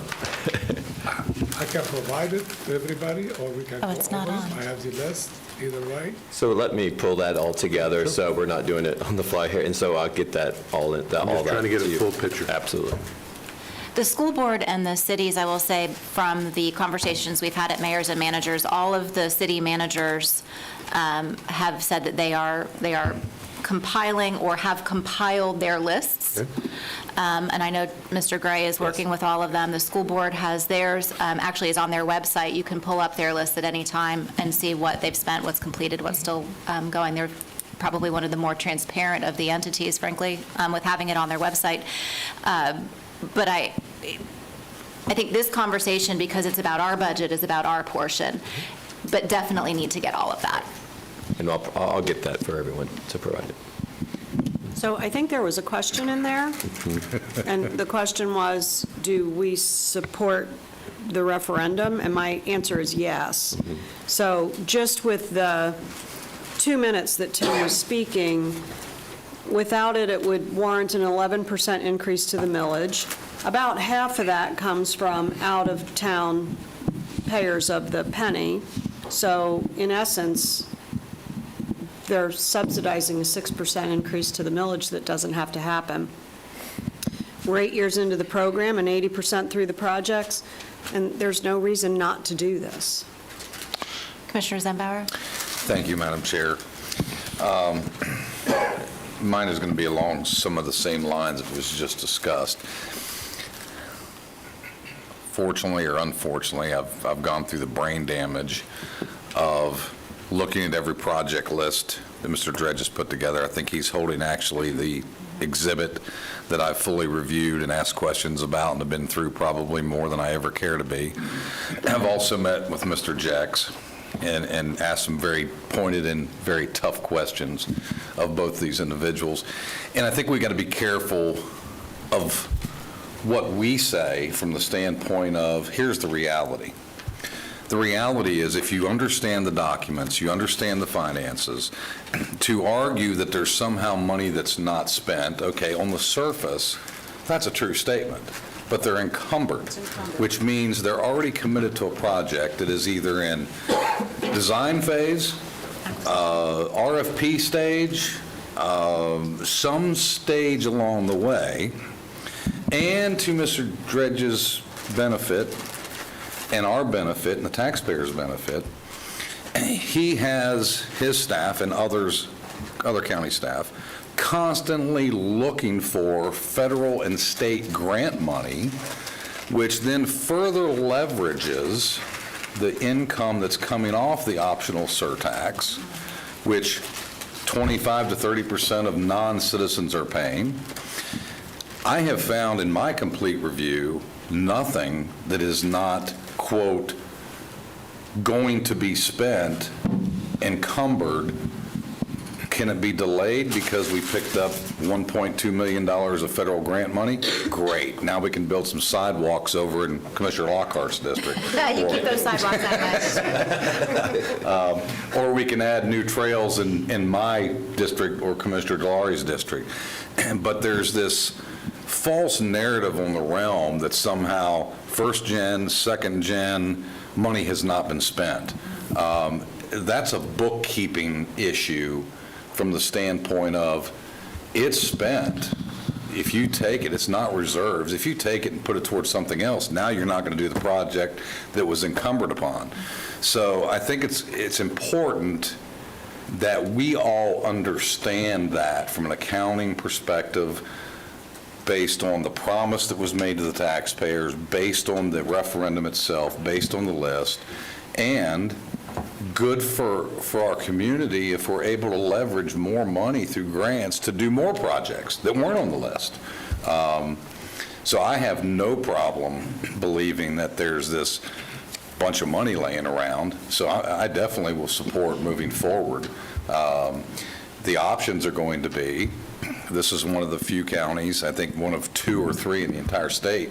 I can provide it to everybody, or we can. Oh, it's go not over it. on. I have the list, either way. So let me pull that all together, so we're not doing it on the fly here, and so I'll get that all in, all just that trying to get a you. full picture. Absolutely. The school board and the cities, I will say, from the conversations we've had at mayors and managers, all of the city managers have said that they are compiling or have compiled their lists. Okay. And I know Mr. Gray is working with all of them. The school board has theirs, actually is on their website. You can pull up their list at any time and see what they've spent, what's completed, what's still going. They're probably one of the more transparent of the entities, frankly, with having it on their website. But I think this conversation, because it's about our budget, is about our portion, but definitely need to get all of that. And I'll get that for everyone to provide it. So I think there was a question in there, and the question was, do we support the referendum? And my answer is yes. So just with the 2 minutes that Tim was speaking, without it, it would warrant an 11% increase to the millage. About half of that comes from out-of-town payers of the penny. So in essence, they're subsidizing a 6% increase to the millage that doesn't have to happen. We're 8 years into the program and 80% through the projects, and there's no reason not to do this. Commissioner Zembauer? Thank you, Madam Chair. Mine is going to be along some of the same lines that was just discussed. Fortunately or unfortunately, I've gone through the brain damage of looking at every project list that Mr. Dredge has put together. I think he's holding actually the exhibit that I've fully reviewed and asked questions about and have been through probably more than I ever care to be. I've also met with Mr. Jex and asked some very pointed and very tough questions of both these individuals. And I think we got to be careful of what we say from the standpoint of, here's the reality. The reality is, if you understand the documents, you understand the finances, to argue that there's somehow money that's not spent, okay, on the surface, that's a true statement. But they're encumbered, which means they're already committed to a project that is either in design phase, RFP stage, some stage along the way, and to Mr. Dredge's benefit and our benefit and the taxpayers' benefit, he has his staff and other county staff constantly looking for federal and state grant money, which then further leverages the income that's coming off the optional surtax, which 25 to 30% of non-citizens are paying. I have found in my complete review nothing that is not, quote, going to be spent, encumbered. Can it be delayed because we picked up $1.2 million of federal grant money? Great. Now we can build some sidewalks over in Commissioner Lockhart's district. You keep those sidewalks that much. Or we can add new trails in my district or Commissioner Delari's district. But there's this false narrative on the realm that somehow first gen, second gen money has not been spent. That's a bookkeeping issue from the standpoint of it's spent. If you take it, it's not reserves. If you take it and put it towards something else, now you're not going to do the project that was encumbered upon. So I think it's important that we all understand that from an accounting perspective, based on the promise that was made to the taxpayers, based on the referendum itself, based on the list, and good for our community if we're able to leverage more money through grants to do more projects that weren't on the list. So I have no problem believing that there's this bunch of money laying around. So I definitely will support moving forward. The options are going to be, this is one of the few counties, I think one of 2 or 3 in the entire state,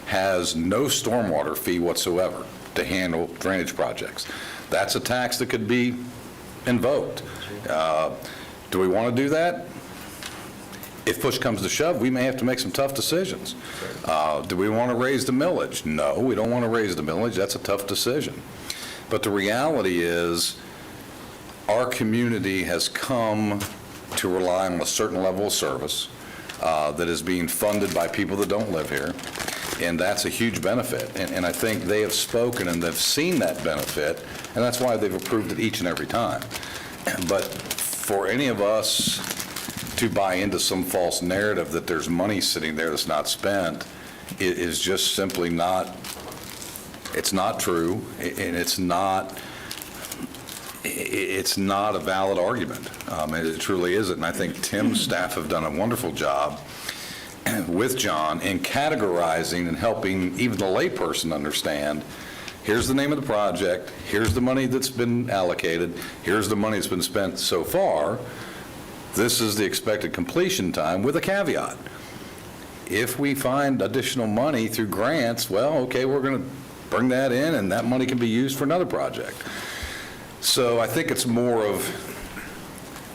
has no stormwater fee whatsoever to handle drainage projects. That's a tax that could be invoked. Do we want to do that? If push comes to shove, we may have to make some tough decisions. Do we want to raise the millage? No, we don't want to raise the millage. That's a tough decision. But the reality is, our community has come to rely on a certain level of service that is being funded by people that don't live here, and that's a huge benefit. And I think they have spoken and they've seen that benefit, and that's why they've approved it each and every time. But for any of us to buy into some false narrative that there's money sitting there that's not spent, it is just simply not, it's not true, and it's not a valid argument. It truly isn't. And I think Tim's staff have done a wonderful job with John in categorizing and helping even the layperson understand, here's the name of the project, here's the money that's been allocated, here's the money that's been spent so far, this is the expected completion time, with a caveat. If we find additional money through grants, well, okay, we're going to bring that in, and that money can be used for another project. So I think it's more of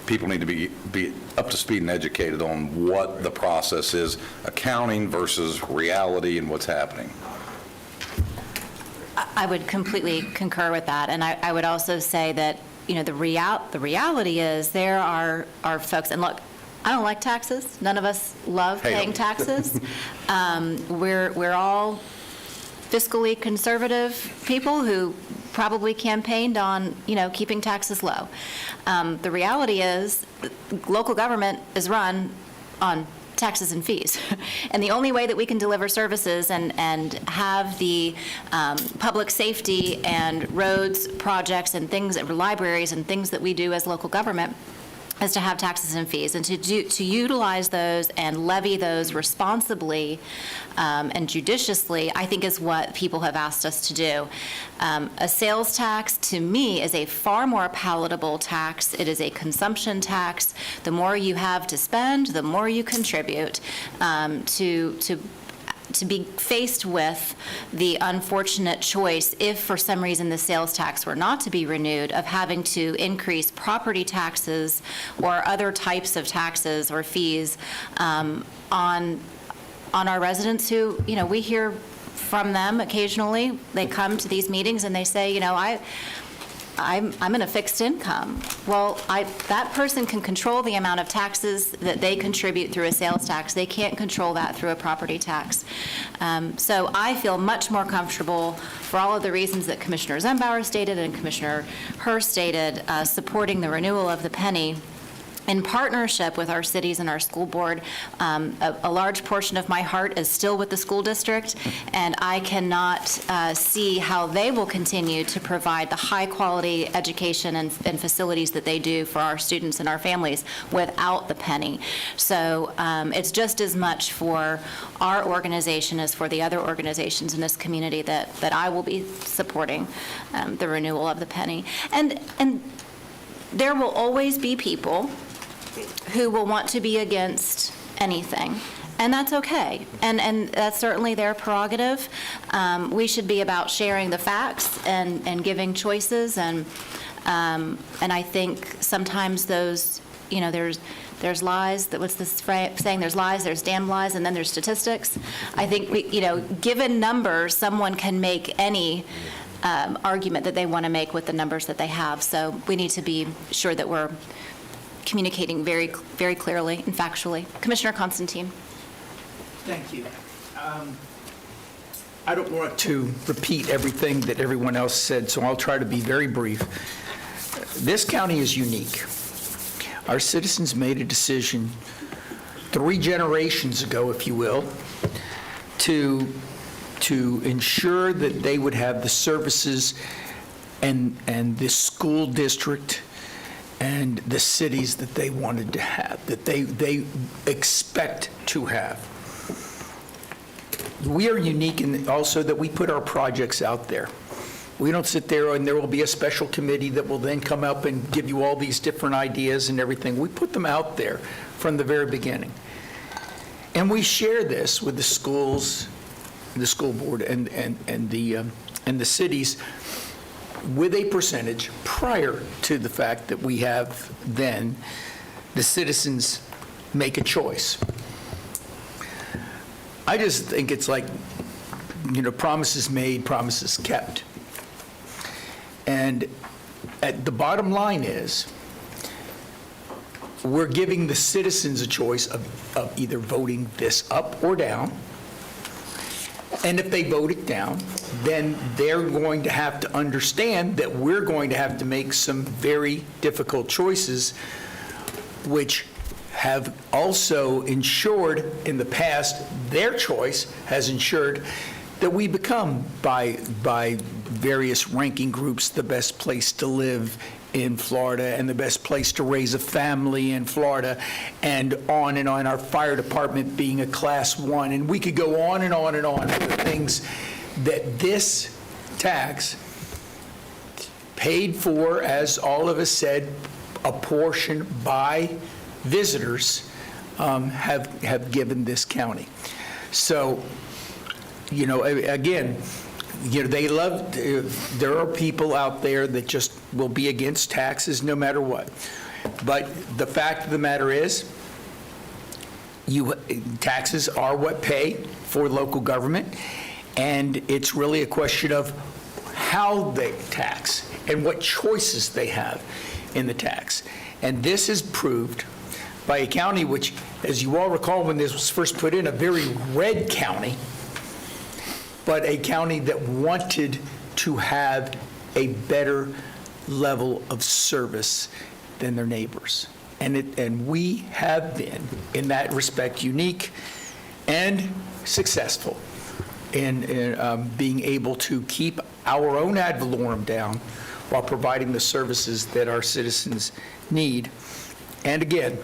people need to be up to speed and educated on what the process is, accounting versus reality and what's happening. I would completely concur with that, and I would also say that, you know, the reality is there are folks, and look, I don't like taxes. None of us love paying taxes. We're all fiscally conservative people who probably campaigned on, you know, keeping taxes low. The reality is local government is run on taxes and fees. And the only way that we can deliver services and have the public safety and roads projects and things, libraries and things that we do as local government, is to have taxes and fees, and to utilize those and levy those responsibly and judiciously, I think is what people have asked us to do. A sales tax, to me, is a far more palatable tax. It is a consumption tax. The more you have to spend, the more you contribute to be faced with the unfortunate choice, if for some reason the sales tax were not to be renewed, of having to increase property taxes or other types of taxes or fees on our residents who, you know, we hear from them occasionally. They come to these meetings and they say, you know, I'm in a fixed income. Well, that person can control the amount of taxes that they contribute through a sales tax. They can't control that through a property tax. So I feel much more comfortable, for all of the reasons that Commissioner Zembauer stated and Commissioner Hurst stated, supporting the renewal of the penny in partnership with our cities and our school board. A large portion of my heart is still with the school district, and I cannot see how they will continue to provide the high-quality education and facilities that they do for our students and our families without the penny. So it's just as much for our organization as for the other organizations in this community that I will be supporting the renewal of the penny. And there will always be people who will want to be against anything, and that's okay, and that's certainly their prerogative. We should be about sharing the facts and giving choices, and I think sometimes those, you know, there's lies, what's this saying, there's lies, there's damn lies, and then there's statistics. I think we, you know, given numbers, someone can make any argument that they want to make with the numbers that they have, so we need to be sure that we're communicating very, very clearly and factually. Commissioner Constantine. Thank you. I don't want to repeat everything that everyone else said, so I'll try to be very brief. This county is unique. Our citizens made a decision 3 generations ago, if you will, to ensure that they would have the services and the school district and the cities that they wanted to have, that they expect to have. We are unique in also that we put our projects out there. We don't sit there and there will be a special committee that will then come up and give you all these different ideas and everything. We put them out there from the very beginning. And we share this with the schools, the school board, and the cities with a percentage prior to the fact that we have then the citizens make a choice. I just think it's like, promises made, promises kept. And the bottom line is, we're giving the citizens a choice of either voting this up or down. And if they vote it down, then they're going to have to understand that we're going to have to make some very difficult choices, which have also ensured in the past, their choice has ensured that we become, by various ranking groups, the best place to live in Florida and the best place to raise a family in Florida, and on, our fire department being a Class 1. And we could go on and on and on with the things that this tax paid for, as all of us said, a portion by visitors have given this county. So, again, they love, there are people out there that just will be against taxes no matter what. But the fact of the matter is, taxes are what pay for local government, and it's really a question of how they tax and what choices they have in the tax. And this is proved by a county which, as you all recall when this was first put in, a very red county, but a county that wanted to have a better level of service than their neighbors. And we have been, in that respect, unique and successful in being able to keep our own ad valorem down while providing the services that our citizens need. And again,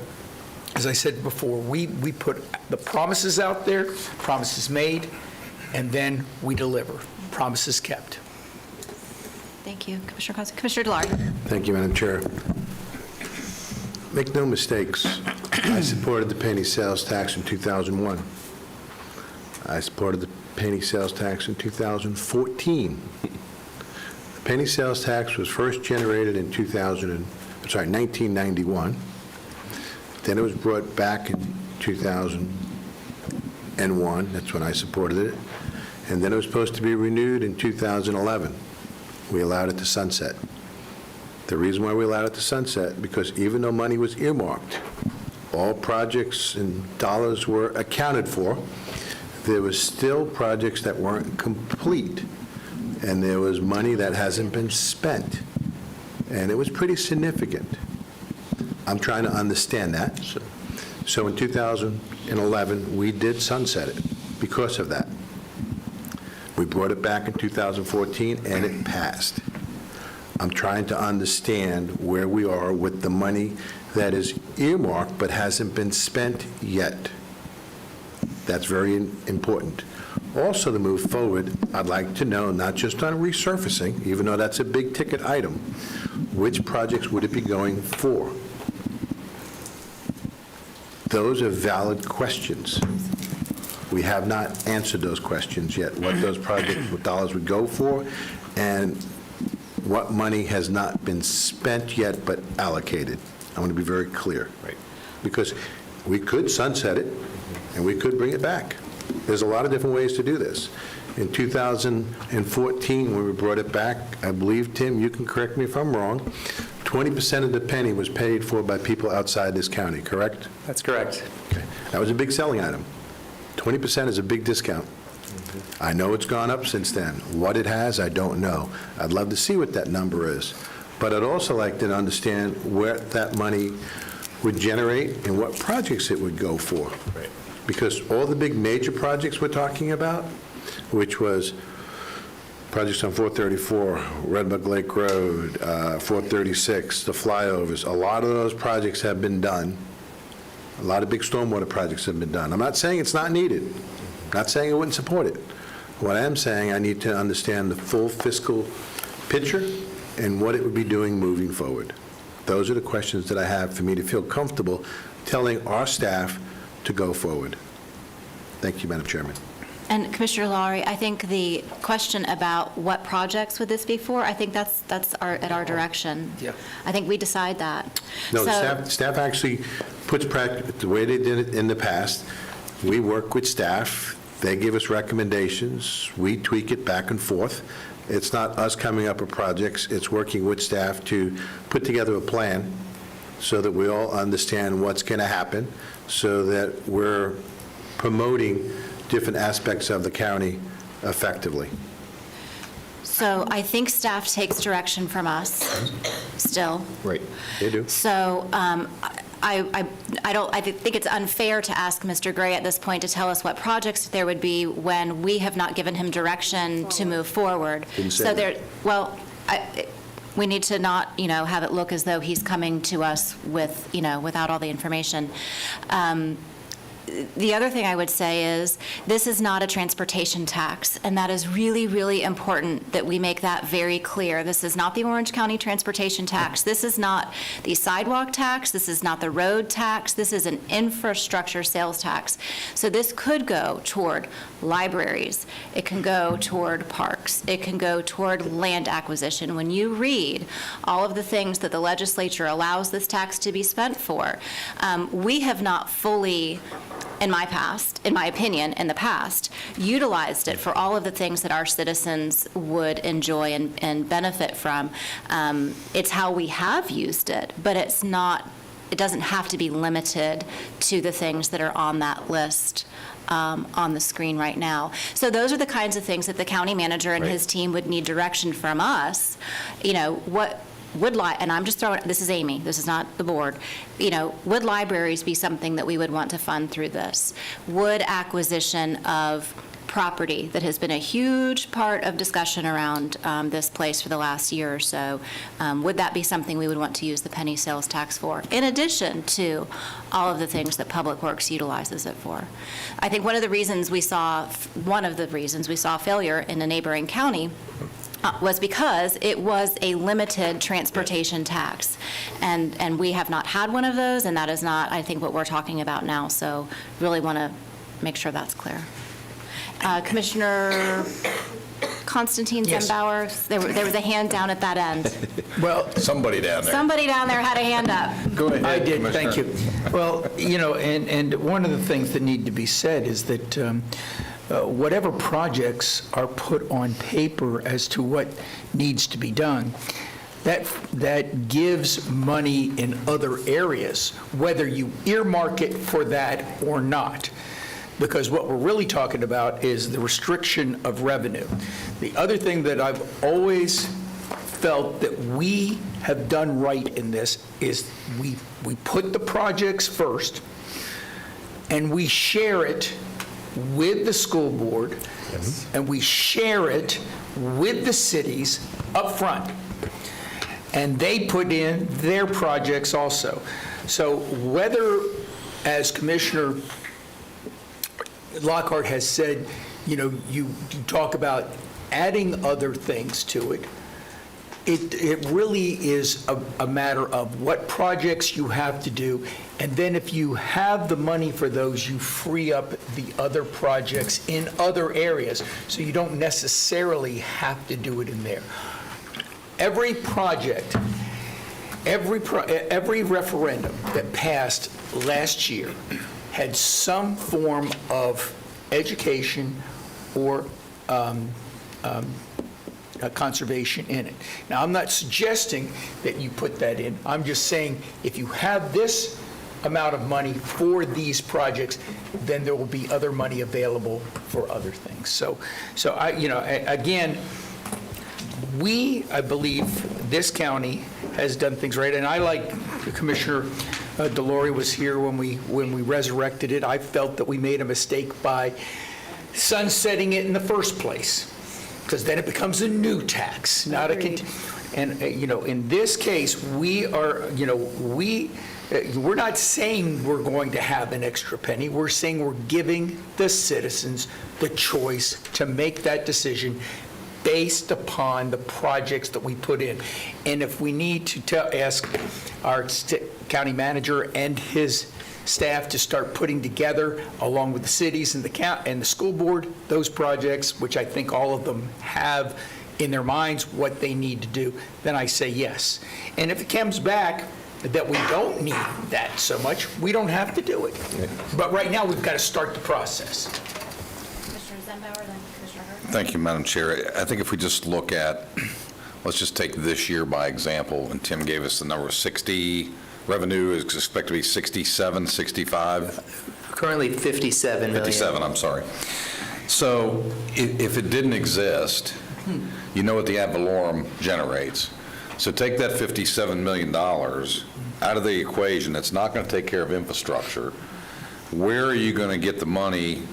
as I said before, we put the promises out there, promises made, and then we deliver. Promises kept. Thank you, Commissioner Cosby. Commissioner Dillard. Thank you, Madam Chair. Make no mistakes, I supported the penny sales tax in 2001. I supported the penny sales tax in 2014. The penny sales tax was first generated in 1991. Then it was brought back in 2001. That's when I supported it. And then it was supposed to be renewed in 2011. We allowed it to sunset. The reason why we allowed it to sunset, because even though money was earmarked, all projects and dollars were accounted for, there was still projects that weren't complete, and there was money that hasn't been spent, and it was pretty significant. I'm trying to understand that. So in 2011, we did sunset it because of that. We brought it back in 2014, and it passed. I'm trying to understand where we are with the money that is earmarked but hasn't been spent yet. That's very important. Also, to move forward, I'd like to know, not just on resurfacing, even though that's a big-ticket item, which projects would it be going for? Those are valid questions. We have not answered those questions yet, what those projects, what dollars would go for, and what money has not been spent yet but allocated. I want to be very clear. Right. Because we could sunset it, and we could bring it back. There's a lot of different ways to do this. In 2014, when we brought it back, I believe, Tim, you can correct me if I'm wrong, 20% of the penny was paid for by people outside this county, correct? That's correct. Okay. That was a big selling item. 20% is a big discount. I know it's gone up since then. What it has, I don't know. I'd love to see what that number is. But I'd also like to understand where that money would generate and what projects it would go for. Right. Because all the big major projects we're talking about, which was projects on 434, Red Bug Lake Road, 436, the flyovers, a lot of those projects have been done. A lot of big stormwater projects have been done. I'm not saying it's not needed. I'm not saying I wouldn't support it. What I am saying, I need to understand the full fiscal picture and what it would be doing moving forward. Those are the questions that I have for me to feel comfortable telling our staff to go forward. Thank you, Madam Chairman. And Commissioner Lowry, I think the question about what projects would this be for, I think that's at our direction. Yeah. I think we decide that. No, So- staff actually puts the way they did it in the past. We work with staff, they give us recommendations, we tweak it back and forth. It's not us coming up with projects, it's working with staff to put together a plan so that we all understand what's going to happen, so that we're promoting different aspects of the county effectively. So I think staff takes direction from us still. Right. They do. So I think it's unfair to ask Mr. Gray at this point to tell us what projects there would be when we have not given him direction to move forward. Didn't say So that. we need to not, have it look as though he's coming to us with, without all the information. The other thing I would say is, this is not a transportation tax, and that is really, really important that we make that very clear. This is not the Orange County transportation tax. This is not the sidewalk tax. This is not the road tax. This is an infrastructure sales tax. So this could go toward libraries. It can go toward parks. It can go toward land acquisition. When you read all of the things that the legislature allows this tax to be spent for, we have not fully, in my opinion, in the past, utilized it for all of the things that our citizens would enjoy and benefit from. It's how we have used it, but it doesn't have to be limited to the things that are on that list on the screen right now. So those are the kinds of things that the county manager and his team would need direction from us. And I'm just throwing, this is Amy, this is not the board, would libraries be something that we would want to fund through this? Would acquisition of property that has been a huge part of discussion around this place for the last year or so, would that be something we would want to use the penny sales tax for, in addition to all of the things that Public Works utilizes it for? I think one of the reasons we saw failure in a neighboring county was because it was a limited transportation tax. And we have not had one of those, and that is not, I think, what we're talking about now. So really want to make sure that's clear. Commissioner Constantine Yes. Zembauer, there was a hand down at that end. Well, Somebody down there. Somebody down there had a hand up. Go ahead, I did, thank you. Commissioner. Well, and one of the things that need to be said is that whatever projects are put on paper as to what needs to be done, that gives money in other areas, whether you earmark it for that or not. Because what we're really talking about is the restriction of revenue. The other thing that I've always felt that we have done right in this is we put the projects first, and we share it with the school board, and we share it with the cities up front. And they put in their projects also. So whether, as Commissioner Lockhart has said, you talk about adding other things to it, it really is a matter of what projects you have to do, and then if you have the money for those, you free up the other projects in other areas, so you don't necessarily have to do it in there. Every project, every referendum that passed last year had some form of education or conservation in it. Now, I'm not suggesting that you put that in. I'm just saying, if you have this amount of money for these projects, then there will be other money available for other things. So again, I believe this county has done things right, and I like Commissioner Delory was here when we resurrected it. I felt that we made a mistake by sunsetting it in the first place, because then it becomes a new tax, not a. And in this case, we are, we're not saying we're going to have an extra penny. We're saying we're giving the citizens the choice to make that decision based upon the projects that we put in. And if we need to ask our county manager and his staff to start putting together, along with the cities and the school board, those projects, which I think all of them have in their minds what they need to do, then I say yes. And if it comes back that we don't need that so much, we don't have to do it. But right now, we've got to start the process. Commissioner Zembauer, then Commissioner Hurd. Thank you, Madam Chair. I think if we just look at, let's just take this year by example, and Tim gave us the number of 60, revenue is expected to be 67, 65? Currently 57 million. 57, I'm sorry. So if it didn't exist, you know what the ad valorem generates. So take that $57 million out of the equation that's not going to take care of infrastructure. Where are you going to get the money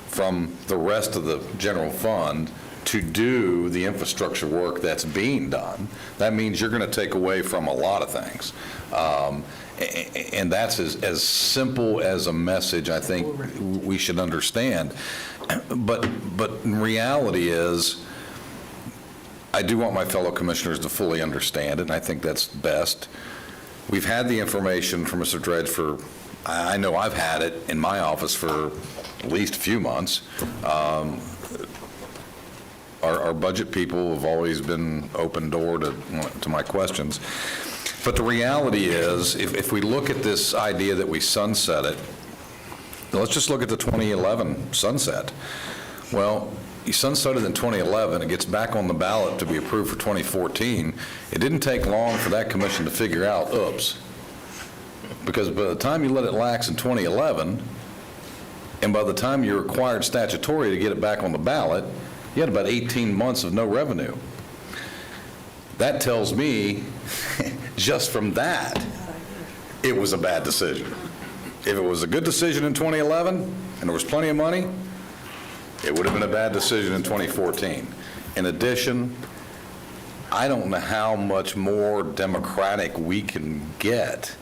from the rest of the general fund to do the infrastructure work that's being done? That means you're going to take away from a lot of things. And that's as simple as a message I think we should understand. But reality is, I do want my fellow commissioners to fully understand it, and I think that's best. We've had the information from Mr. Dredge for, I know I've had it in my office for at least a few months. Our budget people have always been open door to my questions. But the reality is, if we look at this idea that we sunset it, let's just look at the 2011 sunset. Well, you sunsetted in 2011, it gets back on the ballot to be approved for 2014. It didn't take long for that commission to figure out, oops, because by the time you let it lax in 2011, and by the time you required statutory to get it back on the ballot, you had about 18 months of no revenue. That tells me, just from that, it was a bad decision. If it was a good decision in 2011, and there was plenty of money, it would have been a bad decision in 2014. In addition, I don't know how much more democratic we can get.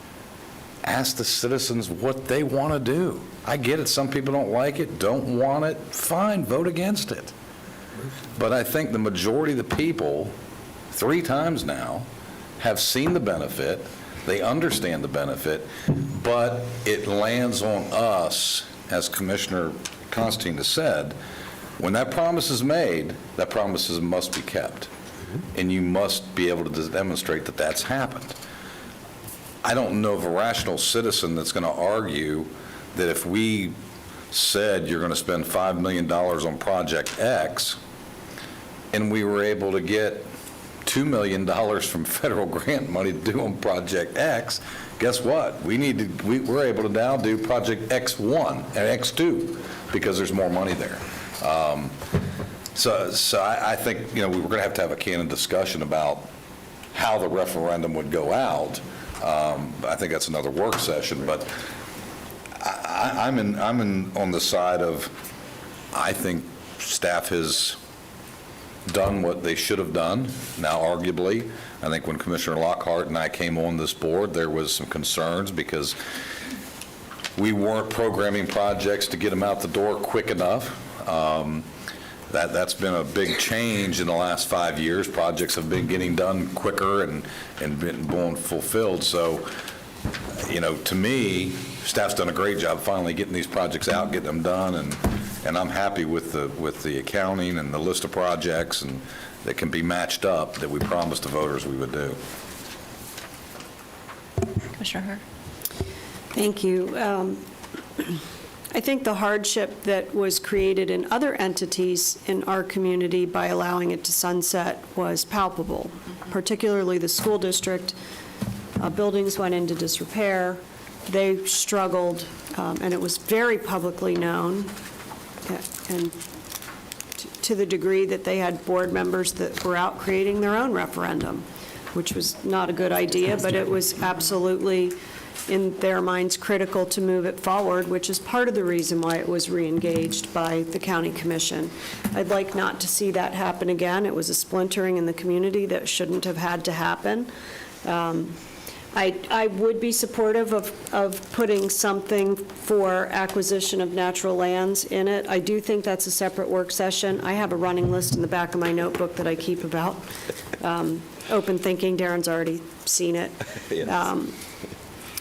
Ask the citizens what they want to do. I get it, some people don't like it, don't want it, fine, vote against it. But I think the majority of the people, 3 times now, have seen the benefit, they understand the benefit, but it lands on us, as Commissioner Constantine has said, when that promise is made, that promise must be kept. And you must be able to demonstrate that that's happened. I don't know of a rational citizen that's going to argue that if we said you're going to spend $5 million on Project X, and we were able to get $2 million from federal grant money to do on Project X, guess what? We're able to now do Project X1 and X2 because there's more money there. So I think, we're going to have a candid discussion about how the referendum would go out. I think that's another work session, but I'm on the side of, I think staff has done what they should have done. Now, arguably, I think when Commissioner Lockhart and I came on this board, there was some concerns because we weren't programming projects to get them out the door quick enough. That's been a big change in the last 5 years. Projects have been getting done quicker and been fulfilled. So, to me, staff's done a great job finally getting these projects out, getting them done, and I'm happy with the accounting and the list of projects and that can be matched up that we promised the voters we would do. Commissioner Hurd. Thank you. I think the hardship that was created in other entities in our community by allowing it to sunset was palpable, particularly the school district. Buildings went into disrepair. They struggled, and it was very publicly known, and to the degree that they had board members that were out creating their own referendum, which was not a good idea, but it was absolutely, in their minds, critical to move it forward, which is part of the reason why it was re-engaged by the county commission. I'd like not to see that happen again. It was a splintering in the community that shouldn't have had to happen. I would be supportive of putting something for acquisition of natural lands in it. I do think that's a separate work session. I have a running list in the back of my notebook that I keep about open thinking. Darren's already seen it. Yes.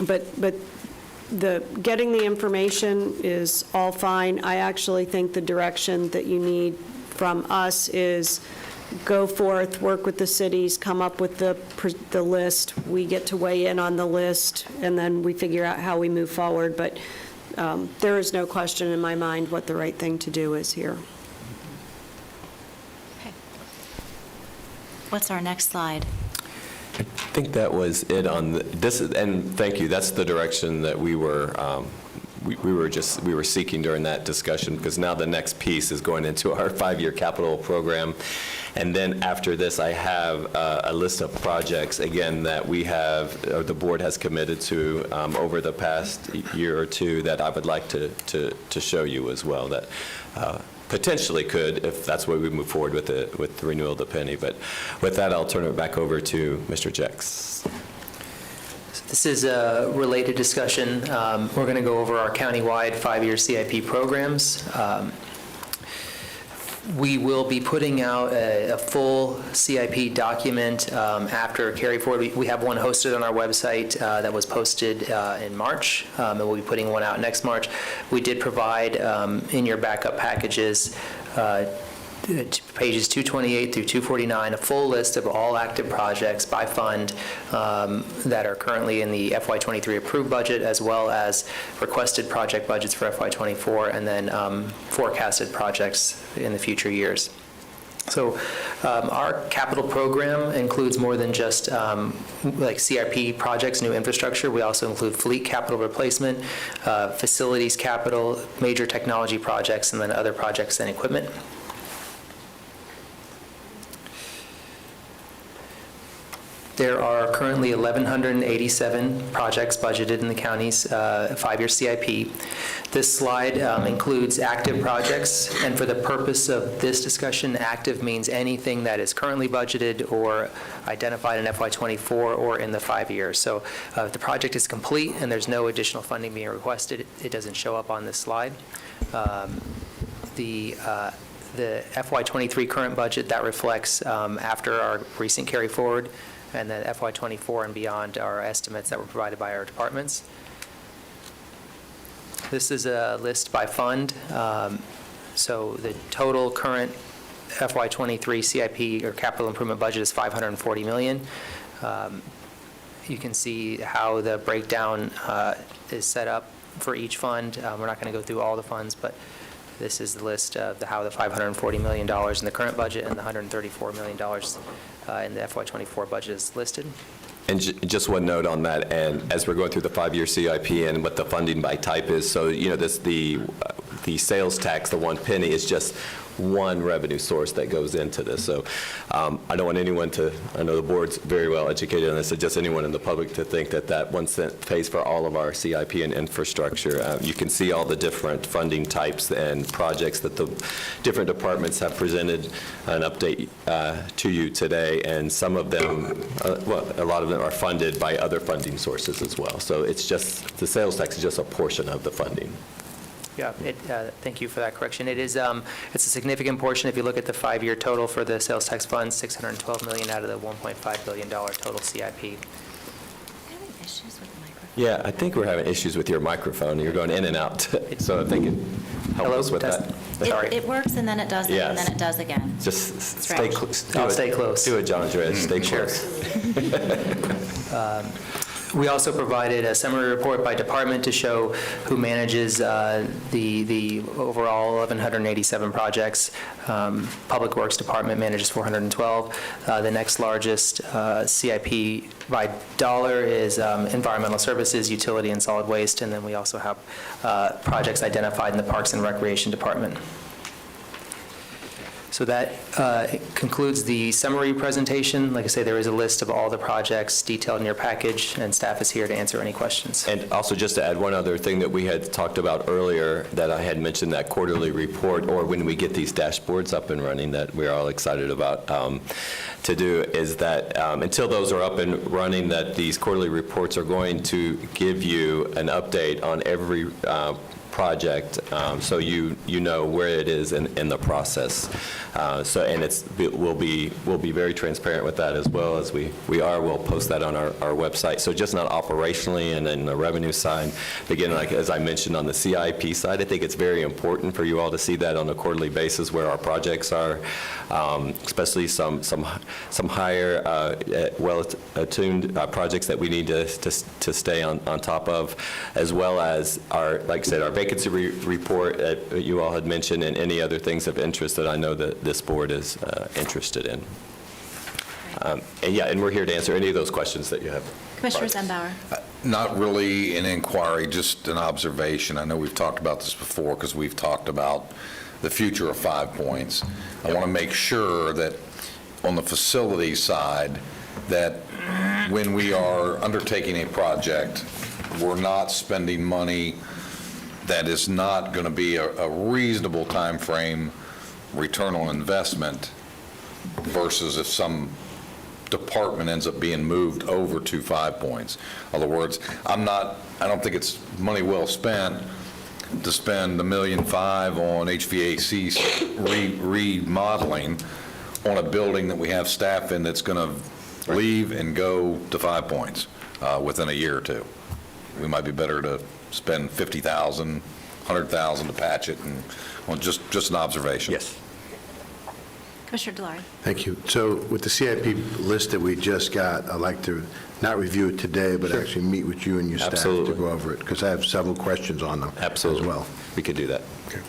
But getting the information is all fine. I actually think the direction that you need from us is go forth, work with the cities, come up with the list. We get to weigh in on the list, and then we figure out how we move forward. But there is no question in my mind what the right thing to do is here. Okay. What's our next slide? I think that was it on this, and thank you. That's the direction that we were seeking during that discussion, because now the next piece is going into our 5-year capital program. And then after this, I have a list of projects, again, that we have, or the board has committed to over the past year or two that I would like to show you as well, that potentially could, if that's where we move forward with the renewal of the penny. But with that, I'll turn it back over to Mr. Jex. This is a related discussion. We're going to go over our countywide 5-year CIP programs. We will be putting out a full CIP document after carry forward. We have one hosted on our website that was posted in March, and we'll be putting one out next March. We did provide in your backup packages pages 228 through 249, a full list of all active projects by fund that are currently in the FY23 approved budget, as well as requested project budgets for FY24, and then forecasted projects in the future years. So our capital program includes more than just like CRP projects, new infrastructure. We also include fleet capital replacement, facilities capital, major technology projects, and then other projects and equipment. There are currently 1,187 projects budgeted in the county's 5-year CIP. This slide includes active projects, and for the purpose of this discussion, active means anything that is currently budgeted or identified in FY24 or in the 5 years. So if the project is complete and there's no additional funding being requested, it doesn't show up on this slide. The FY23 current budget, that reflects after our recent carry forward, and then FY24 and beyond are estimates that were provided by our departments. This is a list by fund. So the total current FY23 CIP or capital improvement budget is $540 million. You can see how the breakdown is set up for each fund. We're not going to go through all the funds, but this is the list of how the $540 million in the current budget and the $134 million in the FY24 budget is listed. And just one note on that, and as we're going through the 5-year CIP and what the funding by type is, so the sales tax, the 1 penny, is just one revenue source that goes into this. So I don't want anyone to, I know the board's very well educated on this, so just anyone in the public to think that 1 cent pays for all of our CIP and infrastructure. You can see all the different funding types and projects that the different departments have presented an update to you today, and some of them, well, a lot of them are funded by other funding sources as well. So it's just, the sales tax is just a portion of the funding. Yeah, thank you for that correction. It is, it's a significant portion. If you look at the 5-year total for the sales tax fund, $612 million out of the $1.5 billion total CIP. Having issues with the microphone. Yeah, I think we're having issues with your microphone. You're going in and out. So if they could help us with that. Sorry. It works, and then it doesn't, and then it does again. Just stay Strange. close. I'll stay close. Do it, John Andres. Stay Sure. close. We also provided a summary report by department to show who manages the overall 1,187 projects. Public Works Department manages 412. The next largest CIP by dollar is Environmental Services, Utility, and Solid Waste, and then we also have projects identified in the Parks and Recreation Department. So that concludes the summary presentation. Like I say, there is a list of all the projects detailed in your package, and staff is here to answer any questions. And also, just to add one other thing that we had talked about earlier, that I had mentioned, that quarterly report, or when we get these dashboards up and running, that we're all excited about to do, is that until those are up and running, that these quarterly reports are going to give you an update on every project, so you know where it is in the process. And we'll be very transparent with that, as well as we'll post that on our website. So just not operationally and then the revenue side. Again, like as I mentioned on the CIP side, I think it's very important for you all to see that on a quarterly basis where our projects are, especially some higher, well-attuned projects that we need to stay on top of, as well as our, like I said, our vacancy report that you all had mentioned, and any other things of interest that I know that this board is interested in. And we're here to answer any of those questions that you have. Commissioner Zembauer. Not really an inquiry, just an observation. I know we've talked about this before because we've talked about the future of 5 Points. I want to make sure that on the facility side, that when we are undertaking a project, we're not spending money that is not going to be a reasonable time frame return on investment versus if some department ends up being moved over to 5 Points. In other words, I don't think it's money well spent to spend $1.5 million on HVAC remodeling on a building that we have staff in that's going to leave and go to 5 Points within a year or two. We might be better to spend $50,000, $100,000 to patch it, and well, just an observation. Yes. Commissioner Delory. Thank you. So with the CIP list that we just got, I'd like to not review it today, but actually meet with you and your staff Absolutely. to go over it, because I have several questions on them Absolutely. as well. We could do that. Okay.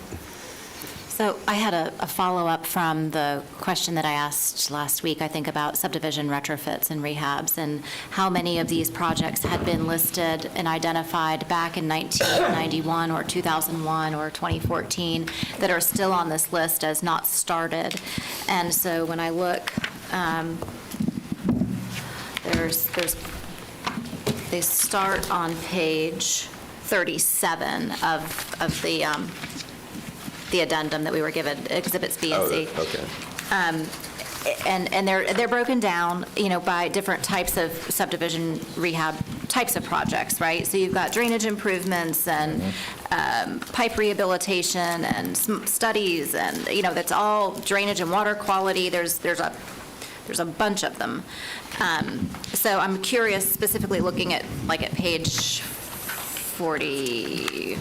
So I had a follow-up from the question that I asked last week, I think, about subdivision retrofits and rehabs, and how many of these projects had been listed and identified back in 1991 or 2001 or 2014 that are still on this list as not started. And so when I look, they start on page 37 of the addendum that we were given, Exhibits B and C. Okay. And they're broken down, by different types of subdivision rehab types of projects, right? So you've got drainage improvements and pipe rehabilitation and studies, and that's all drainage and water quality. There's a bunch of them. So I'm curious, specifically looking at page 40.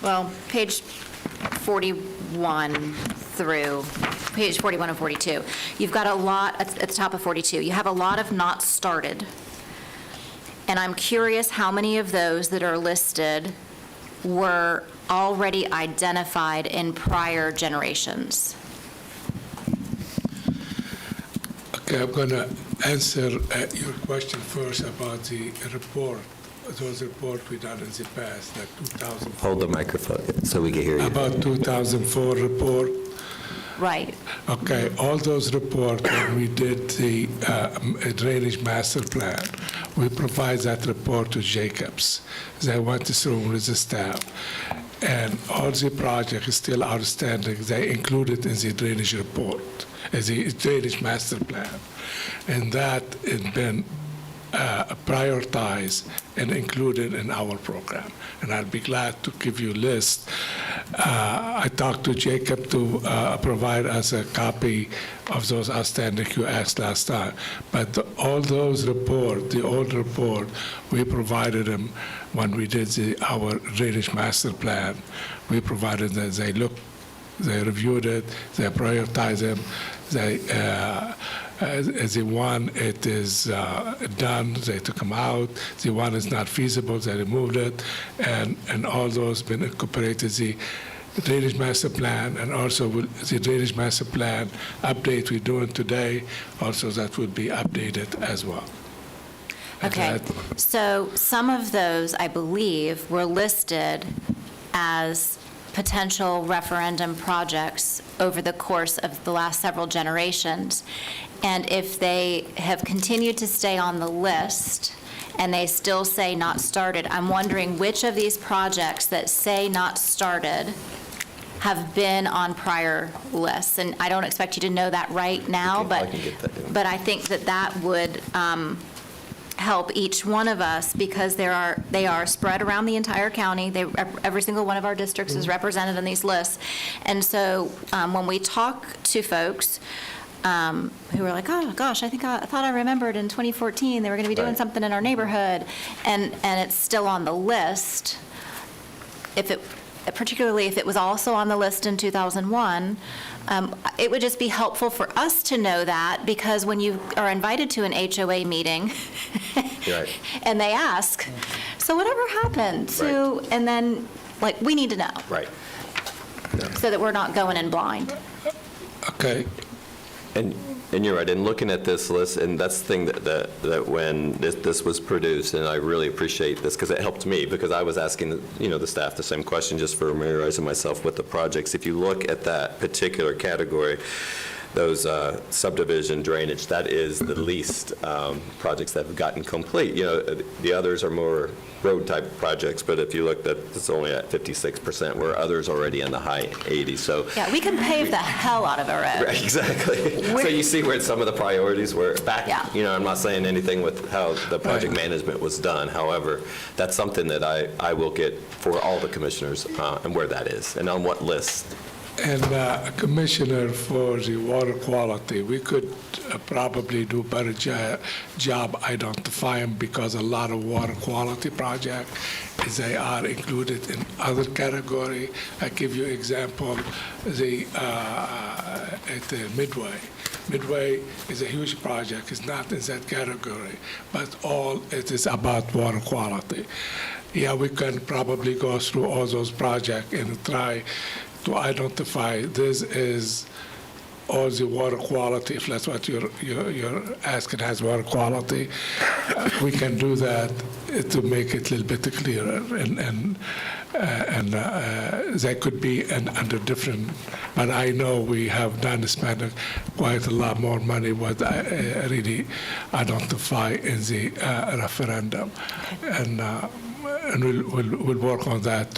Well, page 41 through page 41 and 42. You've got a lot at the top of 42. You have a lot of not started. And I'm curious how many of those that are listed were already identified in prior generations. Okay, I'm going to answer your question first about the report. Those reports we done in the past, that 2000. Hold the microphone so we can hear you. About 2004 report. Right. Okay, all those reports, when we did the drainage master plan, we provide that report to Jacobs. They went through with the staff. And all the projects is still outstanding. They included in the drainage report, the drainage master plan. And that has been prioritized and included in our program. And I'll be glad to give you a list. I talked to Jacob to provide us a copy of those outstanding you asked last time. But all those reports, the old report, we provided them when we did our drainage master plan. We provided them, they looked, they reviewed it, they prioritized them, the one it is done, they took them out. The one is not feasible, they removed it, and all those been incorporated. The drainage master plan, and also the drainage master plan update we're doing today, also that would be updated as well. Okay, so some of those, I believe, were listed as potential referendum projects over the course of the last several generations. And if they have continued to stay on the list and they still say not started, I'm wondering which of these projects that say not started have been on prior lists. And I don't expect you to know that right now, I can get that. but I think that that would help each one of us, because they are spread around the entire county. Every single one of our districts is represented in these lists. And so when we talk to folks who are like, oh, gosh, I thought I remembered in 2014 they were going to be doing Right. something in our neighborhood, and it's still on the list, particularly if it was also on the list in 2001, it would just be helpful for us to know that, because when you are invited to an HOA meeting Right. and they ask, so whatever happened to, and then, like, we need to know Right. so that we're not going in blind. Okay. And you're right, in looking at this list, and that's the thing that when this was produced, and I really appreciate this, because it helped me, because I was asking, the staff the same question, just for familiarizing myself with the projects. If you look at that particular category, those subdivision drainage, that is the least projects that have gotten complete. The others are more road-type projects, but if you look, it's only at 56%, where others already in the high 80s. So Yeah, we can pave the hell out of a road. Right, exactly. So you see where some of the priorities were back, Yeah. I'm not saying anything with how the project management was done. However, that's something that I will get for all the commissioners and where that is and on what list. And Commissioner, for the water quality, we could probably do better job identifying, because a lot of water quality projects, they are included in other category. I give you example, at the Midway. Midway is a huge project. It's not in that category, but it is about water quality. Yeah, we can probably go through all those projects and try to identify this is all the water quality, if that's what you're asking, has water quality. We can do that to make it a little bit clearer, and that could be under different, but I know we have spent quite a lot more money what I really identify in the referendum. And we'll work on that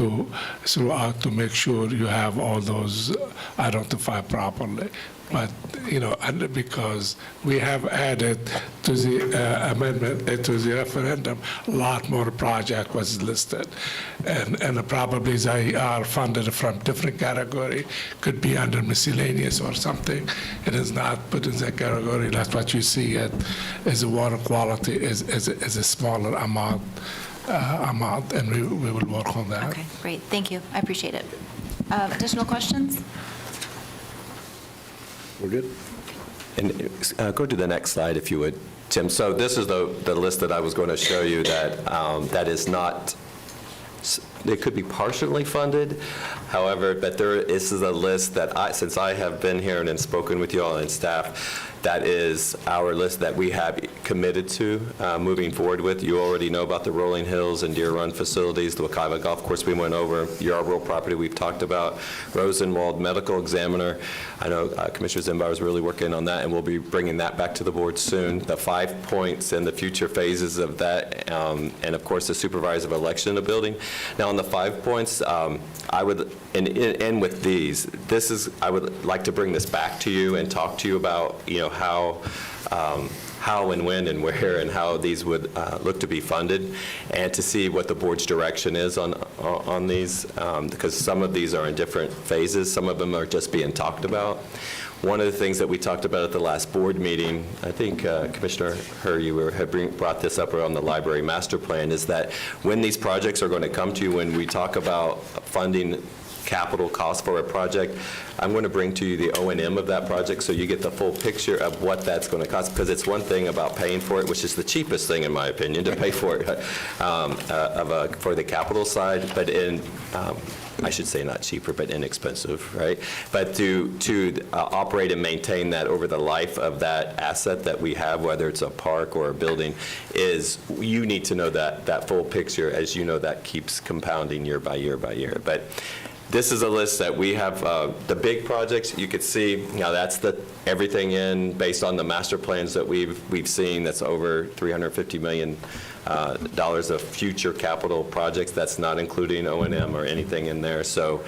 throughout to make sure you have all those identified properly. But, and because we have added to the amendment, to the referendum, a lot more project was listed. And probably they are funded from different category, could be under miscellaneous or something. It is not put in that category. That's what you see as the water quality is a smaller amount, and we will work on that. Okay, great, thank you, I appreciate it. Additional questions? We're good. And go to the next slide, if you would, Tim. So this is the list that I was going to show you that is not, it could be partially funded. However, but this is a list that since I have been here and spoken with you all and staff, that is our list that we have committed to moving forward with. You already know about the Rolling Hills and Deer Run facilities, the Wekiva Golf Course we went over, Yarborough property we've talked about, Rosenwald Medical Examiner. I know Commissioner Zimbar is really working on that, and we'll be bringing that back to the board soon. The 5 points and the future phases of that, and of course the supervisor of election in the building. Now on the 5 points, I would, and with these, I would like to bring this back to you and talk to you about, how and when and where and how these would look to be funded, and to see what the board's direction is on these, because some of these are in different phases. Some of them are just being talked about. One of the things that we talked about at the last board meeting, I think Commissioner Herr, you had brought this up on the library master plan, is that when these projects are going to come to you, when we talk about funding capital cost for a project, I'm going to bring to you the O&M of that project so you get the full picture of what that's going to cost, because it's one thing about paying for it, which is the cheapest thing in my opinion to pay for it for the capital side, but I should say not cheaper, but inexpensive, right? But to operate and maintain that over the life of that asset that we have, whether it's a park or a building, is you need to know that full picture. As you know, that keeps compounding year by year by year. But This is a list that we have, the big projects, you could see, that's everything in based on the master plans that we've seen. That's over $350 million of future capital projects. That's not including O&M or anything in there. So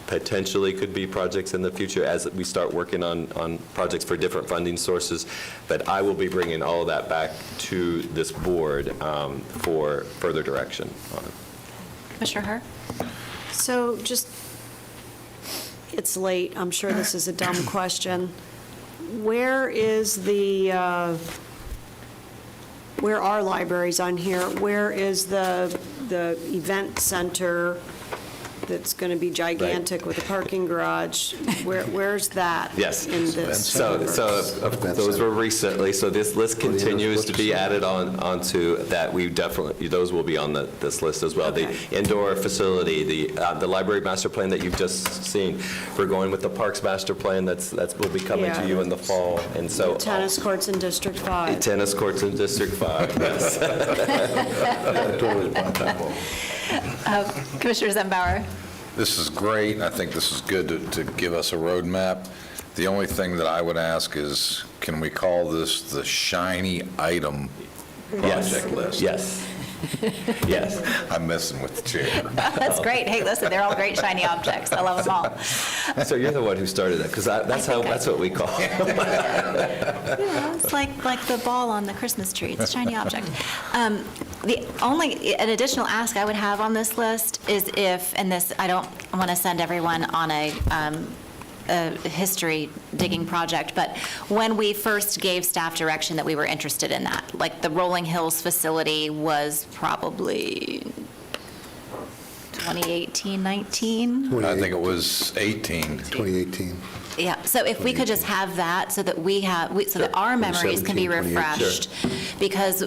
potentially could be projects in the future as we start working on projects for different funding sources. But I will be bringing all of that back to this board for further direction on it. Commissioner Herr? So just, it's late, I'm sure this is a dumb question. Where are libraries on here? Where is the event center that's going to be gigantic with a parking garage? Where's that? Yes. In this? So those were recently, so this list continues to be added onto that. We definitely, those will be on this list as well. Okay. The indoor facility, the library master plan that you've just seen. We're going with the parks master plan that will be coming to you in the fall. And so Tennis courts in District 5. tennis courts in District 5, yes. Commissioner Zembauer? This is great. I think this is good to give us a roadmap. The only thing that I would ask is, can we call this the shiny item project list? Yes. Yes. I'm messing with the chair. That's great. Hey, listen, they're all great shiny objects. I love them all. So you're the one who started that, because that's what we call it. Yeah, it's like the ball on the Christmas tree. It's a shiny object. An additional ask I would have on this list is I don't want to send everyone on a history digging project, but when we first gave staff direction that we were interested in that, like the Rolling Hills facility was probably 2018, 19? I think it was 18. 2018. Yeah, so if we could just have that so that so that our memories can be 17, 28, refreshed. Because,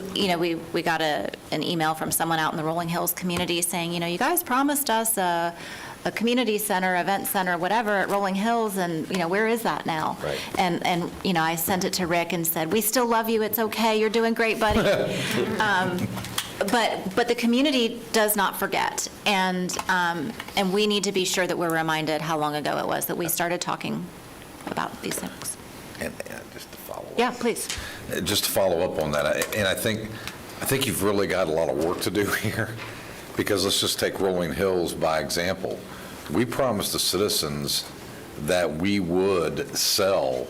we got an email from someone out in the Rolling Hills community saying, you guys promised us a community center, event center, whatever at Rolling Hills, and, where is that now? Right. And I sent it to Rick and said, we still love you, it's okay, you're doing great, buddy. But the community does not forget, and we need to be sure that we're reminded how long ago it was that we started talking about these things. And just to follow up. Yeah, please. Just to follow up on that, and I think you've really got a lot of work to do here, because let's just take Rolling Hills by example. We promised the citizens that we would sell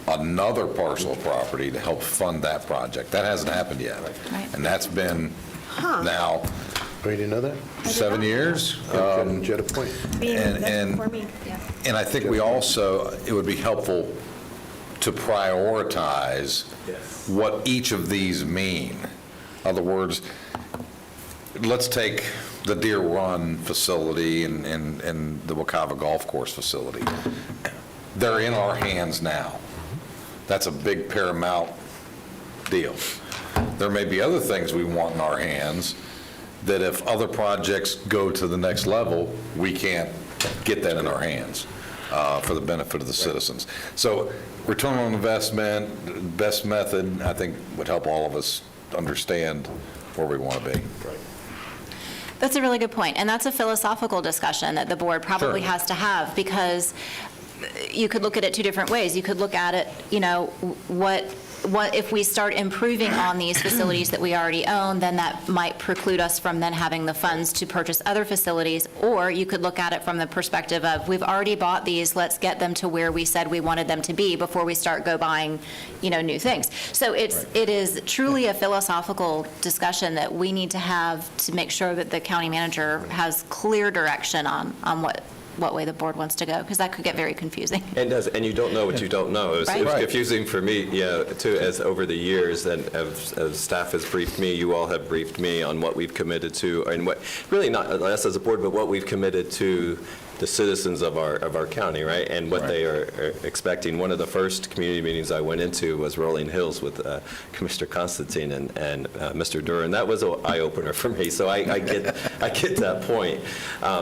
another parcel of property to help fund that project. That hasn't happened yet. Right. And that's been now Oh, you didn't know that? 7 years. You had a point. And I think we also, it would be helpful to prioritize what each of these mean. In other words, let's take the Deer Run facility and the Wekiva Golf Course facility. They're in our hands now. That's a big paramount deal. There may be other things we want in our hands that if other projects go to the next level, we can't get that in our hands for the benefit of the citizens. So return on investment, best method, I think would help all of us understand where we want to be. That's a really good point, and that's a philosophical discussion that the board probably has to have, because you could look at it two different ways. You could look at it, what if we start improving on these facilities that we already own, then that might preclude us from then having the funds to purchase other facilities. Or you could look at it from the perspective of, we've already bought these, let's get them to where we said we wanted them to be before we start buying, new things. So it is truly a philosophical discussion that we need to have to make sure that the county manager has clear direction on what way the board wants to go, because that could get very confusing. And you don't know what you don't know. It was Right. confusing for me, too, as over the years, and as staff has briefed me, you all have briefed me on what we've committed to, and what, really not us as a board, but what we've committed to the citizens of our county, right? And what they are expecting. One of the first community meetings I went into was Rolling Hills with Commissioner Constantine and Mr. Duran. That was an eye-opener for me. So I get that point,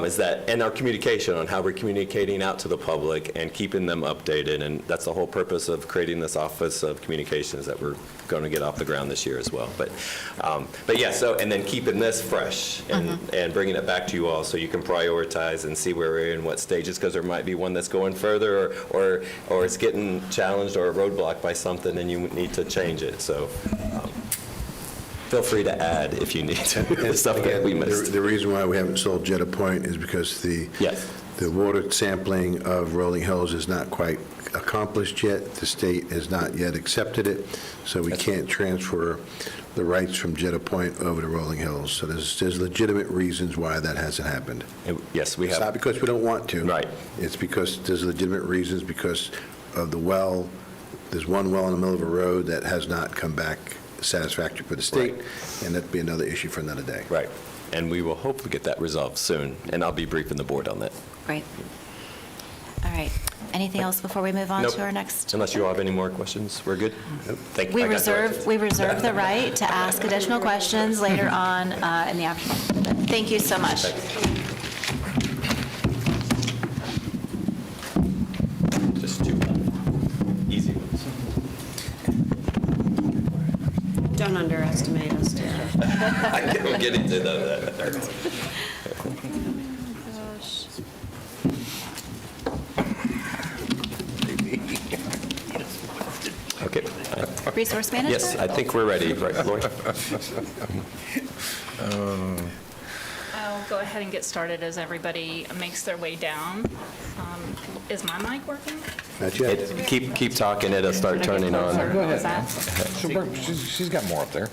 is that, and our communication on how we're communicating out to the public and keeping them updated. And that's the whole purpose of creating this Office of Communications that we're going to get off the ground this year as well. But yeah, so, and then keeping this fresh and bringing it back to you all so you can prioritize and see where we're in what stages, because there might be one that's going further or it's getting challenged or a roadblock by something and you need to change it. So feel free to add if you need to. The stuff that we missed. The reason why we haven't sold Jetta Point is because the water sampling of Rolling Hills is not quite accomplished yet. The state has not yet accepted it, so we can't transfer the rights from Jetta Point over to Rolling Hills. So there's legitimate reasons why that hasn't happened. Yes, we have. It's not because we don't want to. Right. It's because there's legitimate reasons because of the well. There's one well in the middle of a road that has not come back satisfactory for the state, and that'd be another issue for another day. Right. And we will hopefully get that resolved soon, and I'll be briefing the board on that. Great. All right. Anything else before we move on to our next? Unless you all have any more questions, we're good? Thank you. We reserve the right to ask additional questions later on in the afternoon. But thank you so much. Just two easy ones. Don't underestimate us, Tara. I'm getting to that. Okay. Resource manager? Yes, I think we're ready, right, Lori? I'll go ahead and get started as everybody makes their way down. Is my mic working? Not yet. Keep talking, it'll start turning on. Go ahead. She's got more up there.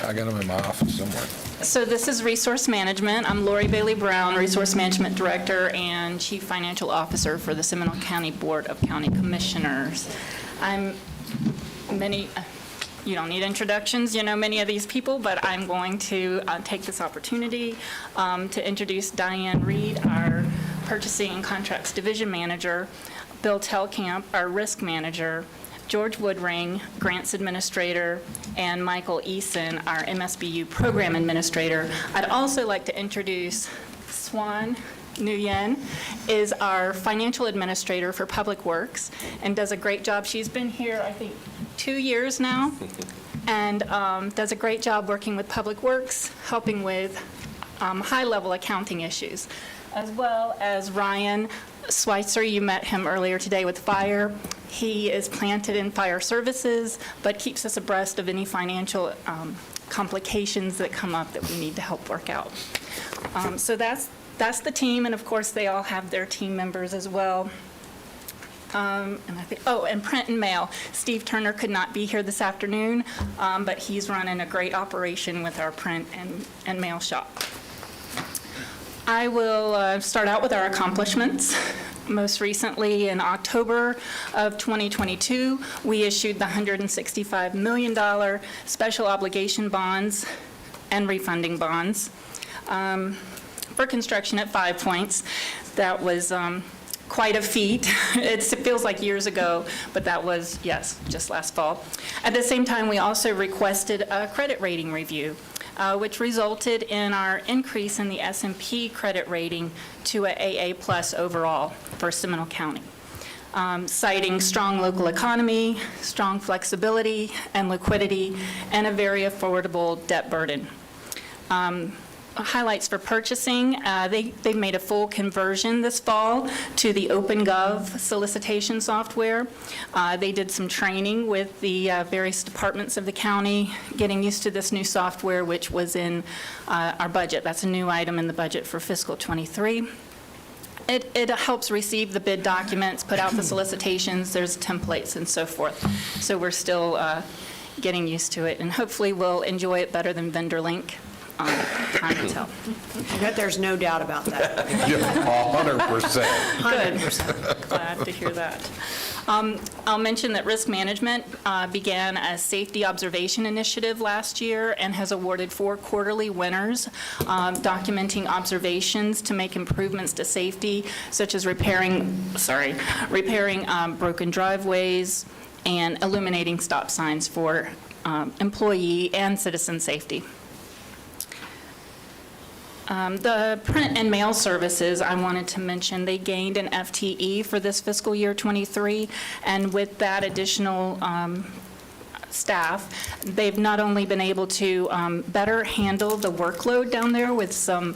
I got them in my office somewhere. So this is Resource Management. I'm Lori Bailey Brown, Resource Management Director and Chief Financial Officer for the Seminole County Board of County Commissioners. You don't need introductions, you know many of these people, but I'm going to take this opportunity to introduce Diane Reed, our Purchasing and Contracts Division Manager, Bill Telkamp, our Risk Manager, George Woodring, Grants Administrator, and Michael Eason, our MSBU Program Administrator. I'd also like to introduce Swan Nguyen, is our Financial Administrator for Public Works, and does a great job. She's been here, I think, 2 years now, and does a great job working with Public Works, helping with high-level accounting issues, as well as Ryan Schweitzer. You met him earlier today with Fire. He is planted in Fire Services, but keeps us abreast of any financial complications that come up that we need to help work out. So that's the team, and of course, they all have their team members as well. And print and mail. Steve Turner could not be here this afternoon, but he's running a great operation with our print and mail shop. I will start out with our accomplishments. Most recently, in October of 2022, we issued the $165 million special obligation bonds and refunding bonds for construction at 5 Points. That was quite a feat. It feels like years ago, but that was, yes, just last fall. At the same time, we also requested a credit rating review, which resulted in our increase in the S&P credit rating to a AA+ overall for Seminole County, citing strong local economy, strong flexibility and liquidity, and a very affordable debt burden. Highlights for purchasing, they made a full conversion this fall to the OpenGov solicitation software. They did some training with the various departments of the county, getting used to this new software, which was in our budget. That's a new item in the budget for fiscal '23. It helps receive the bid documents, put out the solicitations, there's templates and so forth. So we're still getting used to it, and hopefully we'll enjoy it better than VendorLink. Time to tell. I bet there's no doubt about that. 100%. Good. Glad to hear that. I'll mention that risk management began a safety observation initiative last year and has awarded 4 quarterly winners, documenting observations to make improvements to safety, such as repairing broken driveways and illuminating stop signs for employee and citizen safety. The print and mail services, I wanted to mention, they gained an FTE for this fiscal year '23, and with that additional staff, they've not only been able to better handle the workload down there with some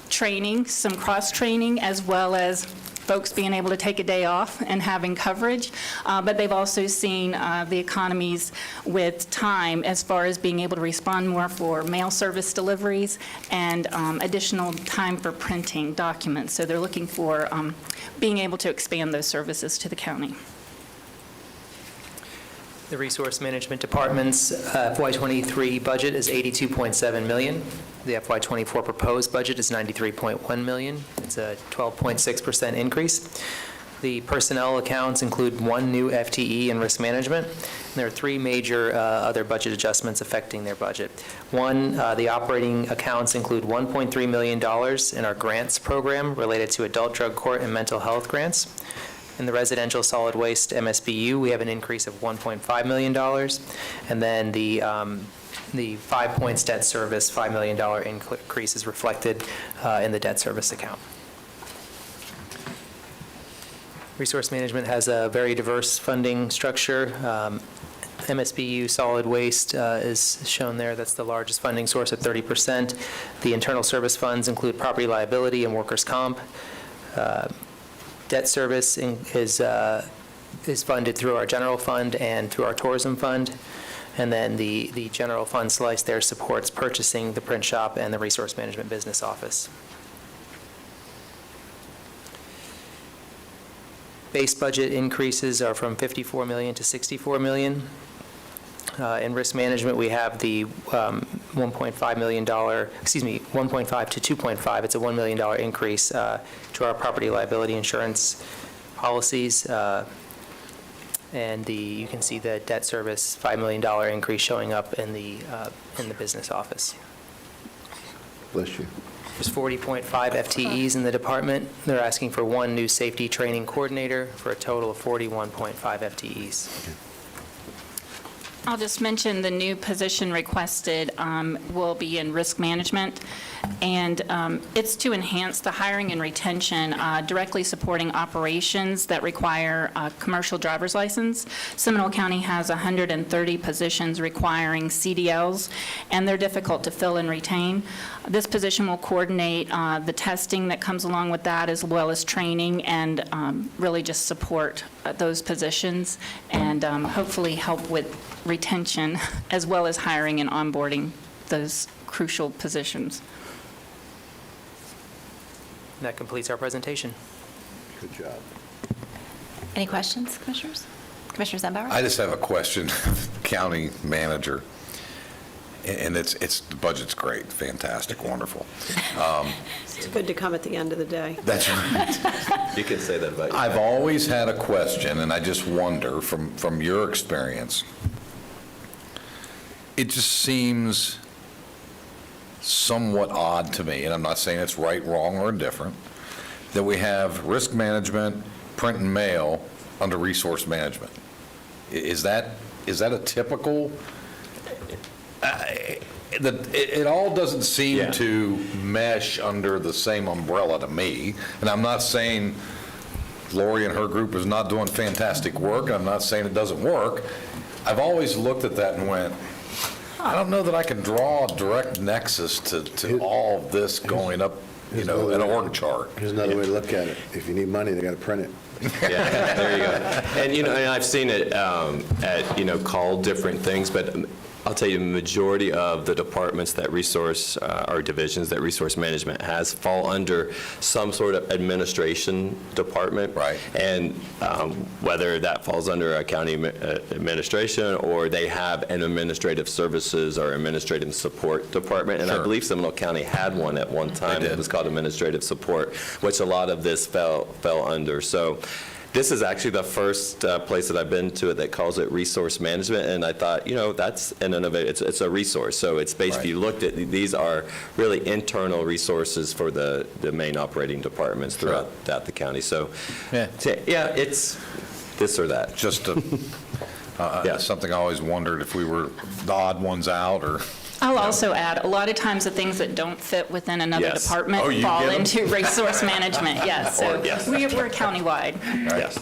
training, some cross-training, as well as folks being able to take a day off and having coverage, but they've also seen the economies with time as far as being able to respond more for mail service deliveries and additional time for printing documents. So they're looking for being able to expand those services to the county. The Resource Management Department's FY23 budget is $82.7 million. The FY24 proposed budget is $93.1 million. It's a 12.6% increase. The personnel accounts include 1 new FTE in risk management. And there are 3 major other budget adjustments affecting their budget. One, the operating accounts include $1.3 million in our grants program related to adult drug court and mental health grants. In the residential solid waste MSBU, we have an increase of $1.5 million. And then the 5 Points debt service, $5 million increase is reflected in the debt service account. Resource Management has a very diverse funding structure. MSBU solid waste is shown there. That's the largest funding source at 30%. The internal service funds include property liability and workers' comp. Debt service is funded through our general fund and through our tourism fund. And then the general fund slice there supports purchasing, the print shop, and the resource management business office. Base budget increases are from $54 million to $64 million. In risk management, we have the $1.5 million, excuse me, 1.5 to 2.5. It's a $1 million increase to our property liability insurance policies. And you can see the debt service $5 million increase showing up in the business office. Bless you. There's 40.5 FTEs in the department. They're asking for 1 new safety training coordinator for a total of 41.5 FTEs. I'll just mention the new position requested will be in risk management, and it's to enhance the hiring and retention, directly supporting operations that require a commercial driver's license. Seminole County has 130 positions requiring CDLs, and they're difficult to fill and retain. This position will coordinate the testing that comes along with that, as well as training, and really just support those positions, and hopefully help with retention, as well as hiring and onboarding those crucial positions. And that completes our presentation. Good job. Any questions, Commissioners? Commissioner Zembauer? I just have a question, County Manager, and the budget's great, fantastic, wonderful. It's good to come at the end of the day. That's right. You can say that about you. I've always had a question, and I just wonder, from your experience, it just seems somewhat odd to me, and I'm not saying it's right, wrong, or indifferent, that we have risk management, print and mail under resource management. Is that a typical? It all doesn't seem to mesh under the same umbrella to me, and I'm not saying Lori and her group is not doing fantastic work, and I'm not saying it doesn't work. I've always looked at that and went, I don't know that I can draw a direct nexus to all of this going up, an org chart. Here's another way to look at it. If you need money, they got to print it. Yeah, there you go. And, and I've seen it called different things, but I'll tell you, the majority of the departments that resource, or divisions that resource management has, fall under some sort of administration department. Right. And whether that falls under a county administration, or they have an administrative services or administrative support department. And Sure. I believe Seminole County had one at one time. They did. It was called administrative support, which a lot of this fell under. So This is actually the first place that I've been to that calls it resource management, and I thought, that's an innovative, it's a resource. So it's basically, you looked at, these are really internal resources for the main operating departments throughout the county. So, yeah, it's this or that. Just something I always wondered if we were the odd ones out, or... I'll also add, a lot of times the things that don't fit within another Yes. department Oh, you fall get 'em? into resource management, yes. So Yes. we're countywide. Yes.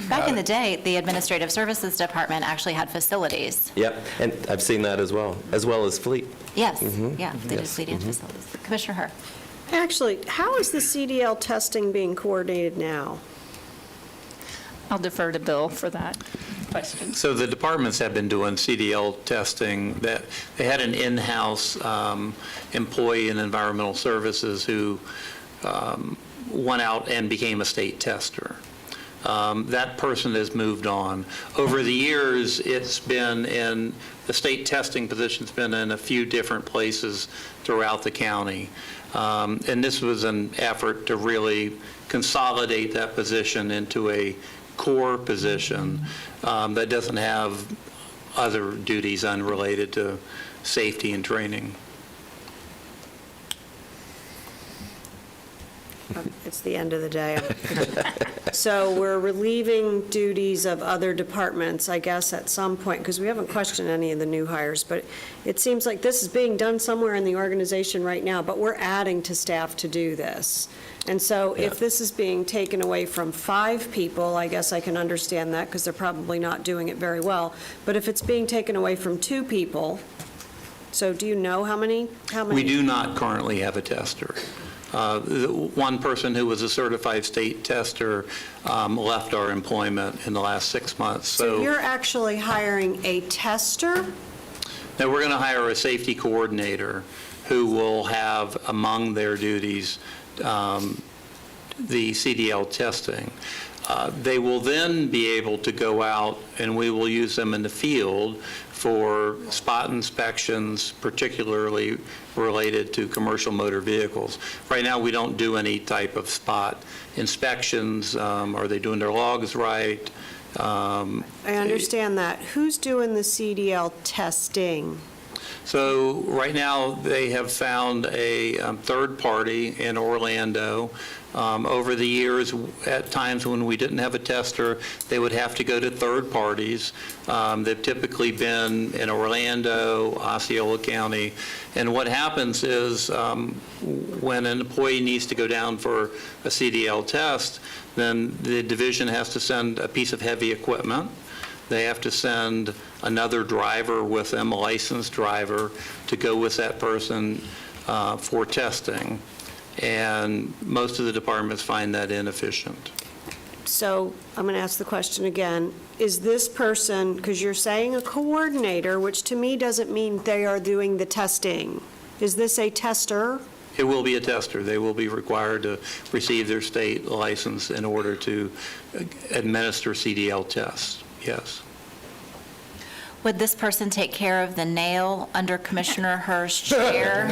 Back in the day, the Administrative Services Department actually had facilities. Yep, and I've seen that as well as fleet. Yes, yeah, they did Yes. fleet and facilities. Commissioner Herr. Actually, how is the CDL testing being coordinated now? I'll defer to Bill for that question. So the departments have been doing CDL testing. That they had an in-house employee in environmental services who went out and became a state tester. That person has moved on. Over the years, it's been in, the state testing position's been in a few different places throughout the county. And this was an effort to really consolidate that position into a core position that doesn't have other duties unrelated to safety and training. It's the end of the day. So we're relieving duties of other departments, I guess, at some point, because we haven't questioned any of the new hires, but it seems like this is being done somewhere in the organization right now, but we're adding to staff to do this. And so if this is being taken away from 5 people, I guess I can understand that, because they're probably not doing it very well. But if it's being taken away from 2 people, so do you know how many? We do not currently have a tester. One person who was a certified state tester left our employment in the last 6 months. So you're actually hiring a tester? Now, we're going to hire a safety coordinator who will have among their duties the CDL testing. They will then be able to go out, and we will use them in the field for spot inspections, particularly related to commercial motor vehicles. Right now, we don't do any type of spot inspections. Are they doing their logs right? I understand that. Who's doing the CDL testing? So right now, they have found a third party in Orlando. Over the years, at times when we didn't have a tester, they would have to go to third parties. They've typically been in Orlando, Osceola County. And what happens is when an employee needs to go down for a CDL test, then the division has to send a piece of heavy equipment. They have to send another driver with them, a licensed driver, to go with that person for testing. And most of the departments find that inefficient. So I'm going to ask the question again. Is this person, because you're saying a coordinator, which to me doesn't mean they are doing the testing. Is this a tester? It will be a tester. They will be required to receive their state license in order to administer CDL tests, yes. Would this person take care of the nail under Commissioner Herr's chair?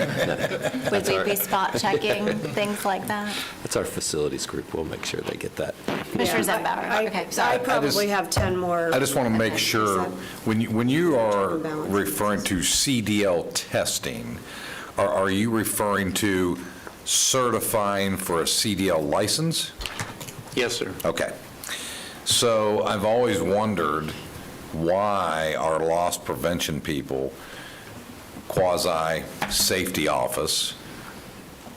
Would we be spot checking, things like that? That's our facilities group. We'll make sure they get that. Commissioner Zembauer, okay, I sorry. probably have 10 more. I just want to make Is sure, that- when you are Balance. referring to CDL testing, are you referring to certifying for a CDL license? Yes, sir. Okay. So I've always wondered why our loss prevention people, quasi-safety office,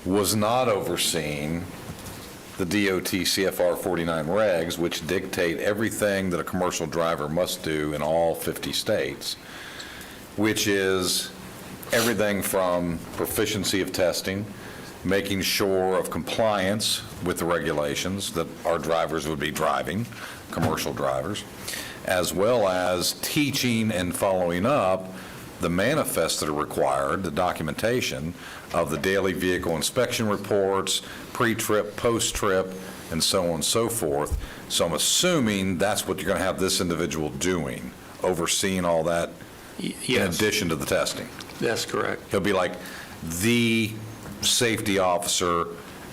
was not overseeing the DOT CFR 49 regs, which dictate everything that a commercial driver must do in all 50 states, which is everything from proficiency of testing, making sure of compliance with the regulations that our drivers would be driving, commercial drivers, as well as teaching and following up the manifests that are required, the documentation of the daily vehicle inspection reports, pre-trip, post-trip, and so on and so forth. So I'm assuming that's what you're going to have this individual doing, overseeing all that in Yes, addition to the testing. that's correct. He'll be like the safety officer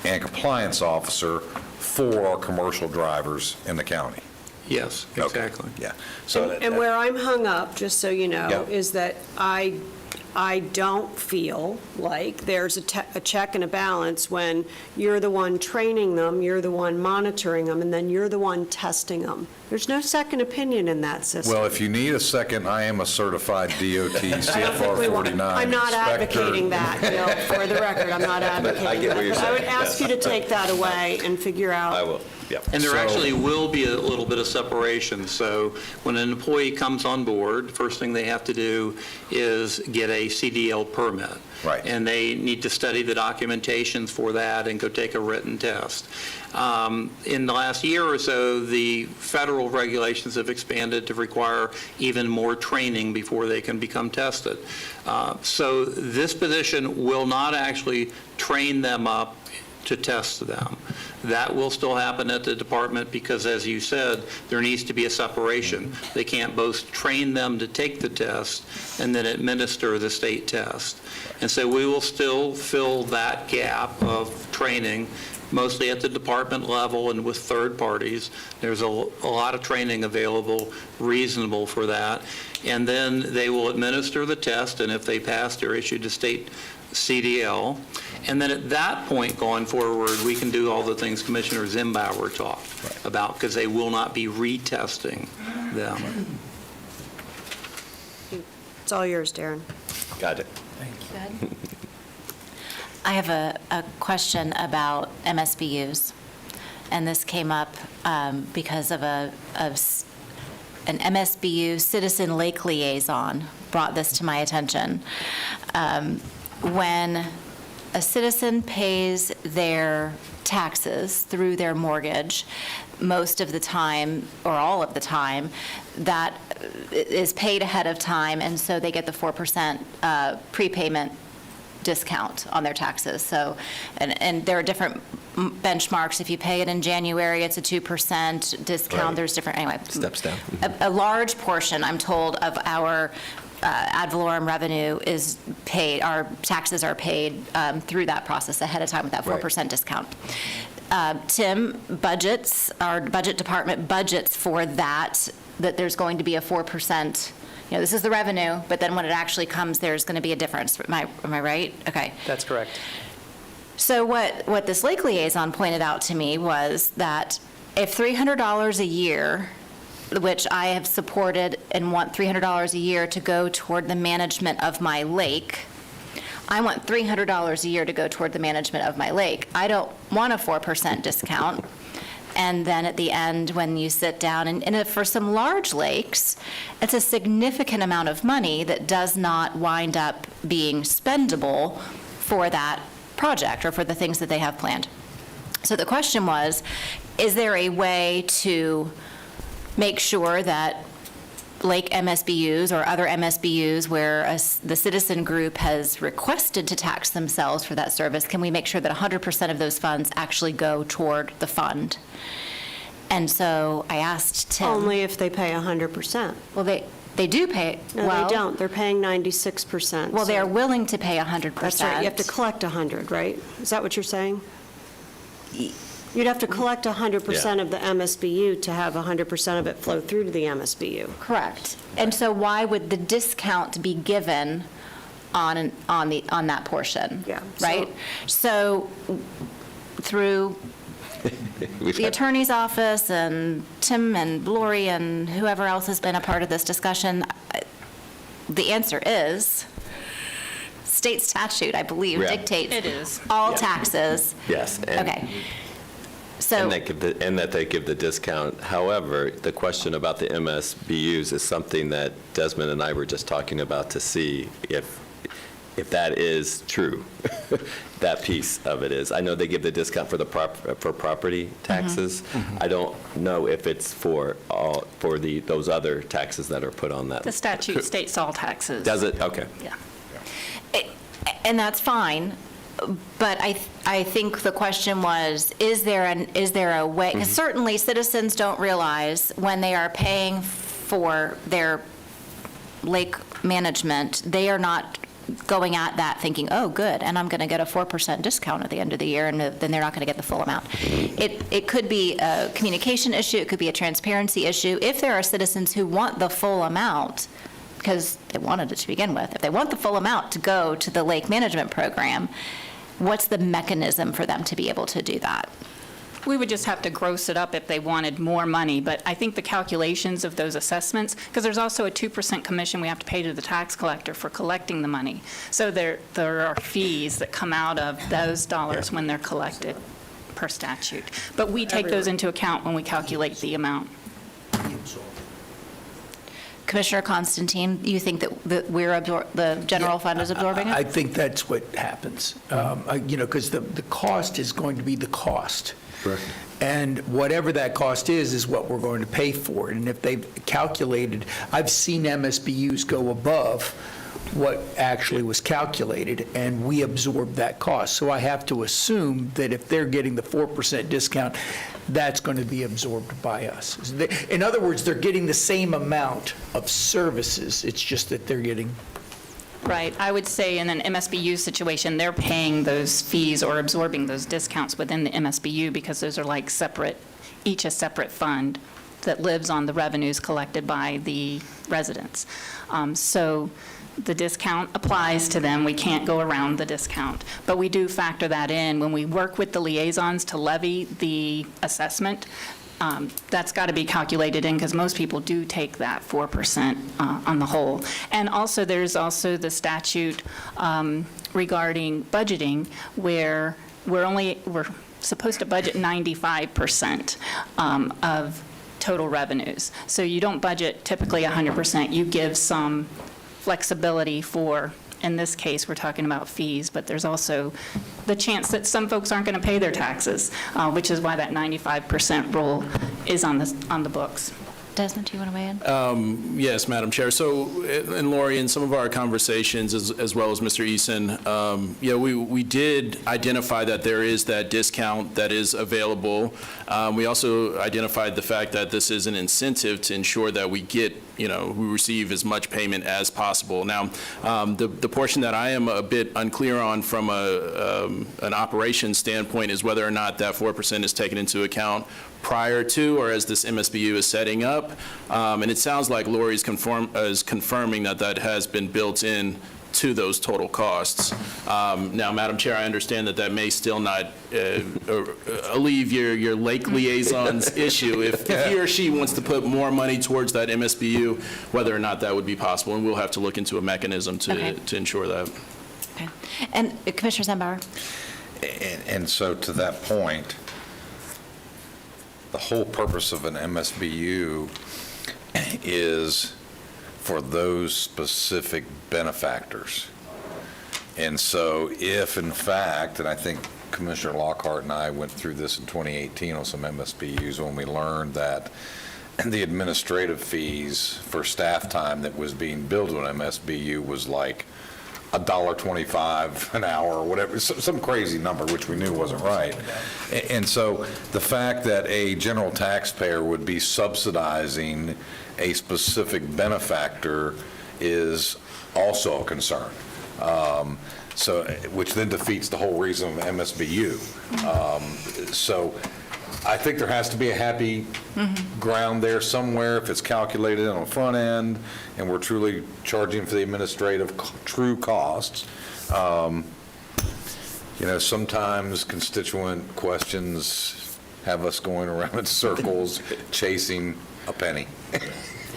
and compliance officer for our commercial drivers in the county. Yes, Okay. exactly. Yeah. So And where I'm hung up, just so you know, Yep. is that I don't feel like there's a check and a balance when you're the one training them, you're the one monitoring them, and then you're the one testing them. There's no second opinion in that system. Well, if you need a second, I am a certified DOT CFR 49 I'm not inspector. advocating that, Bill, for the record, I'm not advocating get that. what you're But I would saying, ask you yes. to take that away and figure out. I will, yeah. And there So- actually will be a little bit of separation. So when an employee comes on board, first thing they have to do is get a CDL permit. Right. And they need to study the documentations for that and go take a written test. In the last year or so, the federal regulations have expanded to require even more training before they can become tested. So this position will not actually train them up to test them. That will still happen at the department because, as you said, there needs to be a separation. They can't both train them to take the test and then administer the state test. And so we will still fill that gap of training, mostly at the department level and with third parties. There's a lot of training available, reasonable for that. And then they will administer the test, and if they pass, they're issued a state CDL. And then at that point going forward, we can do all the things Commissioner Zimbauer talked about, because they will not be retesting them. It's all yours, Darren. Got it. I have a question about MSBU's, and this came up because of an MSBU Citizen Lake Liaison brought this to my attention. When a citizen pays their taxes through their mortgage, most of the time, or all of the time, that is paid ahead of time, and so they get the 4% prepayment discount on their taxes. So, and there are different benchmarks. If you pay it in January, it's a 2% discount. Right. There's different, anyway. Steps down. A large portion, I'm told, of our ad valorem revenue is paid, our taxes are paid through that process ahead of time with that 4% discount. Tim budgets, our budget department budgets for that there's going to be a 4%, this is the revenue, but then when it actually comes, there's going to be a difference. Am I right? Okay. That's correct. So what this Lake Liaison pointed out to me was that if $300 a year, which I have supported and want $300 a year to go toward the management of my lake, I want $300 a year to go toward the management of my lake. I don't want a 4% discount. And then at the end, when you sit down, and for some large lakes, it's a significant amount of money that does not wind up being spendable for that project or for the things that they have planned. So the question was, is there a way to make sure that lake MSBUs or other MSBUs where the citizen group has requested to tax themselves for that service, can we make sure that 100% of those funds actually go toward the fund? And so I asked Tim. Only if they pay 100%. Well, they do pay. No, well, they don't. They're paying 96%. Well, so- they're willing to pay 100%. That's right. You have to collect 100, right? Is that what you're saying? You'd have to collect 100% of the MSBU to have 100% of it flow through to the MSBU. Correct. And so why would the discount be given on that portion? Yeah, Right? So through the attorney's office and Tim and Lori and whoever else has been a part of this discussion, the answer is state statute, I believe, Yeah. dictates It is. all Yeah. taxes. Yes. and- Okay. So. And that they give the discount. However, the question about the MSBUs is something that Desmond and I were just talking about to see if that is true, that piece of it is. I know they give the discount for for property taxes. I don't know if it's for those other taxes that are put on that. The statute states all taxes. Does it? Okay. Yeah. And that's fine, but I think the question was, is there a way, because certainly citizens don't realize when they are paying for their lake management, they are not going at that thinking, oh, good, and I'm going to get a 4% discount at the end of the year, and then they're not going to get the full amount. It could be a communication issue, it could be a transparency issue. If there are citizens who want the full amount, because they wanted it to begin with, if they want the full amount to go to the lake management program, what's the mechanism for them to be able to do that? We would just have to gross it up if they wanted more money, but I think the calculations of those assessments, because there's also a 2% commission we have to pay to the tax collector for collecting the money. So there are fees that come out of those dollars when they're collected per statute. But we take those into account when we calculate the amount. Commissioner Constantine, you think that the general fund is absorbing it? I think that's what happens, because the cost is going to be the cost. Correct. And whatever that cost is what we're going to pay for. And if they've calculated, I've seen MSBU's go above what actually was calculated, and we absorb that cost. So I have to assume that if they're getting the 4% discount, that's going to be absorbed by us. In other words, they're getting the same amount of services, it's just that they're getting... Right. I would say in an MSBU situation, they're paying those fees or absorbing those discounts within the MSBU because those are like each a separate fund that lives on the revenues collected by the residents. So the discount applies to them. We can't go around the discount. But we do factor that in when we work with the liaisons to levy the assessment. That's got to be calculated in because most people do take that 4% on the whole. And also, there's also the statute regarding budgeting where we're supposed to budget 95% of total revenues. So you don't budget typically 100%. You give some flexibility for, in this case, we're talking about fees, but there's also the chance that some folks aren't going to pay their taxes, which is why that 95% rule is on the books. Desmond, do you want to weigh in? Yes, Madam Chair. So, and Lori, in some of our conversations, as well as Mr. Eason, we did identify that there is that discount that is available. We also identified the fact that this is an incentive to ensure that we receive as much payment as possible. Now, the portion that I am a bit unclear on from an operations standpoint is whether or not that 4% is taken into account prior to or as this MSBU is setting up. And it sounds like Lori is confirming that has been built in to those total costs. Now, Madam Chair, I understand that may still not alleviate your lake liaisons issue. If he or she wants to put more money towards that MSBU, whether or not that would be possible, and we'll have to look into a mechanism to ensure that. Okay. And Commissioner Zembauer? And so to that point, the whole purpose of an MSBU is for those specific benefactors. And so if, in fact, and I think Commissioner Lockhart and I went through this in 2018 on some MSBUs when we learned that the administrative fees for staff time that was being billed on MSBU was like $1.25 an hour or whatever, some crazy number, which we knew wasn't right. And so the fact that a general taxpayer would be subsidizing a specific benefactor is also a concern. Which then defeats the whole reason of MSBU. So I think there has to be a happy ground there somewhere if it's calculated on the front end and we're truly charging for the administrative true costs. Sometimes constituent questions have us going around in circles chasing a penny.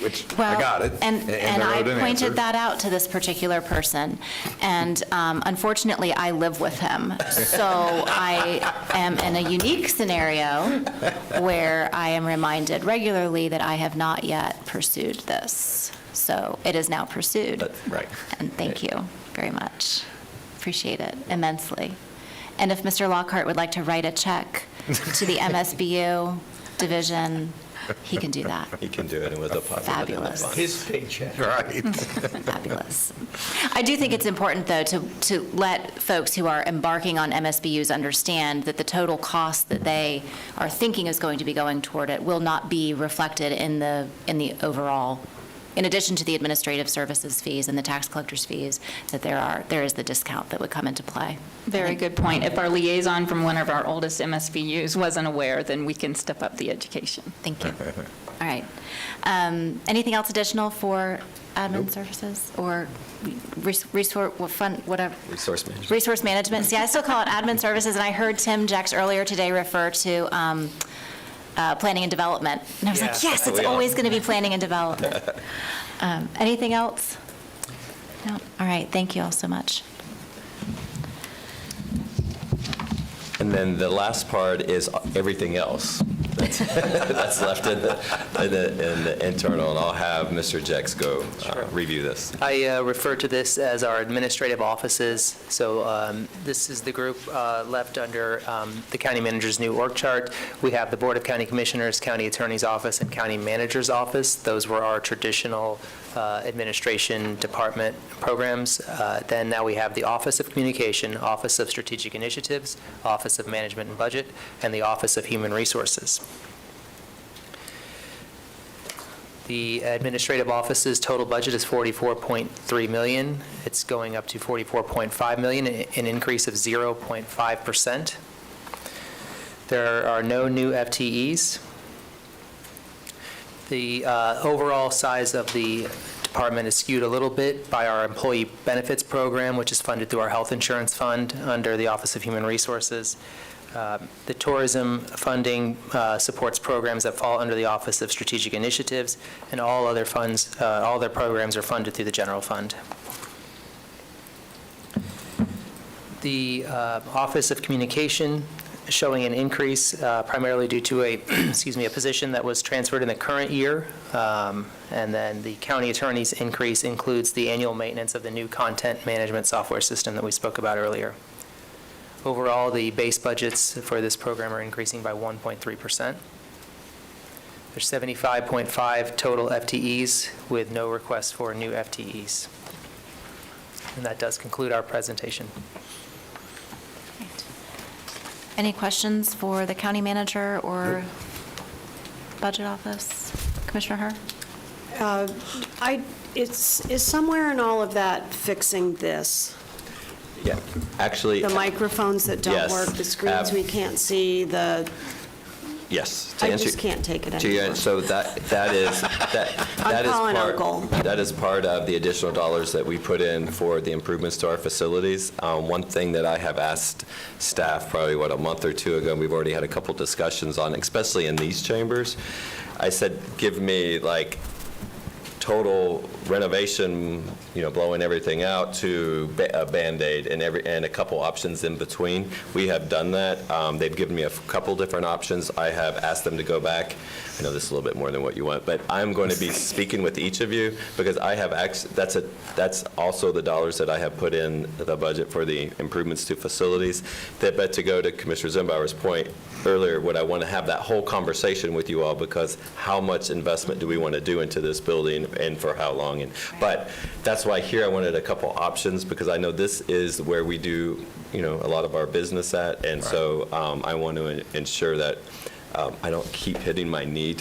Which I got it. And I pointed that out to this particular person, and unfortunately, I live with him. So I am in a unique scenario where I am reminded regularly that I have not yet pursued this. So it is now pursued. Right. And thank you very much. Appreciate it immensely. And if Mr. Lockhart would like to write a check to the MSBU division, he can do that. He can do it with a positive. Fabulous. His paycheck. Right. Fabulous. I do think it's important, though, to let folks who are embarking on MSBUs understand that the total cost that they are thinking is going to be going toward it will not be reflected in the overall in addition to the administrative services fees and the tax collector's fees, that there is the discount that would come into play. Very good point. If our liaison from one of our oldest MSVUs wasn't aware, then we can step up the education. Thank you. All right. Anything else additional for admin services or resource, fund, whatever? Resource management. Resource management. See, I still call it admin services, and I heard Tim Jex earlier today refer to planning and development. And I was like, yes, it's always going to be planning and development. Anything else? No? All right. Thank you all so much. And then the last part is everything else that's left in the internal, and I'll have Mr. Jex go review this. I refer to this as our administrative offices. So this is the group left under the county manager's new org chart. We have the Board of County Commissioners, County Attorney's Office, and County Manager's Office. Those were our traditional administration department programs. Then now we have the Office of Communication, Office of Strategic Initiatives, Office of Management and Budget, and the Office of Human Resources. The administrative office's total budget is $44.3 million. It's going up to $44.5 million, an increase of 0.5%. There are no new FTEs. The overall size of the department is skewed a little bit by our employee benefits program, which is funded through our health insurance fund under the Office of Human Resources. The tourism funding supports programs that fall under the Office of Strategic Initiatives, and all other funds, all their programs are funded through the general fund. The Office of Communication showing an increase primarily due to a, a position that was transferred in the current year. And then the county attorney's increase includes the annual maintenance of the new content management software system that we spoke about earlier. Overall, the base budgets for this program are increasing by 1.3%. There's 75.5 total FTEs with no requests for new FTEs. And that does conclude our presentation. Any questions for the county manager or budget office? Commissioner Herr? Is somewhere in all of that fixing this? Yeah, actually. The microphones that don't yes, work, the screens we can't see, yes. I just can't take it anymore. So that is I'm calling Uncle. That is part of the additional dollars that we put in for the improvements to our facilities. One thing that I have asked staff probably, a month or two ago, and we've already had a couple discussions on, especially in these chambers, I said, give me like total renovation, blowing everything out, to a Band-Aid and a couple options in between. We have done that. They've given me a couple different options. I have asked them to go back. I know this is a little bit more than what you want, but I'm going to be speaking with each of you because I have that's also the dollars that I have put in the budget for the improvements to facilities. But to go to Commissioner Zimbauer's point earlier, I want to have that whole conversation with you all, because how much investment do we want to do into this building and for how long? But that's why here I wanted a couple options, because I know this is where we do a lot of our business at, and so I want to ensure that I don't keep hitting my knee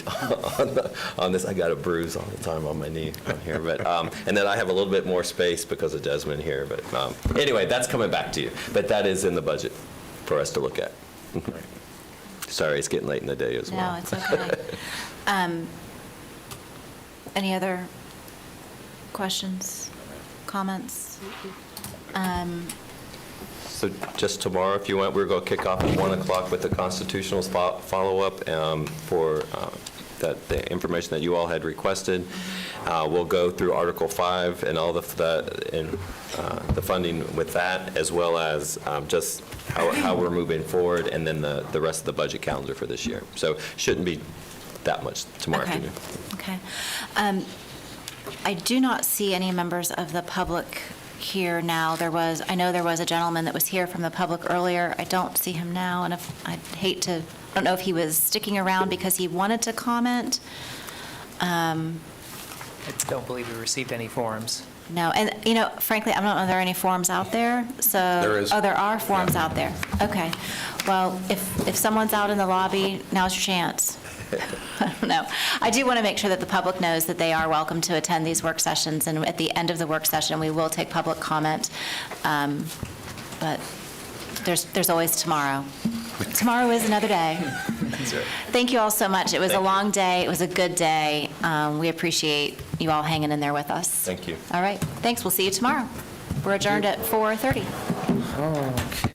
on this. I got a bruise all the time on my knee on here, but and then I have a little bit more space because of Desmond here. But anyway, that's coming back to you. But that is in the budget for us to look at. Sorry, it's getting late in the day as well. No, it's okay. Any other questions, comments? So just tomorrow, if you want, we're going to kick off at 1 o'clock with the constitutional follow-up for the information that you all had requested. We'll go through Article 5 and all the funding with that, as well as just how we're moving forward, and then the rest of the budget calendar for this year. So shouldn't be that much tomorrow afternoon. Okay. I do not see any members of the public here now. I know there was a gentleman that was here from the public earlier. I don't see him now, and I don't know if he was sticking around because he wanted to comment. I don't believe we received any forms. No, and frankly, I don't know if there are any forms out there. So There is. Oh, there are forms out there. Okay. Well, if someone's out in the lobby, now's your chance. I don't know. I do want to make sure that the public knows that they are welcome to attend these work sessions, and at the end of the work session, we will take public comment. But there's always tomorrow. Tomorrow is another day. Thank you all so much. It was a long day. It was a good day. We appreciate you all hanging in there with us. Thank you. All right. Thanks. We'll see you tomorrow. We're adjourned at 4:30. Okay.